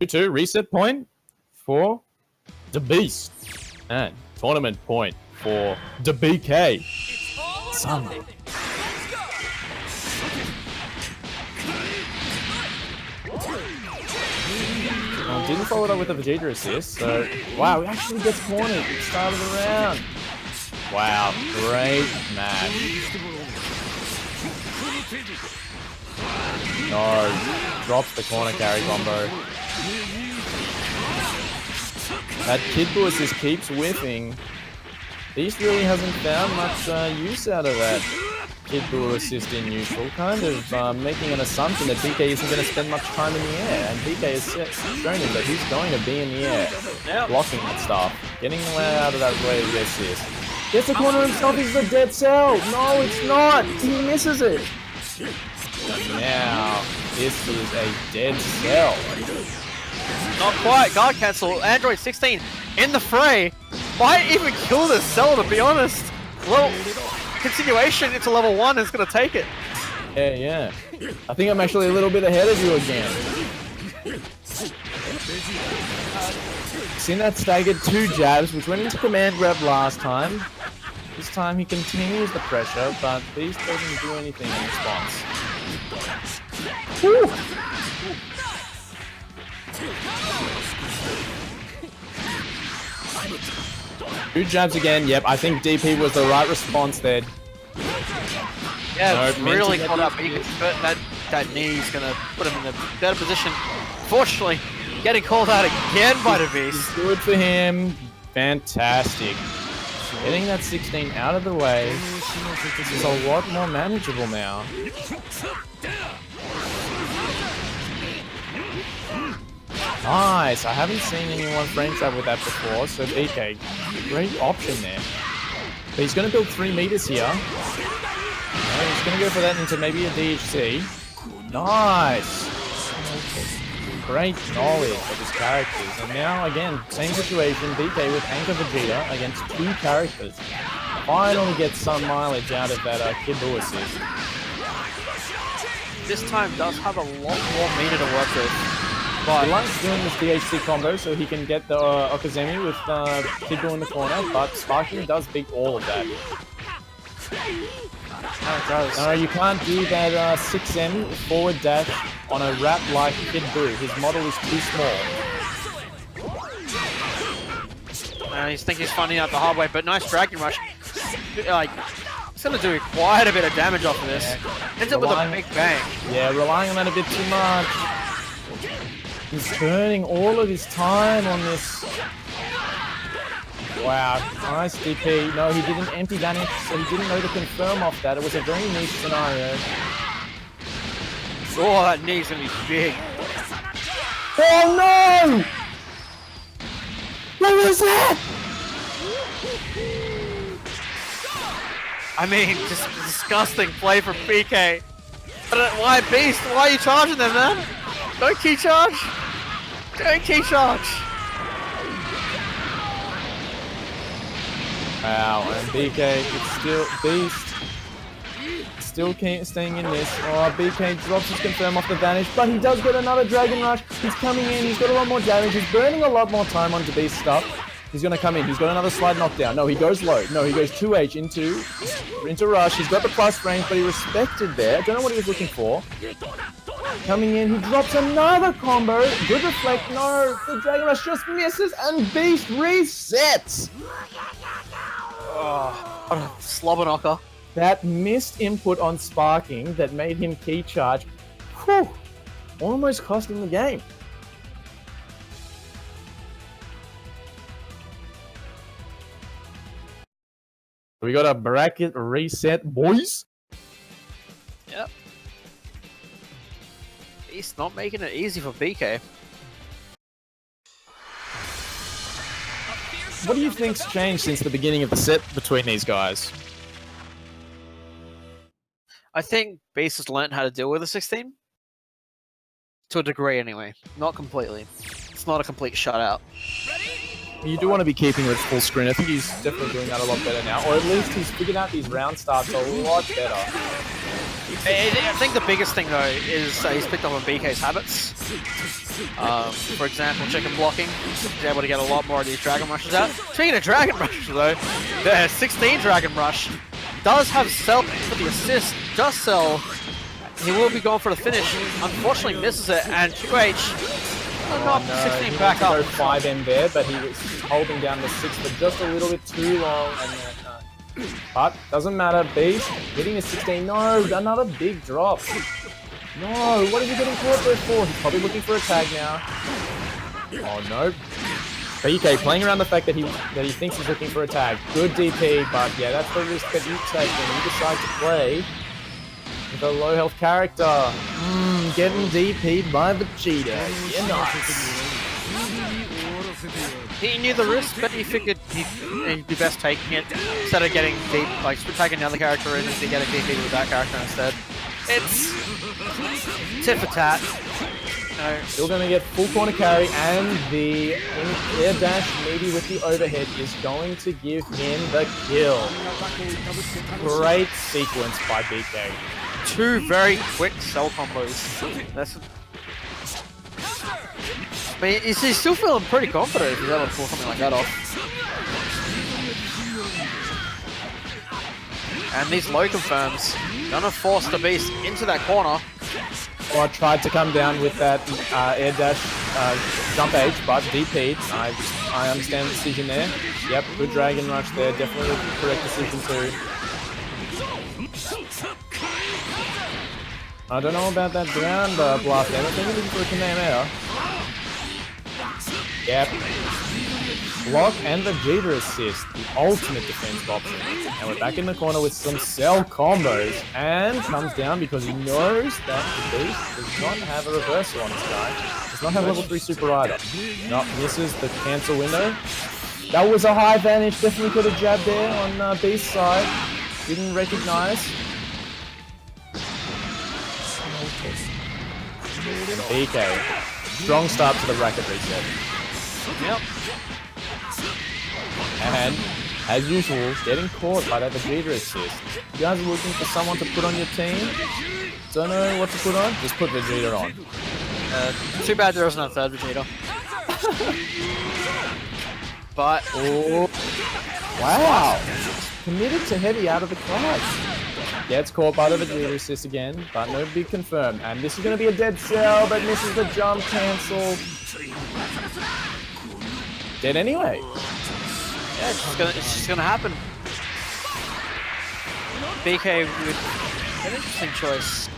2-2 reset point for the Beast. And tournament point for the BK. It's all or Son. nothing. Let's go. Didn't follow it up with a Vegeta assist, so wow, he actually gets cornered at the start of the round. Wow, great match. No, drops the corner carry combo. That Kid Buu assist keeps whiffing. Beast really hasn't found much use out of that Kid Buu assist in neutral, kind of making an assumption that BK isn't going to spend much time in the air, and BK has shown him that he's going to be in the air, blocking and stuff, getting away out of that way to get assist. Gets the corner himself, is the dead cell! No, it's not! He misses it! And now, this is a dead cell. Not quite. Guard cancel. Android 16 in the fray. Might even kill this cell, to be honest. Well, continuation into level 1 is going to take it. Yeah. I think I'm actually a little bit ahead of you again. Seen that staggered 2 jabs, which went into command grab last time. This time he continues the pressure, but Beast doesn't do anything in response. Woo! 2 jabs again. Yep, I think DP was the right response there. Yeah, No, it's really caught up. You can that knee's gonna put him in a better position. Fortunately, getting called out again by the Beast. Good for him. Fantastic. Getting that 16 out of the way. This is a lot more manageable now. Nice. I haven't seen anyone frame trap with that before, so BK, great option there. But he's going to build 3 meters here. He's going to go for that into maybe a DHC. Nice. Great knowledge of his characters. And now, again, same situation. BK with Anchor Vegeta against 2 characters. Finally gets some mileage out of that Kid Buu assist. This time does have a lot more meter to work with. But He likes doing this DHC combo so he can get the Okazemi with Kid Buu in the corner, but Sparking does beat all of that. No, you can't do that 6M forward dash on a wrap like Kid Buu. His model is too small. he's thinking he's finding out the hard way, but nice Dragon Rush. Like, It's gonna do quite a bit of damage off of this. Ends up with a big bang. Yeah, relying on that a bit too much. He's burning all of his time on this. Wow, nice DP. No, he didn't empty vanish, so he didn't know to confirm off that. It was a very niche scenario. Oh, that knee's gonna be big. Oh no! What was that? I mean, just disgusting play from BK. Why Beast? Why are you charging them, man? Don't key charge. Don't key charge. Wow, and BK, it's still Beast. Still staying in this. Oh, BK drops his confirm off the vanish, but he does get another Dragon Rush. He's coming in, he's got a lot more damage, he's burning a lot more time onto Beast stuff. He's gonna come in, he's got another slide knockdown. No, he goes low. No, he goes 2H into Rush. He's got the plus range, but he respected there. I don't know what he was looking for. Coming in, he drops another combo. Good reflect. No, the Dragon Rush just misses, and Beast resets. Oh, what a slobber knocker. That missed input on sparking that made him key charge. Whew, almost cost him the game. We got a bracket reset, boys. Yep. He's not making it easy for BK. What do you think's changed since the beginning of the set between these guys? I think Beast has learned how to deal with the 16. To a degree, anyway. Not completely. It's not a complete shutout. You do want to be keeping it full screen. I think he's definitely doing that a lot better now. Or at least he's figured out these round starts a lot better. I think the biggest thing, though, is he's picked up on BK's habits. For example, chicken blocking. He's able to get a lot more of these Dragon Rushes out. Speaking of Dragon Rushes, though, the 16 Dragon Rush does have sell for the assist. Does sell. He will be going for the finish. Unfortunately, misses it, and 2H. Oh, no, 16 back up. 5M there, but he was holding down the 6 for just a little bit too long. And but doesn't matter. Beast hitting the 16. No, another big drop. No, what is he getting caught there for? He's probably looking for a tag now. Oh no. BK playing around the fact that he thinks he's looking for a tag. Good DP, but yeah, that's the risk that you take when you decide to play with a low health character. Getting DP'd by Vegeta. Yeah, nice. He knew the risk, but he figured he'd be best taking it instead of getting deep, like taking another character in and to get a DP with that character instead. It's tit for tat. No. Still going to get full corner carry, and the air dash maybe with the overhead is going to give him the kill. Great sequence by BK. Two very quick cell combos. But he's still feeling pretty confident if he's able to pull something like that off. And these low confirms gonna force the Beast into that corner. Well, I tried to come down with that air dash jump H, but DP'd. I understand the decision there. Yep, good Dragon Rush there. Definitely the correct decision too. I don't know about that ground blast there. I think he's looking for a Kamehameha. Yep. Block and Vegeta assist. The ultimate defense option. And we're back in the corner with some cell combos. And comes down because he knows that the Beast does not have a reversal on this guy. Does not have level 3 super either. No, misses the cancel window. That was a high vanish. Definitely could have jabbed there on Beast's side. Didn't recognize. BK. Strong start to the bracket reset. Yep. And, as usual, getting caught by that Vegeta assist. You guys are looking for someone to put on your team? Don't know what to put on? Just put Vegeta on. Too bad there isn't a third Vegeta. But, oh, wow. Committed to heavy out of the clutch. Gets caught by the Vegeta assist again, but no big confirm. And this is going to be a dead cell, but misses the jump cancel. Dead anyway. yeah, it's just gonna happen. BK with an interesting choice.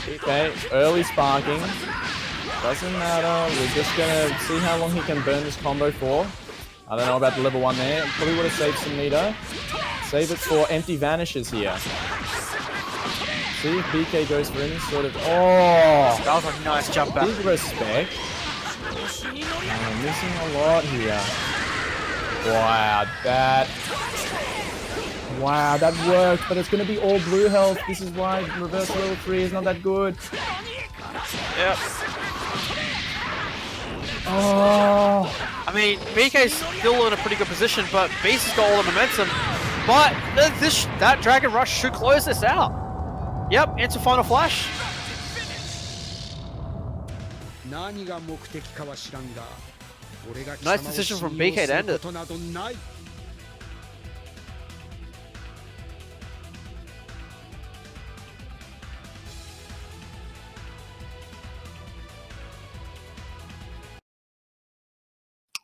Okay, early sparking. Doesn't matter. We're just gonna see how long he can burn this combo for. I don't know about the level 1 there. Probably would have saved some meter. Save it for empty vanishes here. See if BK goes for any sort of... Oh! That was a nice jump back. Big respect. Missing a lot here. Wow, that worked, but it's going to be all blue health. This is why reverse level 3 is not that good. Yep. Oh! I mean, BK's still in a pretty good position, but Beast has got all the momentum. But that Dragon Rush should close this out. Yep, into Final Flash. 何が目的かは知らんが、俺が貴 Nice 様を decision from 信 BK 用 to す end る it. ことなどない。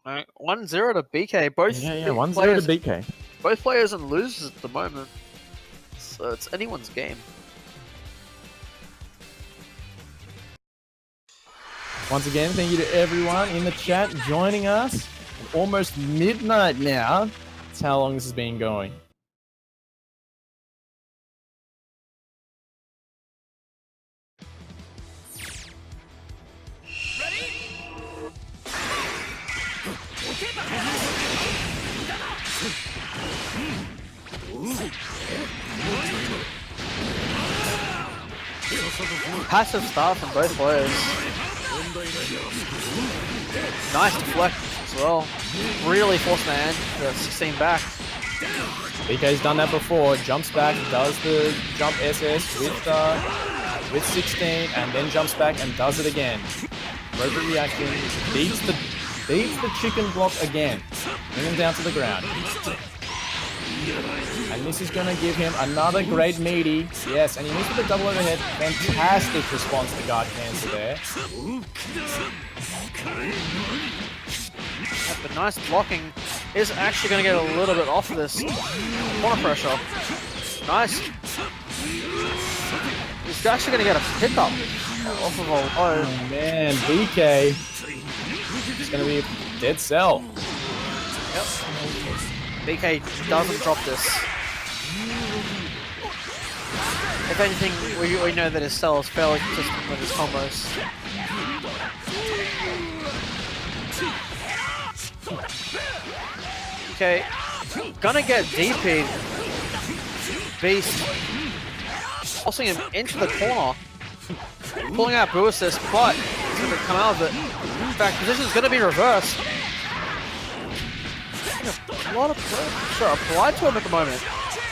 Alright, 1-0 to BK. Both 1-0 players, to BK. both players and losers at the moment. So it's anyone's game. Once again, thank you to everyone in the chat joining us. Almost midnight now. That's how long this has been going. Passive start from both players. Nice deflect as well. Really forced man to 16 back. BK's done that before. Jumps back, does the jump SS with 16, and then jumps back and does it again. Appropriate reaction. Beats the chicken block again. Bring him down to the ground. And this is going to give him another great meaty. Yes, and he missed with the double overhead. Fantastic response to guard cancel there. Yeah, but nice blocking is actually going to get a little bit off of this corner pressure. Nice. He's actually going to get a pickup off of a... Oh man, BK. It's going to be a dead cell. Yep. BK doesn't drop this. If anything, we know that his cell is fairly consistent with his combos. Okay, gonna get DP'd. Beast tossing him into the corner, pulling out Boo Assist, but he's gonna come out of it. In fact, position's gonna be reversed. A lot of pressure applied to him at the moment.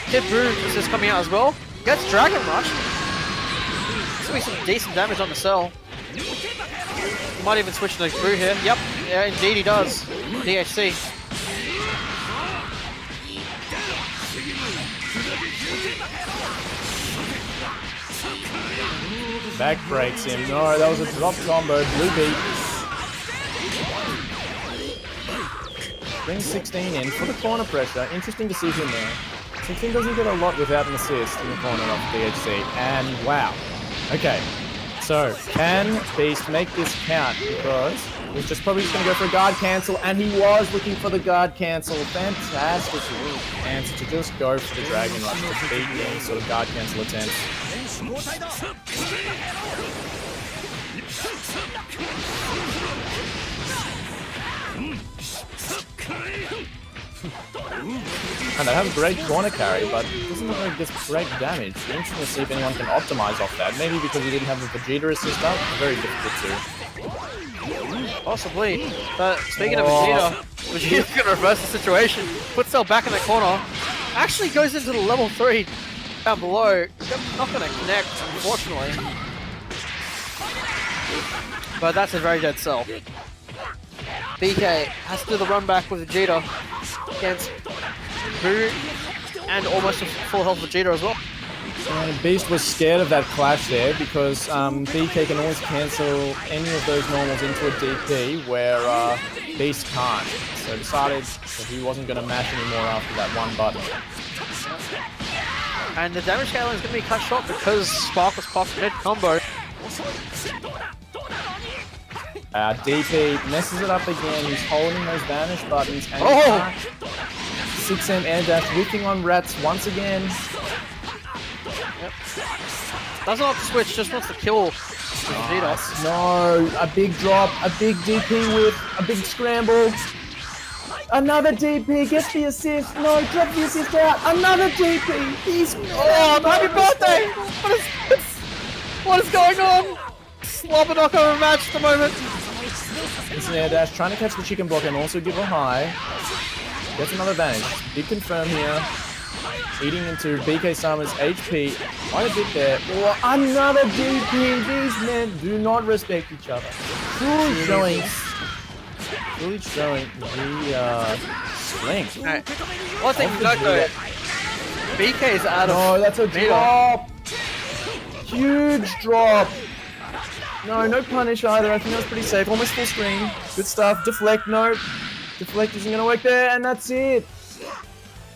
Kid Boo is coming out as well. Gets Dragon Rush. There's gonna be some decent damage on the cell. He might even switch to Boo here. Yep, yeah, indeed he does. DHC. Back breaks him. No, that was a drop combo. Blue beat. Brings 16 in for the corner pressure. Interesting decision there. 16 doesn't get a lot without an assist in the corner of DHC. And wow. Okay. So, can Beast make this count? Because he's just probably just going to go for a guard cancel. And he was looking for the guard cancel. Fantastic answer to just go for the Dragon Rush to beat any sort of guard cancel attempt. And they have a great corner carry, but it doesn't look like it gets great damage. It's interesting to see if anyone can optimize off that. Maybe because he didn't have the Vegeta assist up, very difficult to. Possibly. But speaking of Vegeta, Vegeta's going to reverse the situation. Puts Cell back in the corner. Actually goes into the level 3 down below. Not going to connect, unfortunately. But that's a very dead Cell. BK has to do the run back with Vegeta against Boo and almost a full health Vegeta as well. And Beast was scared of that clash there because BK can always cancel any of those normals into a DP where Beast can't. So decided that he wasn't going to mash anymore after that one button. And the damage scaling is going to be cut short because Spark was popped mid combo. DP messes it up again. He's holding those vanish buttons. And 6M air dash whipping on rats once again. Yep. Doesn't want to switch, just wants to kill Vegeta. No, a big drop, a big DP with a big scramble. Another DP gets the assist. No, drop the assist out. Another DP. He's happy birthday! What is going on? Slobber knockover match at the moment. It's an air dash, trying to catch the chicken block and also give a high. Gets another advantage. Big confirm here. Eating into BK Summer's HP. Quite a bit there. Oh, another DP. These men do not respect each other. Truly showing the strength. Right. One thing you note though, BK is out of. Oh, that's a drop. Huge drop. No punish either. I think that was pretty safe. Almost full screen. Good stuff. Deflect, no. Deflect isn't going to work there, and that's it.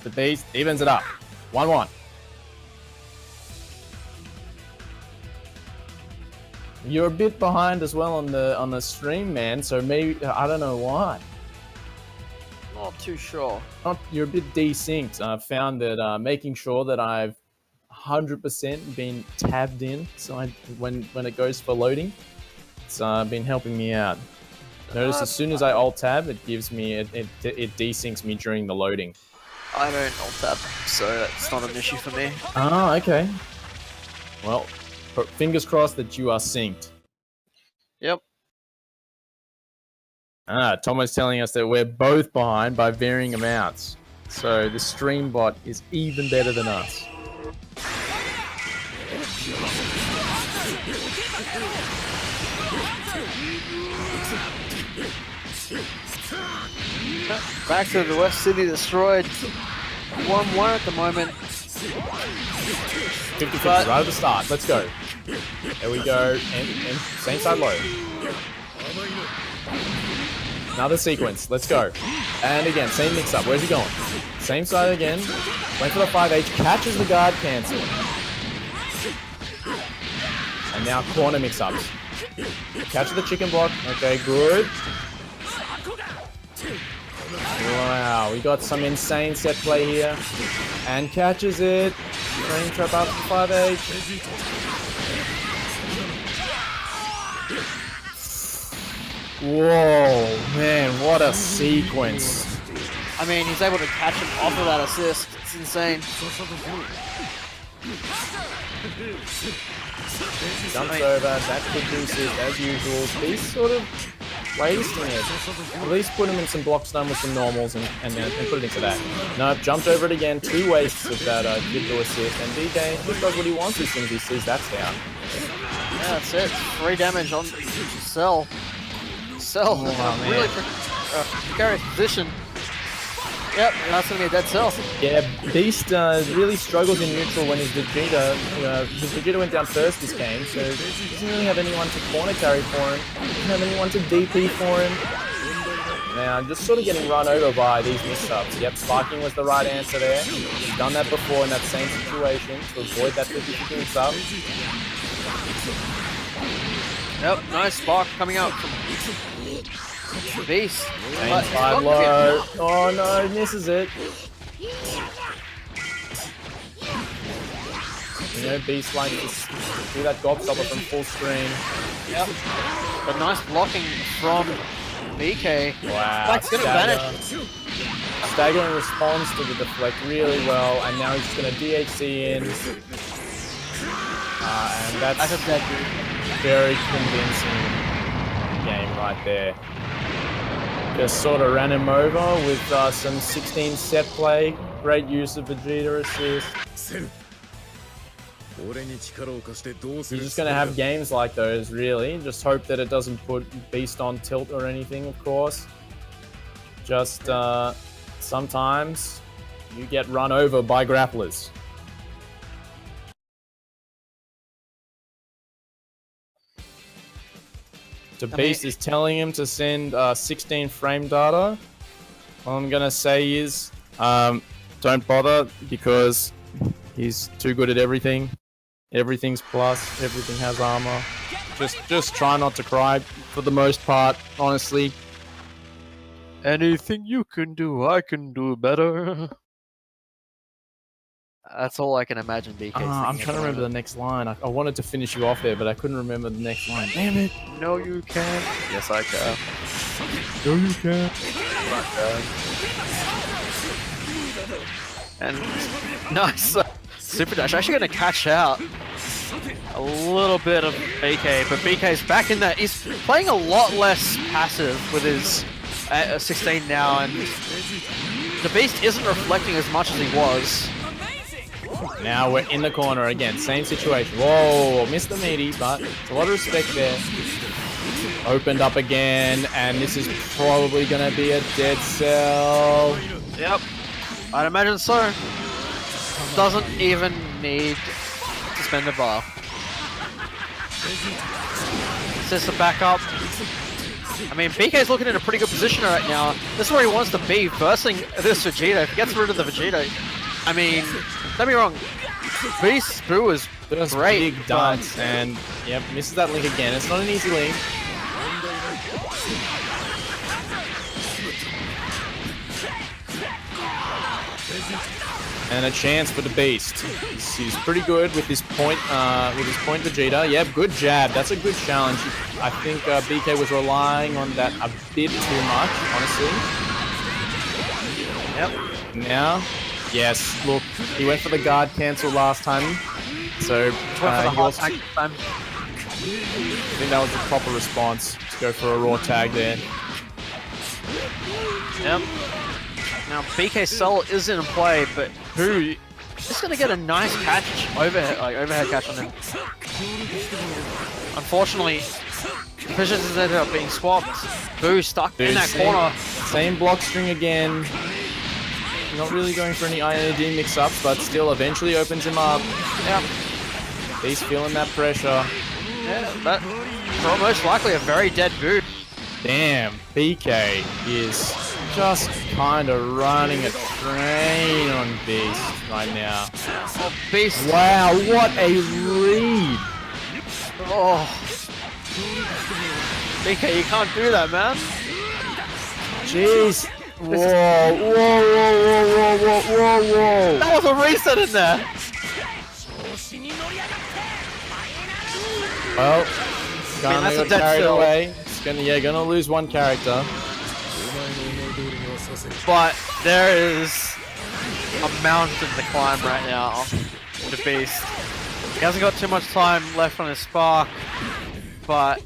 The Beast evens it up. 1-1. You're a bit behind as well on the stream, man, so maybe, I don't know why. Not too sure. You're a bit desynced. I've found that making sure that I've 100% been tabbed in, so when it goes for loading, it's been helping me out. Notice as soon as I alt tab, it gives me it desyncs me during the loading. I don't alt tab, so that's not an issue for me. Ah, okay. Well, fingers crossed that you are synced. Yep. Tomo's telling us that we're both behind by varying amounts. So the stream bot is even better than us. Back to the West City destroyed. 1-1 at the moment. 50-50 right at the start. Let's go. There we go. And same side low. Another sequence. Let's go. And again, same mix up. Where's he going? Same side again. Went for the 5H. Catches the guard cancel. And now corner mix ups. Catch the chicken block. Okay, good. Wow, we got some insane set play here. And catches it. Frame trap up to 5H. Whoa, man, what a sequence. I mean, he's able to catch him off of that assist. It's insane. Jumps over, that could do assist as usual. He's sort of wasting it. At least put him in some block stun with some normals and put it into that. Nope, jumped over it again. 2 wastes of that good to assist. And DK just does what he wants as soon as he sees that's down. Yeah, that's it. 3 damage on Cell. Cell, really precarious position. Yep, that's going to be a dead Cell. Yeah, Beast really struggles in neutral when his Vegeta, his Vegeta went down first this game, so he doesn't really have anyone to corner carry for him, doesn't have anyone to DP for him. Now, just sort of getting run over by these mix-ups. Yep, sparking was the right answer there. He's done that before in that same situation to avoid that 50-50 mix-up. Yep, nice spark coming out from Beast. Main side low. Oh no, misses it. You know, Beast likes to do that gobstopper from full screen. Yep. But nice blocking from BK. Wow. That's good advantage. Stagger responds to the deflect really well, and now he's just going to DHC in. And that's a dead very convincing game right there. Just sort of ran him over with some 16 set play. Great use of Vegeta assist. You're just going to have games like those, really. Just hope that it doesn't put Beast on tilt or anything, of course. Just sometimes you get run over by grapplers. The Beast is telling him to send 16 frame data. All I'm going to say is don't bother, because He's too good at everything. Everything's plus. Everything has armor. Just try not to cry for the most part, honestly. Anything you can do, I can do better. That's all I can imagine BK. I'm trying to remember the next line. I wanted to finish you off there, but I couldn't remember the next line. Damn it! No, you can't. Yes, I can. No, you can't. And nice super dash. Actually going to catch out a little bit of BK, but BK's back in that. He's playing a lot less passive with his 16 now, and the Beast isn't reflecting as much as he was. Now we're in the corner again. Same situation. Whoa, missed the meaty, but it's a lot of respect there. Opened up again, and this is probably going to be a dead cell. Yep, I'd imagine so. Doesn't even need to spend a bar. It's just a backup. I mean, BK's looking in a pretty good position right now. This is where he wants to be, versing this Vegeta. If he gets rid of the Vegeta, I mean, don't get me wrong, Beast Boo is great. Big dance, and yep, misses that link again. It's not an easy link. And a chance for the Beast. He's pretty good with his point Vegeta. Yep, good jab. That's a good challenge. I think BK was relying on that a bit too much, honestly. Yep. Now, yes. Look, he went for the guard cancel last time, so I think that was the proper response to go for a raw tag there. Yep. Now BK Cell is in play, but Boo is going to get a nice catch, overhead catch on him. Unfortunately, positions ended up being swapped. Boo stuck in that corner. Same block string again. Not really going for any IND mix-ups, but still eventually opens him up. Yeah. He's feeling that pressure. Yeah, that's most likely a very dead Boo. Damn, BK is just kind of running a train on Beast right now. Oh, Beast. Wow, what a lead. Oh. BK, you can't do that, man. Jeez. Whoa, whoa, whoa, whoa, whoa, whoa, whoa. That was a reset in there. Well, gonna get carried cell. away. It's gonna lose one character. But there is a mountain to climb right now for the Beast. He hasn't got too much time left on his spark, but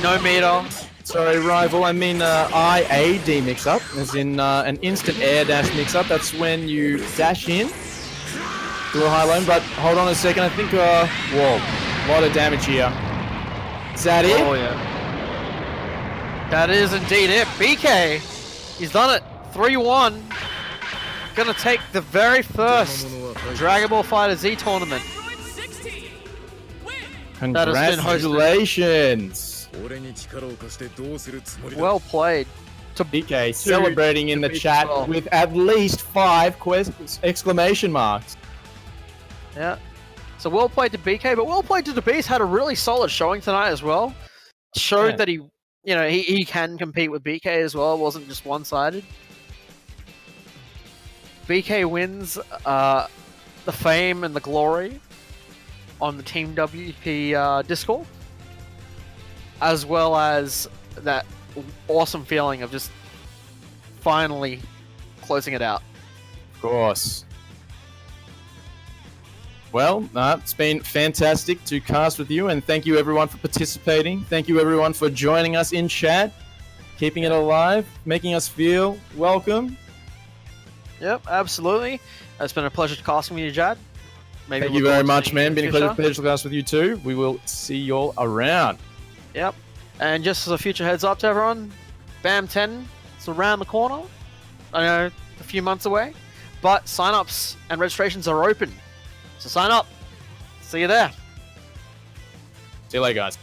no meter. Sorry, rival. I mean IAD mix-up, as in an instant air dash mix-up. That's when you dash in to a high line. But hold on a second. I think whoa, a lot of damage here. Is that it? Oh yeah. That is indeed it. BK, he's done it. 3-1. Gonna take the very first Dragon Ball FighterZ Tournament. Congratulations. Well played. To BK celebrating in the chat with at least 5 exclamation marks. Yeah. So well played to BK, but well played to the Beast. Had a really solid showing tonight as well. Showed that he can compete with BK as well. It wasn't just one-sided. BK wins the fame and the glory on the Team WP Discord, as well as that awesome feeling of just finally closing it out. Of course. Well, it's been fantastic to cast with you, and thank you everyone for participating. Thank you everyone for joining us in chat, keeping it alive, making us feel welcome. Yep, absolutely. It's been a pleasure casting with you, Jad. Thank you very much, man. Been a pleasure to cast with you too. We will see you all around. Yep. And just as a future heads up to everyone, BAM 10 is around the corner. I know, a few months away, but sign-ups and registrations are open. So sign up. See you there. See you later, guys.